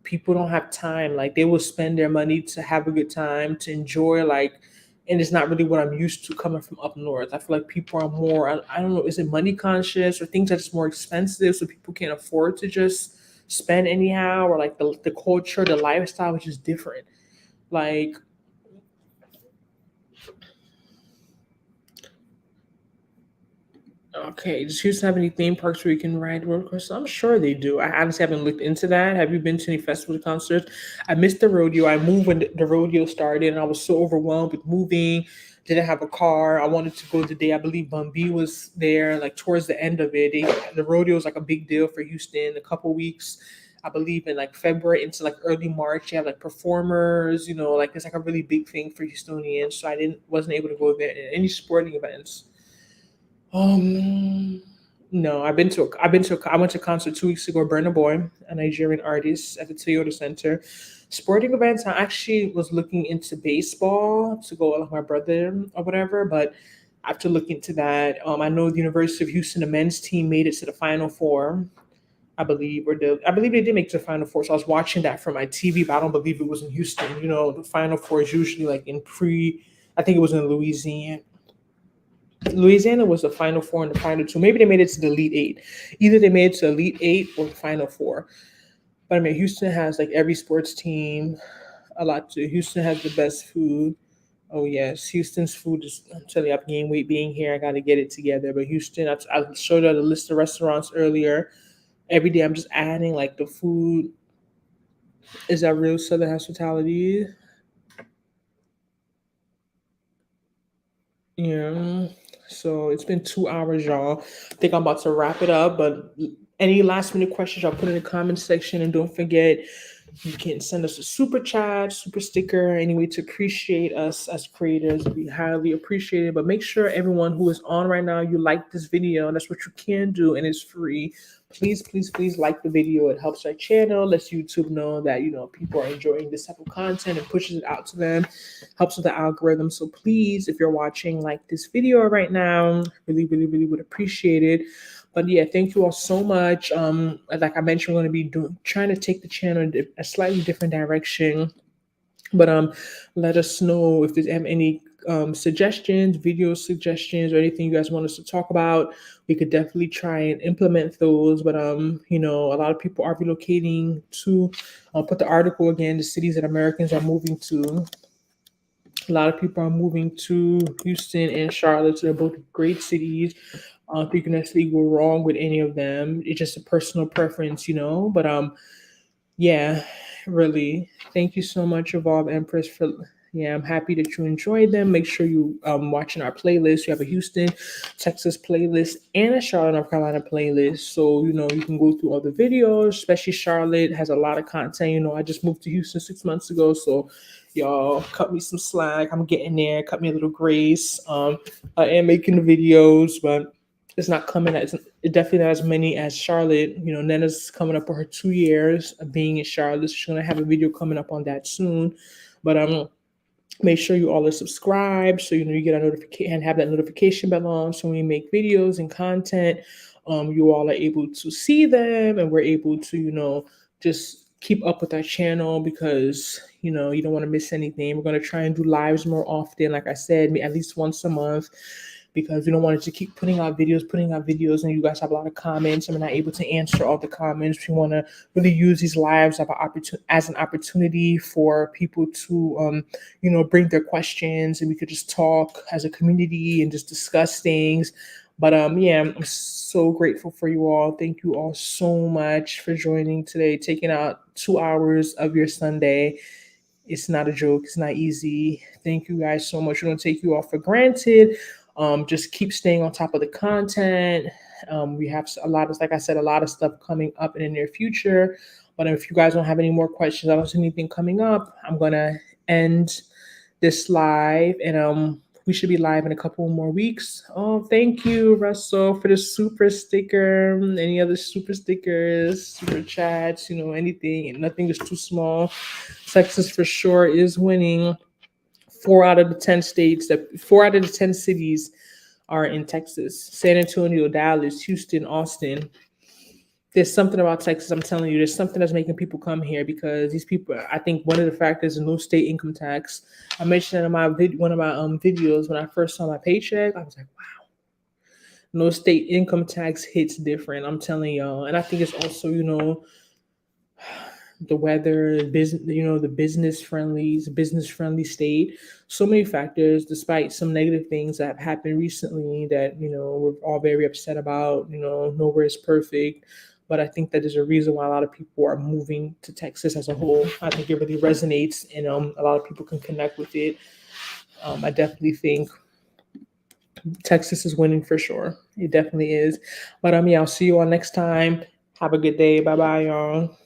people don't have time. Like they will spend their money to have a good time, to enjoy. Like, and it's not really what I'm used to coming from up north. I feel like people are more. I don't know. Is it money conscious or things are just more expensive, so people can't afford to just spend anyhow, or like the culture, the lifestyle, which is different. Like Okay, does Houston have any theme parks where you can ride roller coasters? I'm sure they do. I honestly haven't looked into that. Have you been to any festivals, concerts? I missed the rodeo. I moved when the rodeo started, and I was so overwhelmed with moving. Didn't have a car. I wanted to go the day I believe Bun B was there, like towards the end of it. The rodeo is like a big deal for Houston. A couple weeks, I believe in like February into like early March. You have like performers, like it's like a really big thing for Houstonians. So I didn't wasn't able to go there. Any sporting events. Um, no, I went to a concert 2 weeks ago. Burna Boy, a Nigerian artist, at the Toyota Center. Sporting events. I actually was looking into baseball to go with like my brother or whatever, but I have to look into that. I know the University of Houston, the men's team made it to the Final Four. I believe they did make it to the Final Four. So I was watching that from my TV, but I don't believe it was in Houston. The Final Four is usually like in pre. I think it was in Louisiana. Louisiana was the Final Four and the Final Two. Maybe they made it to the Elite Eight. Either they made it to Elite Eight or the Final Four. But I mean, Houston has like every sports team a lot too. Houston has the best food. Oh yes, Houston's food is. I'm telling you, I've gained weight being here. I got to get it together. But Houston, I showed you the list of restaurants earlier. Every day, I'm just adding like the food. Is that real Southern hospitality? Yeah. So it's been 2 hours, y'all. I think I'm about to wrap it up. But any last minute questions, I'll put in the comment section. And don't forget, you can send us a super chat, super sticker, any way to appreciate us as creators. We highly appreciate it. But make sure everyone who is on right now, you like this video. That's what you can do, and it's free. Please, please, please like the video. It helps our channel, lets YouTube know that people are enjoying this type of content and pushes it out to them, helps with the algorithm. So please, if you're watching, like this video right now. Really, really, really would appreciate it. But yeah, thank you all so much. Like I mentioned, we're going to be trying to take the channel in a slightly different direction. But let us know if there's any suggestions, video suggestions, or anything you guys want us to talk about. We could definitely try and implement those. But a lot of people are relocating to. I'll put the article again. The cities that Americans are moving to. A lot of people are moving to Houston and Charlotte. So they're both great cities. I don't think you can necessarily go wrong with any of them. It's just a personal preference. But yeah, really. Thank you so much, Evolve Empress, for. Yeah, I'm happy that you enjoyed them. Make sure you watching our playlist. We have a Houston, Texas playlist and a Charlotte, North Carolina playlist. So you can go through all the videos. Especially Charlotte has a lot of content. I just moved to Houston 6 months ago, so y'all cut me some slack. I'm getting there. Cut me a little grace. I am making the videos, but it's not coming as definitely not as many as Charlotte. Nana's coming up for her 2 years of being in Charlotte. She's gonna have a video coming up on that soon. But make sure you all are subscribed so you get a notification and have that notification bell on. So when we make videos and content, you all are able to see them, and we're able to just keep up with our channel because you don't want to miss anything. We're gonna try and do lives more often, like I said, at least once a month, because we don't want to keep putting out videos, and you guys have a lot of comments, and we're not able to answer all the comments. We want to really use these lives as an opportunity for people to, bring their questions, and we could just talk as a community and just discuss things. But yeah, I'm so grateful for you all. Thank you all so much for joining today, taking out 2 hours of your Sunday. It's not a joke. It's not easy. Thank you guys so much. We don't take you all for granted. Just keep staying on top of the content. We have like I said, a lot of stuff coming up in the near future. But if you guys don't have any more questions, I don't see anything coming up, I'm gonna end this live, and we should be live in a couple more weeks. Oh, thank you, Russell, for the super sticker. Any other super stickers, super chats, anything, and nothing is too small. Texas for sure is winning. 4 out of the 10 cities are in Texas. San Antonio, Dallas, Houston, Austin. There's something about Texas, I'm telling you, there's something that's making people come here because these people, I think one of the factors is no state income tax. I mentioned that in one of my videos when I first saw my paycheck, I was like, wow, no state income tax hits different. I'm telling y'all. And I think it's also, the weather, business, the business friendly state. So many factors, despite some negative things that have happened recently that, we're all very upset about. Nowhere is perfect. But I think that there's a reason why a lot of people are moving to Texas as a whole. I think it really resonates, and a lot of people can connect with it. I definitely think Texas is winning for sure. It definitely is. But yeah, I'll see you all next time. Have a good day. Bye bye, y'all.